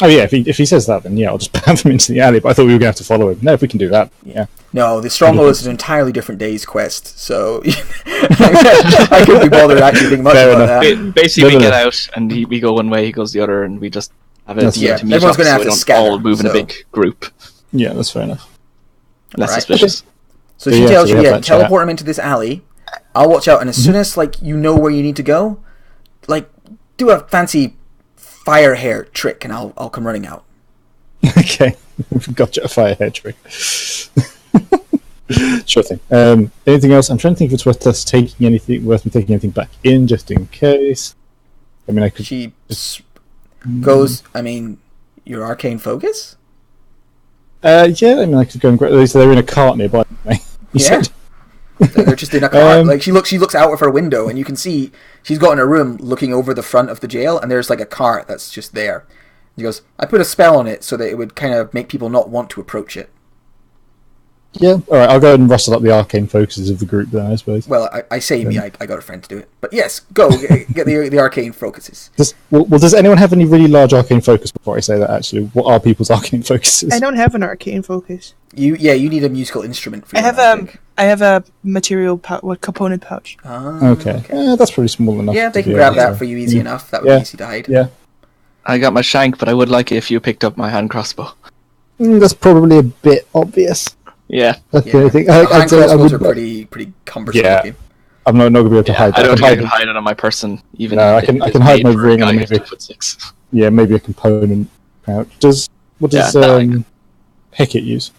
Oh, yeah. If he says that, then yeah, I'll just path him into the alley. But I thought we were going to have to follow him. No, if we can do that, yeah. No, the Stronghold is an entirely different day's quest, so I couldn't be bothered actually thinking much Fair about enough. that. Basically, No, we no, get no. out, and we go one way, he goes the other, and we just have a That's deal fair. to meet Everyone's up, gonna so have we to don't scatter, all move in a so- big group. Yeah, that's fair enough. Less Alright. suspicious. So So she yeah, tells so we you, have yeah, that chat. teleport him into this alley. I'll watch out, and as soon as like you know where you need to go, like do a fancy fire hair trick, and I'll come running out. Okay. Gotcha. A fire hair trick. Sure thing. Anything else? I'm trying to think if it's worth us taking anything back in, just in case. I mean, I could. She goes, I mean, your arcane focus? Yeah. I mean, I could go and grab. So they're in a cart nearby. aren't they? You Yeah. said? They're just in a car. Um, Like she looks out of her window, and you can see she's got in her room looking over the front of the jail, and there's like a cart that's just there. She goes, I put a spell on it so that it would kind of make people not want to approach it. Yeah. All right. I'll go and rustle up the arcane focuses of the group then, I suppose. Well, I say me, I got a friend to do it. But yes, go get the arcane focuses. Does anyone have any really large arcane focus before I say that? Actually, what are people's arcane focuses? I don't have an arcane focus. You need a musical instrument for I your have magic. I have a material component pouch. Ah, Okay. That's pretty small enough. Yeah, they to can be grab able that to- for you easy enough. That would Yeah. be easy to hide. Yeah. I got my shank, but I would like it if you picked up my hand crossbow. That's probably a bit obvious. Yeah. That's the Yeah. only thing. Hand I'd say I crossbows would. are pretty cumbersome Yeah. looking. I'm not going to be able to hide. I that. don't think I can hide- hide it on my person, even No, I if can- it I is can hide made my for a ring guy and who's maybe- 2'6". Yeah, maybe a component pouch. What does Yeah, no, I- Hecate use?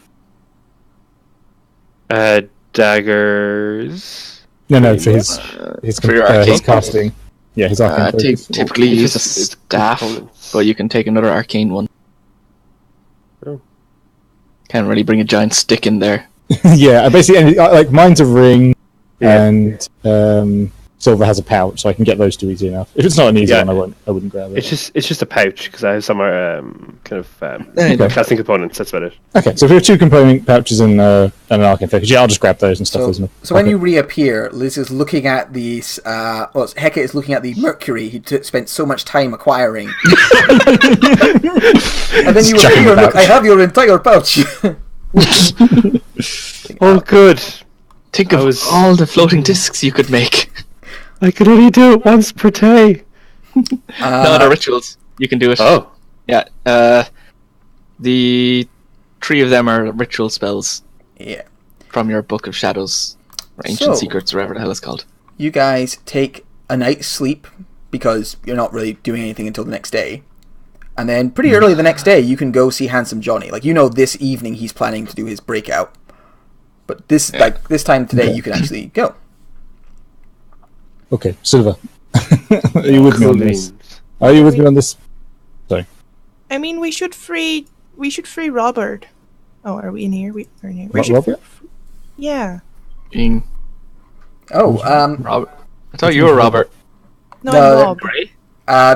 Daggers. No, for his for your arcane casting. Yeah, his arcane focus. Typically It's use a just- it's staff, components. but you can take another arcane one. Oh. Can't really bring a giant stick in there. Yeah, basically, like mine's a ring, Yeah. and Silver has a pouch, so I can get those two easy enough. If it's not an easy Yeah. one, I wouldn't grab it. It's just a pouch because I have some kind of Okay. casting components. That's about it. Okay, so if we have two component pouches and an arcane focus, yeah, I'll just grab those and stuff those in. So when you reappear, Liz is looking at these. Hecate is looking at the mercury he spent so much time acquiring. And then you Chuck in appear. the Look, I pouch. have your entire pouch. Oh, good. Think I of was- all the floating discs you could make. I could only do it once per day. No, the rituals. You can do it. Oh, Yeah. The 3 of them are ritual spells Yeah. from your Book of Shadows, or Ancient So- Secrets, or whatever the hell it's called. You guys take a night's sleep because you're not really doing anything until the next day. And then pretty early the next day, you can go see Handsome Johnny. Like, you know, this evening he's planning to do his breakout. But this time today, you can actually go. Okay, Silver. Are you with me on this? Are you with me on this? Sorry. I mean, we should free Robert. Oh, are we in here? We're in here. Robert? Yeah. Being Robert. I thought you were Robert. No, Rob.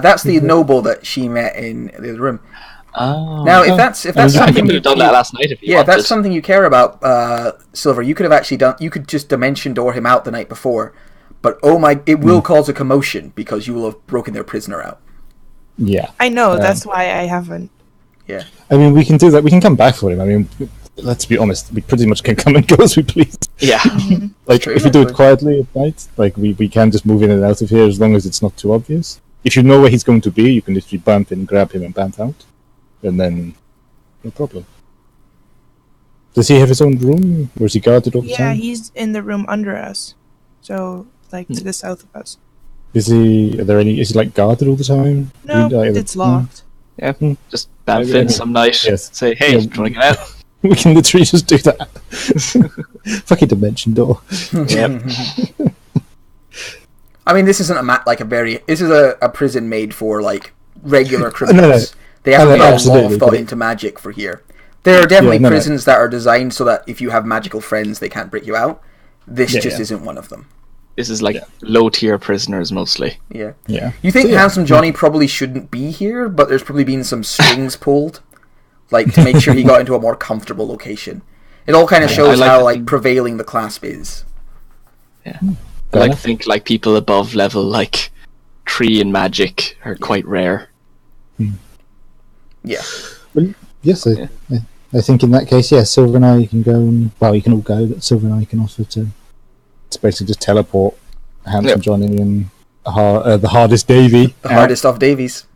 That's the noble that she met in the other room. Oh. Now, if that's I something could have done that last night if you wanted. that's something you care about, Silver. You could have actually done. You could just dimension door him out the night before, but it will cause a commotion because you will have broken their prisoner out. Yeah. I know. That's why I haven't. Yeah. I mean, we can do that. We can come back for him. I mean, let's be honest. We pretty much can come and go as we please. Yeah. Like, True. if we do it quietly at night, like, we can just move in and out of here as long as it's not too obvious. If you know where he's going to be, you can literally bump in, grab him, and bump out. And then, no problem. Does he have his own room? Or is he guarded all the Yeah, time? he's in the room under us. So, like, to the south of us. Is he like guarded all the time? No, Do you- it's locked. Yeah. Just bamf Maybe. in some night. Yes. Say, hey, Yeah. do you want to get out? We can literally just do that. Fucking dimension door. Yep. I mean, this isn't this is a prison made for, like, regular criminals. No. They haven't put a lot Absolutely, of thought but- into magic for here. There are definitely no. prisons that are designed so that if you have magical friends, they can't break you out. This just isn't one of them. This is like low-tier prisoners mostly. Yeah. Yeah. You think So, yeah. Handsome Johnny probably shouldn't be here, but there's probably been some strings pulled, like, to make sure he got into a more comfortable location. It all kind of shows like how, to like, think- prevailing the clasp is. Yeah. I like to think like people above level like 3 in magic are quite rare. Yeah. Well, yes, I think in that case, Silver and I can go and... Well, you can all go, but Silver and I can offer to... It's basically just teleport Handsome Johnny and the hardest Davy. The hardest of Davies.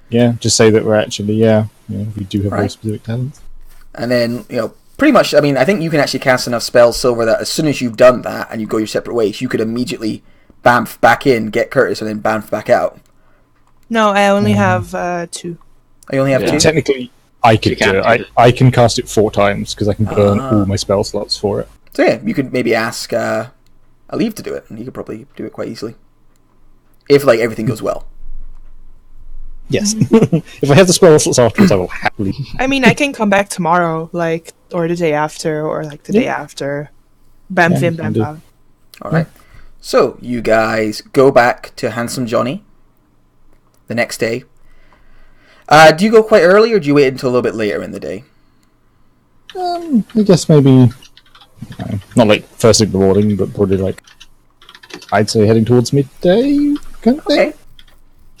Yeah, just say that we're actually, we do have very specific talents. And then, pretty much, I mean, I think you can actually cast enough spells, Silver, that as soon as you've done that and you go your separate ways, you could immediately bamf back in, get Curtis, and then bamf back out. No, I only have 2. I only have two. Technically, I could do it. I can cast it 4 times because I can burn all my spell slots for it. So yeah, you could maybe ask a leave to do it, and you could probably do it quite easily. If, like, everything goes well. Yes. If I have the spell slots afterwards, I will happily... I mean, I can come back tomorrow, like, or the day after, or, like, the day after. Bamf in, can bamf do. out. Alright. So, you guys go back to Handsome Johnny the next day. Do you go quite early, or do you wait until a little bit later in the day? I guess maybe... not like first thing in the morning, but probably like... I'd say heading towards midday, kind of thing. Okay.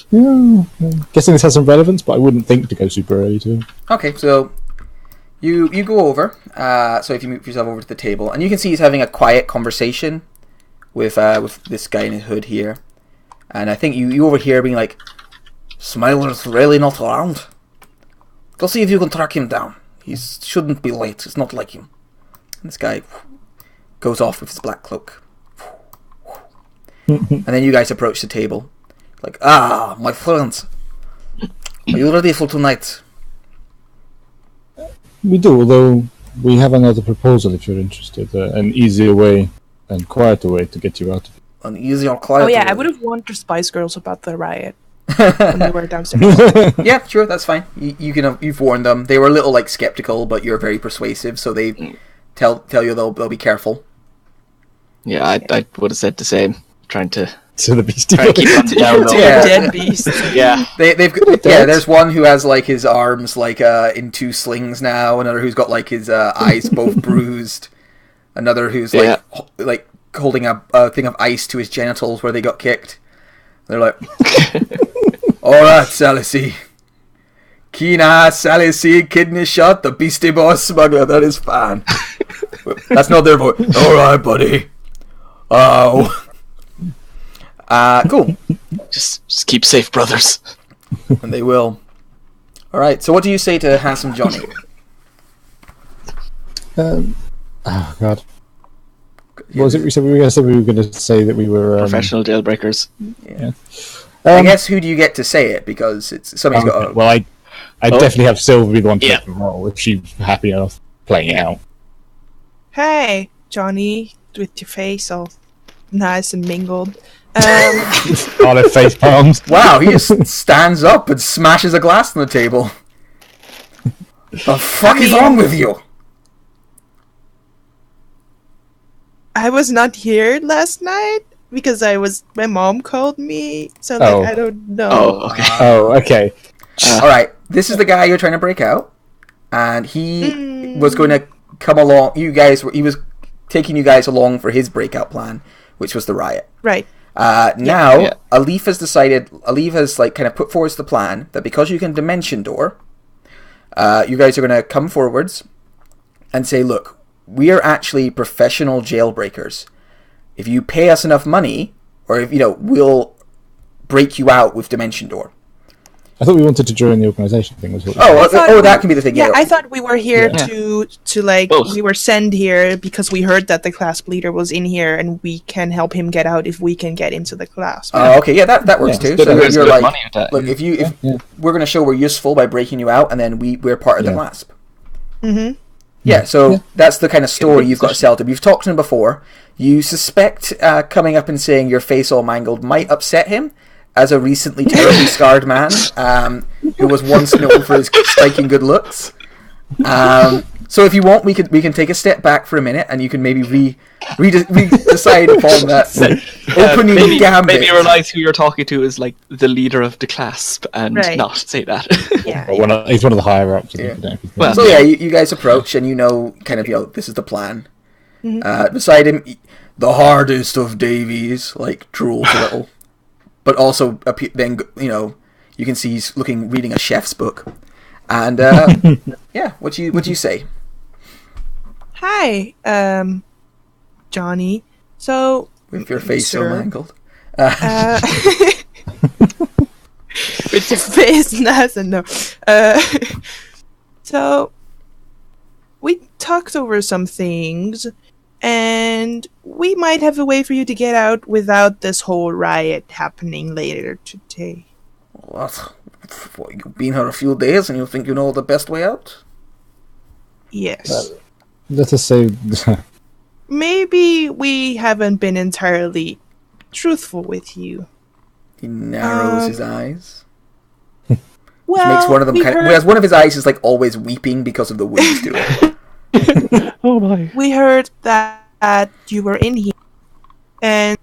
Yeah, guessing this has some relevance, but I wouldn't think to go super early too. Okay, so you go over. So if you move yourself over to the table, and you can see he's having a quiet conversation with this guy in his hood here, and I think you overhear being like, "Smiler's really not around. Go see if you can track him down. He shouldn't be late. It's not like him." And this guy goes off with his black cloak, and then you guys approach the table. Like, my friends, are you ready for tonight? We do, although we have another proposal if you're interested. An easier way and quieter way to get you out of it. An easy or quiet. Oh yeah, I would have warned the Spice Girls about the riot when they were downstairs. Yeah, sure, that's fine. You've warned them. They were a little like skeptical, but you're very persuasive, so they tell you they'll be careful. Yeah, I would have said the same. Trying to To the beastie. keep on the down low. Yeah. Dead beast. Yeah. They've there's one who has like his arms like in 2 slings now. Another who's got like his eyes both bruised. Another who's like holding a thing of ice to his genitals where they got kicked. They're like, all right, Salicy. Keen-eye, Salicy, kidney shot, the Beastie Boy smuggler. That is fine. That's not their voice. All right, buddy. Oh. Cool. Just keep safe, brothers. And they will. Alright, so what do you say to Handsome Johnny? Oh god. What was it we said? We were going to say that we were... Professional jailbreakers. I guess who do you get to say it? Because it's somebody's got a... Well, I'd definitely have Silver be the one to Yeah. make the role if she's happy enough playing it out. Hey, Johnny, with your face all nice and mingled. All their face palms. Wow, he just stands up and smashes a glass on the table. The fuck is wrong with you? I was not here last night because my mom called me, so Oh. I don't know. Oh, okay. Oh, okay. Alright, this is the guy you're trying to break out. And he was going to come along. He was taking you guys along for his breakout plan, which was the riot. Right. Now, Yeah. Alif has kind of put forward the plan that because you can dimension door, you guys are going to come forwards and say, look, we are actually professional jailbreakers. If you pay us enough money, or if, we'll break you out with dimension door. I thought we wanted to join the organisation thing. Was what That can be the thing. Yeah, I thought we were here Yeah. to like Both. we were sent here because we heard that the class leader was in here and we can help him get out if we can get into the class. Okay, yeah, that works Yeah, too. it's So good. you're Good like, money with that. look, if Yeah. we're going to show we're useful by breaking you out, and then we're part of the Yeah. clasp. Mm-hmm. Yeah, so Yeah. that's the kind of story you've got to sell to him. You've talked to him before. You suspect coming up and saying your face all mangled might upset him, as a recently terribly scarred man who was once known for his striking good looks. So if you want, we can take a step back for a minute, and you can maybe decide upon that opening gambit. Maybe realize who you're talking to is like the leader of the clasp and Right. not say that. Yeah. he's one of the higher ups. I Yeah. think, I don't know if you Well, So yeah, you guys approach, and kind of this is the plan. Beside him, the hardest of Davies, like drools a little, but also then you can see he's reading a chef's book, and yeah, what you say? Hi, Johnny. So With your face so Sure. mangled. with your face nice and no. So we talked over some things, and we might have a way for you to get out without this whole riot happening later today. What? You've been here a few days, and you think you know the best way out? Yes. Let us say, Maybe we haven't been entirely truthful with you. He narrows his eyes. Well, Makes one of them we whereas one of his eyes is like always weeping because of the way he's doing it. Oh my. We heard that you were in here, and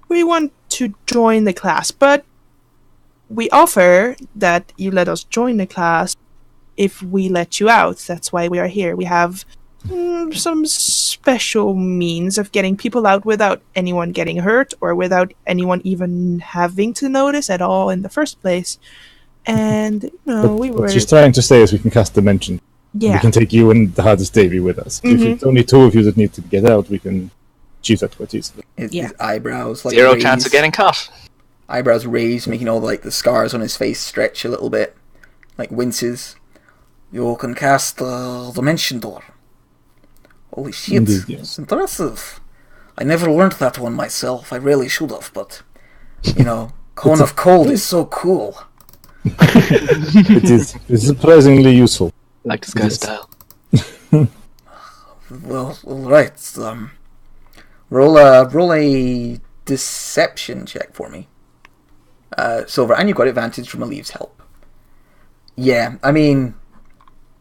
we want to join the class, but we offer that you let us join the class if we let you out. That's why we are here. We have some special means of getting people out without anyone getting hurt or without anyone even having to notice at all in the first place. And we were what she's trying to say is we can cast Dimension. yeah. We can take you and the hardest Davy with us. If it's only two of you that need to get out, we can achieve that quite easily. His eyebrows like Zero raised, chance of getting caught. eyebrows raised, making all the scars on his face stretch a little bit, like winces. You can cast Dimension Door. Holy shit, Indeed, yes. it's impressive. I never learned that one myself. I really should have, but Cone of Cold is so cool. It is surprisingly useful. Like this guy's style. Well, all right. Roll a deception check for me, Silver, and you've got advantage from Aliv's help. Yeah, I mean,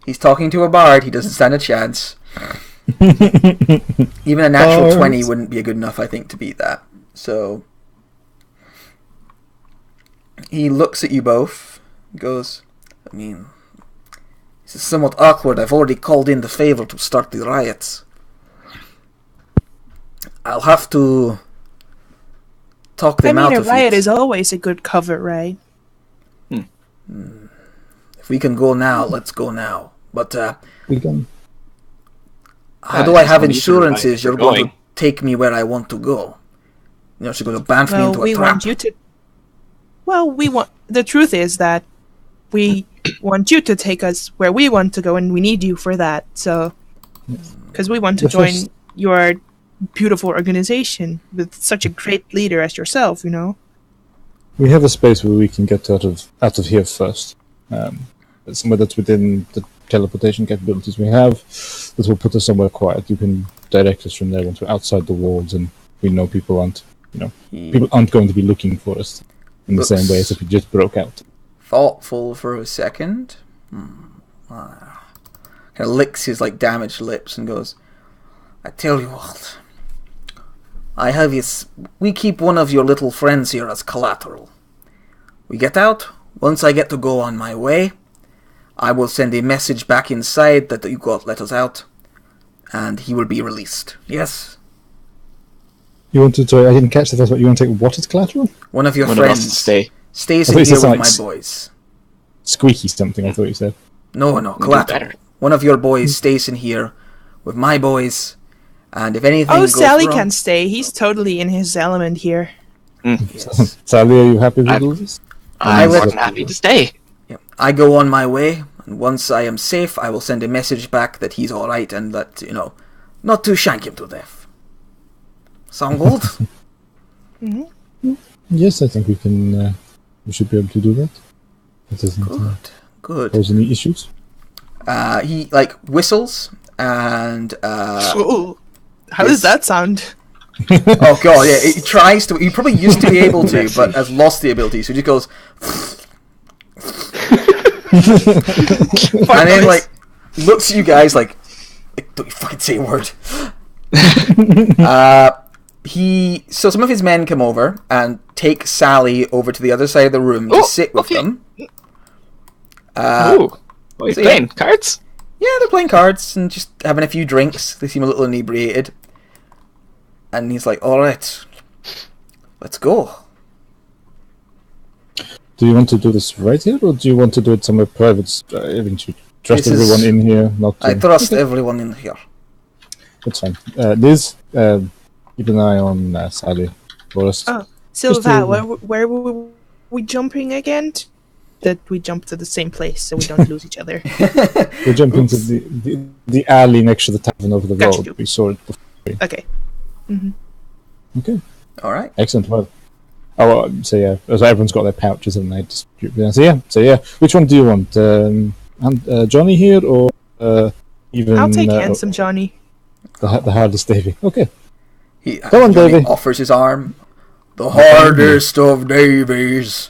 he's talking to a bard. He doesn't stand a chance. Even a natural 20 wouldn't be good enough, I think, to beat that. So he looks at you both, goes, I mean, this is somewhat awkward. I've already called in the favor to start the riots. I'll have to talk them out a of riot it. is always a good cover, right? If we can go now, let's go now. But We can. although I just have when you two are insurances, you're going. going to take me where I want to go. She's going to banff me Well, into a we trap. want you to. Well, we want. The truth is that we want you to take us where we want to go, and we need you for that. So, because we want to The join first- your beautiful organization with such a great leader as yourself, We have a space where we can get out of here first. somewhere that's within the teleportation capabilities we have, that will put us somewhere quiet. You can direct us from there once we're outside the walls, and we know people aren't going to be looking for us in the same way as if we just broke out. Thoughtful for a second. Kind of licks his damaged lips and goes, I tell you what, we keep one of your little friends here as collateral. We get out. Once I get to go on my way, I will send a message back inside that you got let us out, and he will be released. Yes? Sorry, I didn't catch the first one. You want to take what as collateral? One of your One of us friends stays in here with my boys. Squeaky something, I thought you said. No, collateral. One of your boys stays in here with my boys, and if anything goes Sally wrong... can stay. He's totally in his element here. Yes. Sally, are you happy with all this? I'm more than happy to stay. Yeah. I go on my way, and once I am safe, I will send a message back that he's alright and that, not to shank him to death. Sound good? Yes, I think we should be able to do that. That doesn't Good. cause any issues. He, whistles, and, How does that sound? oh god, yeah, he tries to, he probably used to be able to, but has lost the ability, so he just goes... and then, looks at you guys like don't you fucking say a word. So some of his men come over and take Sally over to the other side of the room to sit with them. He's playing cards? Yeah, they're playing cards and just having a few drinks. They seem a little inebriated. And he's like, alright, let's go. Do you want to do this right here, or do you want to do it somewhere private? Trust everyone in here. I trust everyone in here. That's fine. Liz, keep an eye on Sally for us. Oh, Silva, where were we jumping again? That we jump to the same place so we don't lose each other. We're jumping to the alley next to the tavern over the Gotcha. road. We saw it before. Okay. Okay. Alright. Excellent. Well, so everyone's got their pouches, and they distribute them. So yeah. Which one do you want? Johnny here, or even? I'll take handsome Johnny. The hardest Davy. Okay. Come on, Johnny Davy. offers his arm. The hardest of Davies.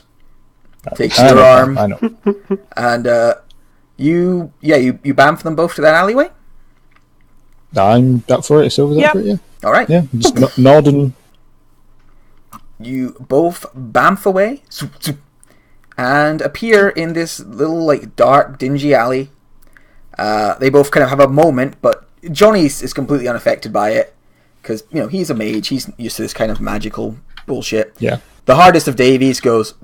Takes your arm. I know. And you bamf them both to that alleyway? I'm up for it. So Yep. for it, yeah. Alright. Yeah, just nod and... You both bamf away and appear in this little dark, dingy alley. They both kind of have a moment, but Johnny is completely unaffected by it because he's a mage. He's used to this kind of magical bullshit. Yeah. The hardest of Davies goes.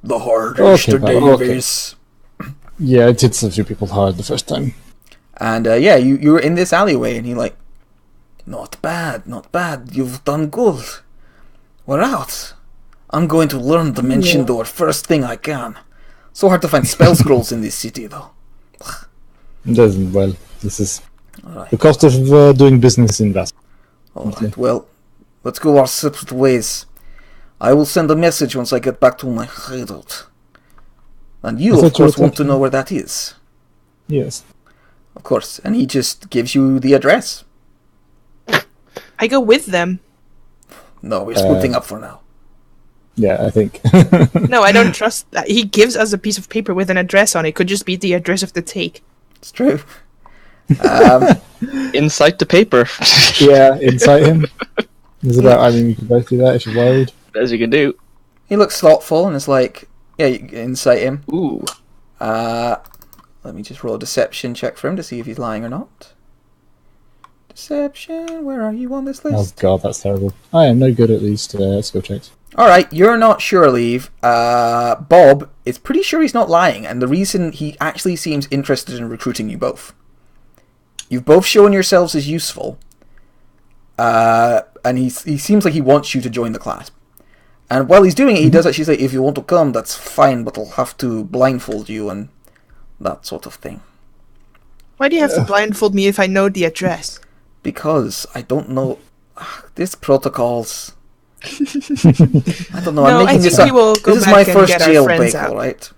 The hardest of Davies. Okay. Yeah, it hit a few people hard the first time. And you were in this alleyway, and he not bad. You've done good. We're out. I'm going to learn Dimension Door first thing I can. So hard to find spell scrolls in this city, though. This is Right. the cost of doing business in Vast. Alright, well, let's go our separate ways. I will send a message once I get back to my hideout. And you, of course, want to know where that is. Yes. Of course. And he just gives you the address. I go with them. No, we're splitting up for now. Yeah, I think. No, I don't trust that. He gives us a piece of paper with an address on it. Could just be the address of the take. It's true. Incite the paper. Yeah, incite him. You can both do that if you're worried. As you can do. He looks thoughtful and is like, yeah, you can incite him. Ooh. Let me just roll a deception check for him to see if he's lying or not. Deception, where are you on this Oh list? god, that's terrible. I am no good at these skill checks. Alright, you're not sure, Leave. Bob is pretty sure he's not lying, and the reason he actually seems interested in recruiting you both. You've both shown yourselves as useful, and he seems like he wants you to join the class. And while he's doing it, he does actually say, if you want to come, that's fine, but I'll have to blindfold you and that sort of thing. Why do you have to blindfold me if I know the address? Because I don't know. This protocols. I don't know. No, I'm making I this think up. we will go This is back my and first get our jailbreak, friends out. alright?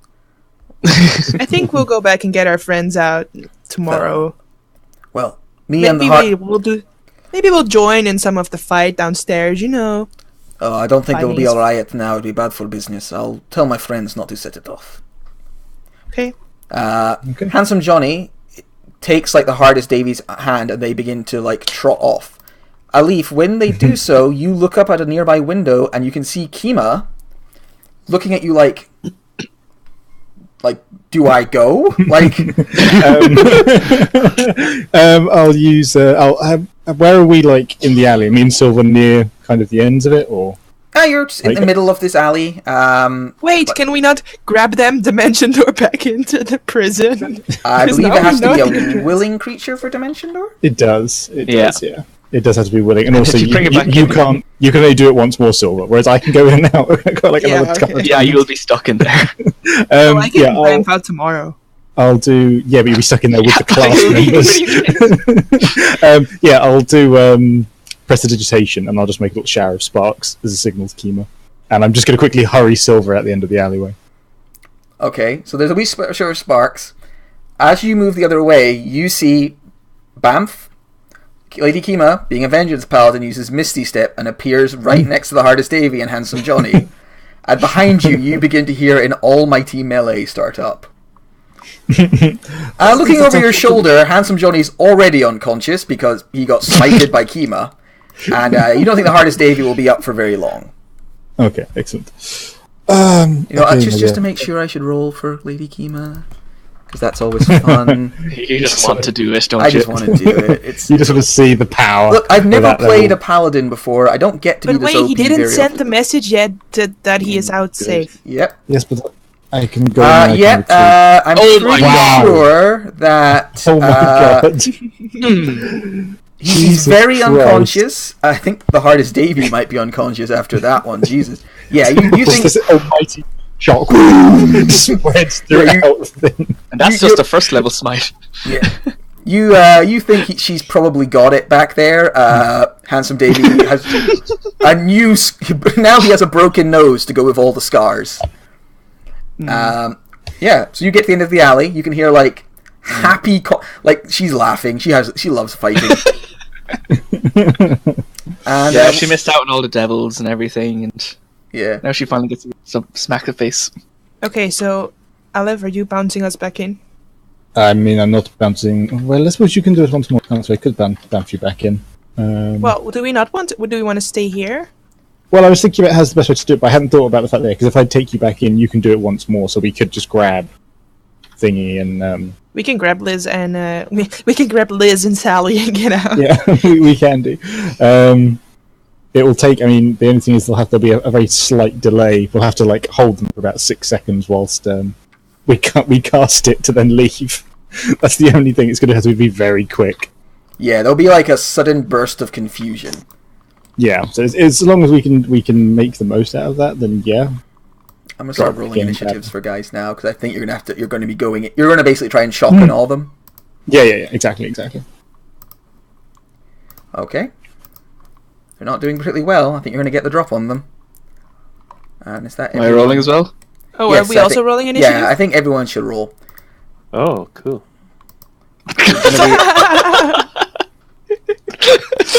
I think we'll go back and get our friends out tomorrow. Well, and the Maybe we'll join in some of the fight downstairs. Oh, I don't think there'll be a Fighting. riot now. It'll be bad for business. I'll tell my friends not to set it off. Okay. Okay. Handsome Johnny takes like the hardest Davy's hand, and they begin to like trot off. Alif, when they do so, you look up at a nearby window, and you can see Kima looking at you like, do I go? Like, I'll use. Where are we? Like in the alley? Me and Silver near kind of the ends of it, or? you're just in the middle of this alley. Wait, can we not grab them Dimension Door back into the prison? I 'Cause believe now it has we to know be the a address. willing creature for Dimension Door. It does. It Yeah. does. Yeah. It does have to be willing, and also you bring it back you in. can't. You can only do it once more, Silver. Whereas I can go in and out. I've got like Yeah, another couple of okay. Yeah, you'll be stuck in there. Oh, I can yeah, ramp out tomorrow. I'll do. Yeah, but you'll be stuck in there with the class members. Yeah, I'll do prestidigitation, and I'll just make a little shower of sparks as a signal to Kima. And I'm just going to quickly hurry Silver at the end of the alleyway. Okay, so there's a wee shower of sparks. As you move the other way, you see Bamf, Lady Kima, being a Vengeance Paladin, uses Misty Step and appears right next to the hardest Davy and Handsome Johnny. And behind you, you begin to hear an almighty melee start up. Looking over your shoulder, Handsome Johnny's already unconscious because he got smited by Kima. And you don't think the hardest Davy will be up for very long. Okay, excellent. Okay, just to make sure I should roll for Lady Kima. Because that's always fun. You just want to do it, don't I you? just want to do it. It's You just want to see the power. Look, I've of never that played level. a paladin before. I don't get to But be this wait, OP he didn't very send often. the message yet that he is out safe. Yep. Yes, but I can go. and I can retreat. I'm Oh my pretty God. sure that Oh my god! he's Jesus very Christ. unconscious. I think the hardest Davy might be unconscious after that one. Jesus. Yeah, you Just think this almighty shock spreads throughout the thing. And that's You- just the first level smite. you think she's probably got it back there. Handsome Davy has a new. Now he has a broken nose to go with all the scars. Yeah. So you get to the end of the alley. You can hear like happy, like she's laughing. She loves fighting. And Yeah, she missed out on all the devils and everything, and yeah. now she finally gets some smack the face. Okay, so Aleph, are you bouncing us back in? I mean, I'm not bouncing. Well, I suppose you can do it once more. So I could bounce you back in. Well, do we not want to? Do we want to stay here? Well, I was thinking about how's the best way to do it, but I hadn't thought about the fact there, because if I take you back in, you can do it once more, so we could just grab thingy and We can grab Liz and we can grab Liz and Sally and get out. yeah, we can do. It will take. I mean, the only thing is there'll be a very slight delay. We'll have to like hold them for about 6 seconds whilst we cast it to then leave. That's the only thing. It's going to have to be very quick. Yeah, there'll be like a sudden burst of confusion. Yeah, so as long as we can make the most out of that, then yeah. I'm gonna start Got rolling game initiatives tab. for guys now because I think you're going to be going. You're going to basically try and shotgun all of them. Yeah, exactly. Okay. They're not doing particularly well. I think you're going to get the drop on them. And is that Am I rolling as well? Oh, Yes, are we I also think- rolling initiative? Yeah, I think everyone should roll. Oh, cool. It's gonna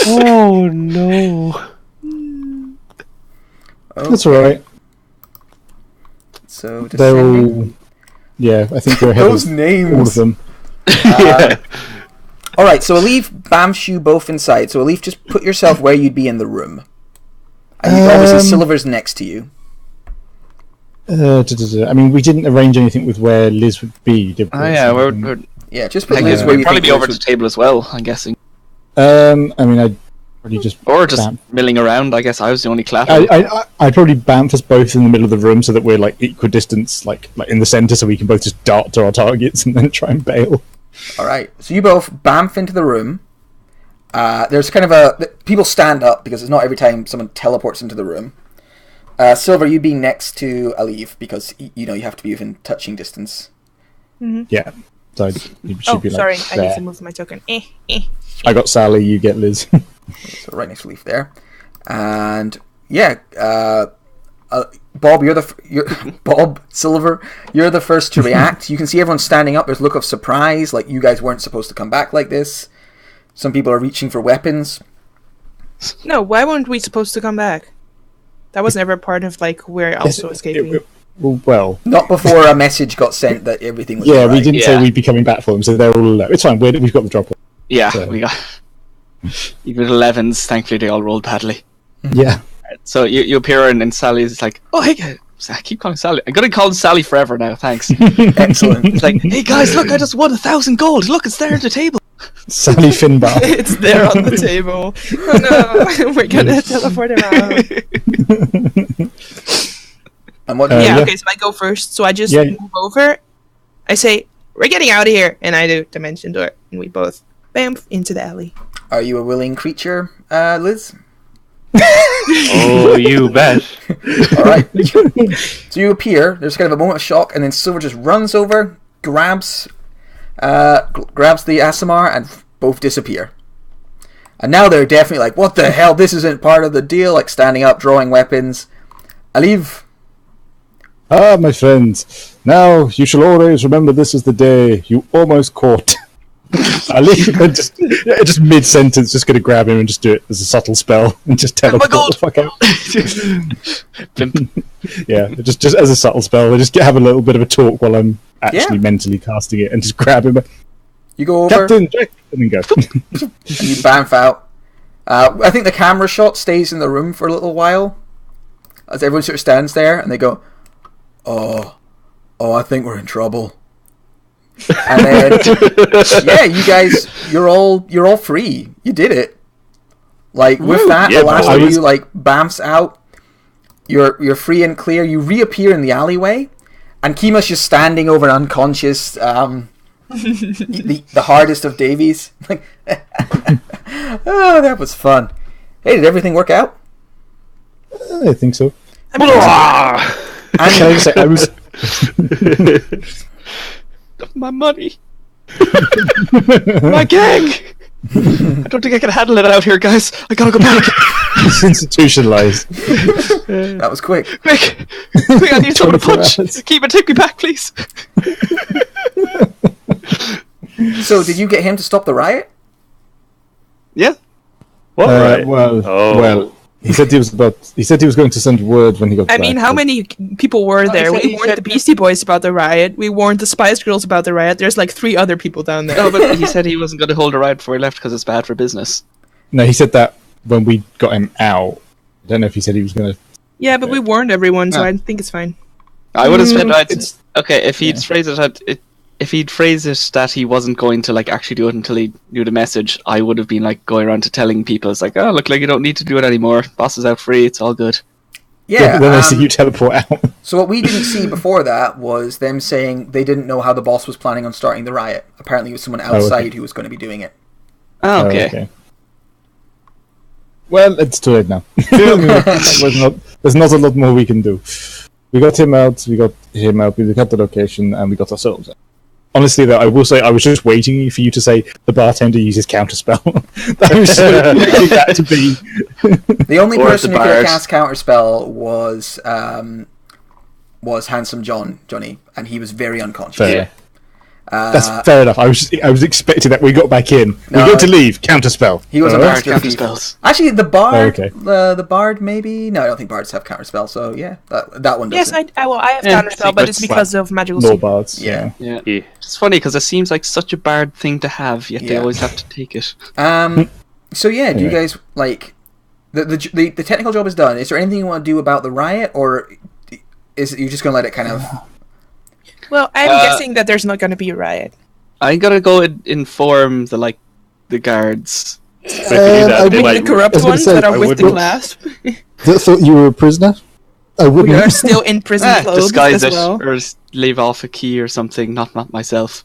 Oh no. be- That's all right. So They're descending. all. Yeah, I think we're ahead Those of names. all of them. All right, so Alif bamfs you both inside. So Alif, just put yourself where you'd be in the room. And obviously Silver's next to you. I mean, we didn't arrange anything with where Liz would be, did we? Oh yeah, we're Yeah, just put I Liz guess where we'd you probably think be over Liz at the table as well, I'm guessing. I mean, I'd probably just Or just bam- milling around, I guess I was the only clapper. I'd probably bamf us both in the middle of the room so that we're like equidistance, like in the center, so we can both just dart to our targets and then try and bail. All right, so you both bamf into the room. There's kind of people stand up because it's not every time someone teleports into the room. Silver, you being next to Alif because you have to be within touching distance. Yeah. So you should Oh, be like sorry, I there. need to move my token. I got Sally, you get Liz. So right next to Alif there, and yeah, Bob, Bob Silver. You're the first to react. You can see everyone standing up. There's a look of surprise, like you guys weren't supposed to come back like this. Some people are reaching for weapons. No, why weren't we supposed to come back? That was never part of like we're also escaping. Well, not before a message got sent that everything was. Yeah, right. we didn't say we'd be coming back for them, so they're all. It's fine. We've got the drop. Yeah, so. we got. Even 11s, thankfully they all rolled badly. Yeah. So you appear and Sally's like, oh hey, I keep calling Sally. I'm gonna call Sally forever now. Thanks. Excellent. It's like, hey guys, look, I just won 1,000 gold. Look, it's there at the table. Sally Finbar. It's there on the table. Oh no, we're gonna teleport him out. And what? Okay, so I go first. So I just move over. I say, we're getting out of here, and I do dimension door, and we both bam into the alley. Are you a willing creature, Liz? Oh, you bet. Alright. So you appear, there's kind of a moment of shock, and then Silver just runs over, grabs the Asimar, and both disappear. And now they're definitely like, what the hell, this isn't part of the deal, like standing up, drawing weapons. Aliv. Ah, my friends, now you shall always remember this is the day you almost caught. Aliv, just mid-sentence, just going to grab him and just do it as a subtle spell and just teleport the fuck out. Yeah, just as a subtle spell. I just have a little bit of a talk while I'm actually mentally casting it and just grab him. You go over. Captain Jack, and then go. And you bamf out. I think the camera shot stays in the room for a little while as everyone sort of stands there and they go, oh, I think we're in trouble. And then, yeah, you guys, you're all free. You did it. Like with that, the last of you like bamfs out. You're free and clear. You reappear in the alleyway, and Kima's just standing over unconscious. The hardest of Davies. Like, oh, that was fun. Hey, did everything work out? I think so. I mean, Can I just say, I was. My money. My gang. I don't think I can handle it out here, guys. I gotta go back. It's institutionalized. That was quick. Quick, I need someone to punch. Kima, take me back, please. So, did you get him to stop the riot? Yeah. What? Right. Well. He said he was going to send word when he got back. I mean, how many people were there? We warned the Beastie Boys about the riot. We warned the Spice Girls about the riot. There's like 3 other people down there. No, but he said he wasn't going to hold a riot before he left because it's bad for business. No, he said that when we got him out. I don't know if he said he was going to... Yeah, but we warned everyone, so I think it's fine. I would have said okay, if he'd phrased it that he wasn't going to like actually do it until he knew the message, I would have been like going around to telling people, it's like, oh, look, like you don't need to do it anymore. Boss is out free. It's all good. Yeah. Then I see you teleport out. So what we didn't see before that was them saying they didn't know how the boss was planning on starting the riot. Apparently, it was someone outside who was going to be doing it. Oh, okay. Well, it's too late now. There's not a lot more we can do. We got him out. We got the location, and we got ourselves out. Honestly, though, I will say I was just waiting for you to say the bartender uses counterspell. That was so that to be. The only person who could have cast counterspell was Handsome Johnny, and he was very unconscious. Fair. That's fair enough. I was expecting that we got back in. We're going to leave. Counterspell. He was a master of counterspells. Actually, the bard. The bard, maybe. No, I don't think bards have counterspell. So yeah, that one doesn't. Yes, I have counterspell, but it's because of magical law bards. Yeah. It's funny because it seems like such a bard thing to have, yet they always have to take it. So yeah, do you guys like the technical job is done? Is there anything you want to do about the riot, or is it, you're just going to let it kind of? Well, I'm guessing that there's not going to be a riot. I'm gonna go inform the guards. The corrupt ones that are with the clasp. Thought you were a prisoner? I wouldn't. We are still in prison clothes disguise as well. Or leave off a key or something. Not myself.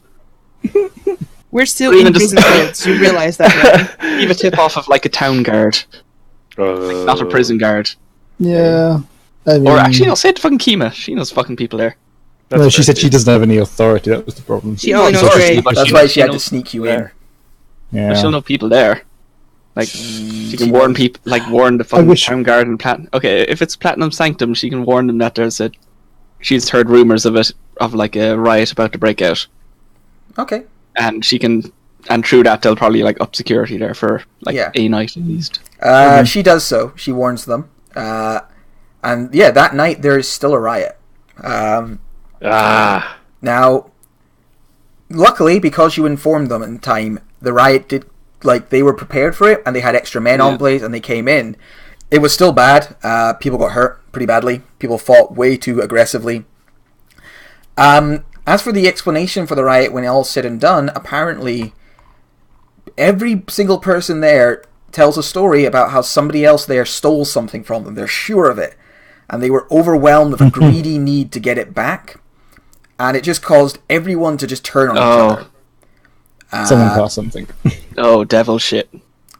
We're still in prison clothes. You realize that, right? Leave a tip off of like a town guard, not a prison guard. Yeah. I mean, or actually, no, say it to fucking Kima. She knows fucking people there. No, she said she doesn't have any authority. That was the problem. She only knows Ray. That's why she had to sneak you in. Yeah. But she'll know people there. Like, she can warn people, like warn the fucking town guard and Platinum. Okay, if it's Platinum Sanctum, she can warn them that she's heard rumors of like a riot about to break out. Okay. And through that they'll probably like up security there for like a night at least. She does so. She warns them. And yeah, that night there is still a riot. Now, luckily, because you informed them in time, the riot did, like, they were prepared for it, and they had extra men on place, and they came in. It was still bad. People got hurt pretty badly. People fought way too aggressively. As for the explanation for the riot, when all's said and done, apparently every single person there tells a story about how somebody else there stole something from them. They're sure of it. And they were overwhelmed with a greedy need to get it back. And it just caused everyone to just turn on each other. Someone caught something. Oh, devil shit.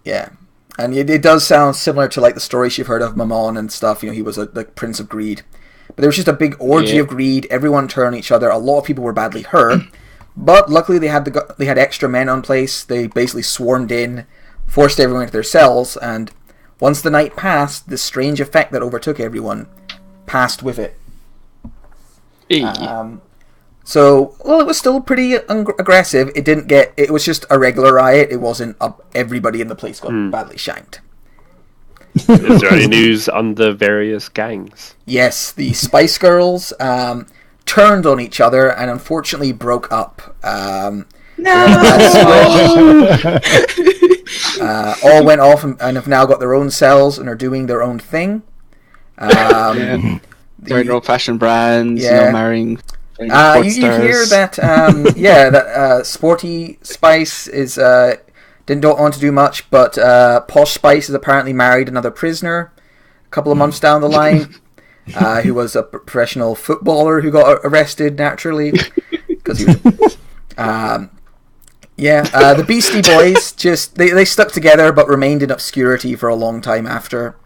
Yeah. And it does sound similar to like the stories you've heard of Mammon and stuff. You know, he was the Prince of Greed. But there was just a big orgy of greed. Everyone turned on each other. A lot of people were badly hurt. But luckily they had extra men on place. They basically swarmed in, forced everyone into their cells, and once the night passed, the strange effect that overtook everyone passed with it. So, well, it was still pretty aggressive. It was just a regular riot. It wasn't everybody in the place got badly shanked. Is there any news on the various gangs? Yes, the Spice Girls turned on each other and unfortunately broke up. All went off and have now got their own cells and are doing their own thing. They're in old-fashioned brands, marrying. You hear that? That Sporty Spice is don't want to do much, but Posh Spice is apparently married another prisoner a couple of months down the line, who was a professional footballer who got arrested naturally because he was. The Beastie Boys just they stuck together but remained in obscurity for a long time after.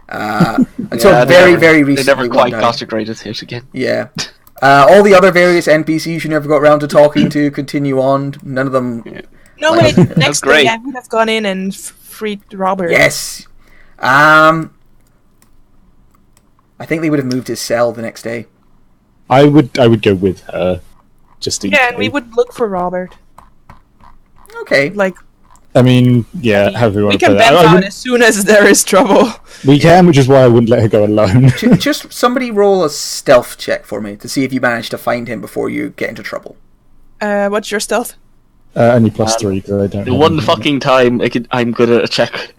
Until very recently. They never quite got a greatest hit again. Yeah. All the other various NPCs you never got around to talking to continue on. None of them... Yeah. No, wait. Next day I would have gone in and freed Robert. Yes. I think they would have moved his cell the next day. I would go with her. Just in case. And we would look for Robert. Okay. Like... I mean, however you want to put it. We can bend down as soon as there is trouble. We can, which is why I wouldn't let her go alone. Just somebody roll a stealth check for me to see if you manage to find him before you get into trouble. What's your stealth? Only +3 because I don't. The one fucking time I'm good at a check.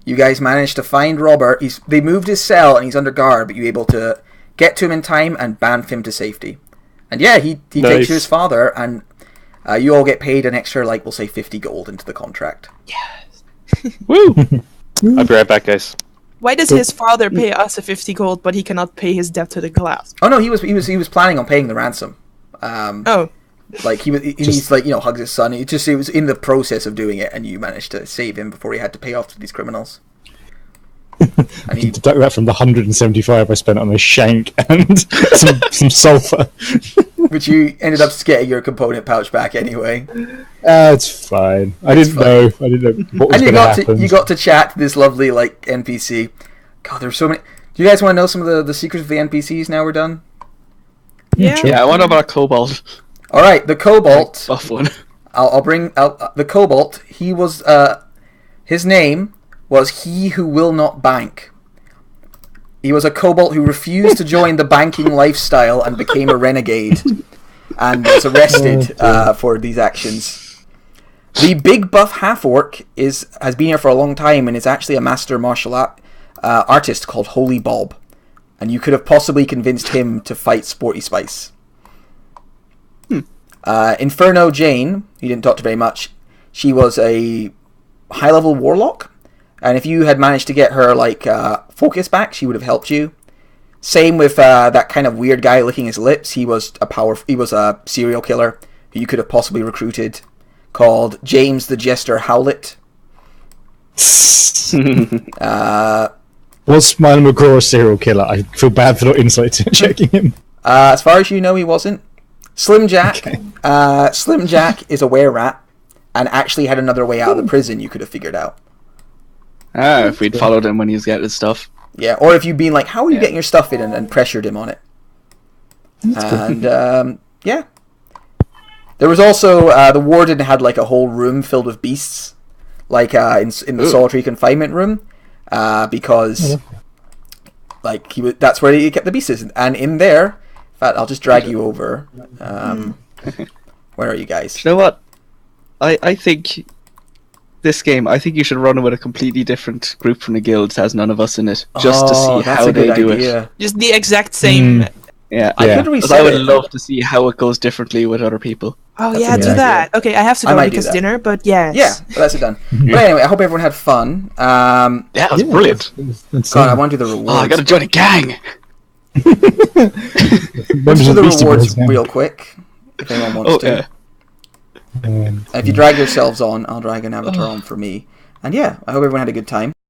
You guys managed to find Robert. They moved his cell and he's under guard, but you're able to get to him in time and bamf him to safety. And he takes you to his father and. You all get paid an extra, we'll say 50 gold into the contract. Yes. Woo! I'll be right back, guys. Why does his father pay us a 50 gold, but he cannot pay his debt to the class? Oh no, he was planning on paying the ransom. He's hugs his son. He was in the process of doing it, and you managed to save him before he had to pay off to these criminals. And he deduct that from the 175 I spent on a shank and some sulfur. Which you ended up getting your component pouch back anyway. It's fine. I didn't know what was going to happen. You got to chat to this lovely NPC. God, there's so many. Do you guys want to know some of the secrets of the NPCs now we're done? Yeah. Yeah, I want to know about Cobalt. All right, the Cobalt. Buff one. I'll bring out the Cobalt. He was his name was He Who Will Not Bank. He was a kobold who refused to join the banking lifestyle and became a renegade, and was arrested for these actions. The big buff half-orc has been here for a long time and is actually a master martial artist called Holy Bob, and you could have possibly convinced him to fight Sporty Spice. Inferno Jane, you didn't talk to very much. She was a high-level warlock. And if you had managed to get her focus back, she would have helped you. Same with that kind of weird guy licking his lips. He was a serial killer who you could have possibly recruited, called James the Jester Howlett. Was Smiley McGraw a serial killer? I feel bad for not checking him. As far as you know, he wasn't. Slim Jack. Okay. Slim Jack is a were-rat and actually had another way out of the prison you could have figured out. If we'd followed him when he was getting his stuff. Yeah, or if you'd been like, how are you getting your stuff in, and pressured him on it. And, yeah. There was also, the warden had like a whole room filled with beasts, like in the solitary confinement room, because like that's where he kept the beasts. And in there, in fact, I'll just drag you over. Where are you guys? You know what? I think this game, I think you should run it with a completely different group from the guild that has none of us in it, just to see how they do it. Just the exact same. Yeah, I could reset I would love to see how it goes differently with other people. Oh yeah, do that. Okay, I have to go because dinner, but yes. Yeah, well, that's it done. But anyway, I hope everyone had fun. Yeah, it was brilliant. God, I want to do the rewards. Oh, I gotta join a gang! Let's do the rewards real quick, if anyone wants to. If you drag yourselves on, I'll drag an avatar on for me. And yeah, I hope everyone had a good time.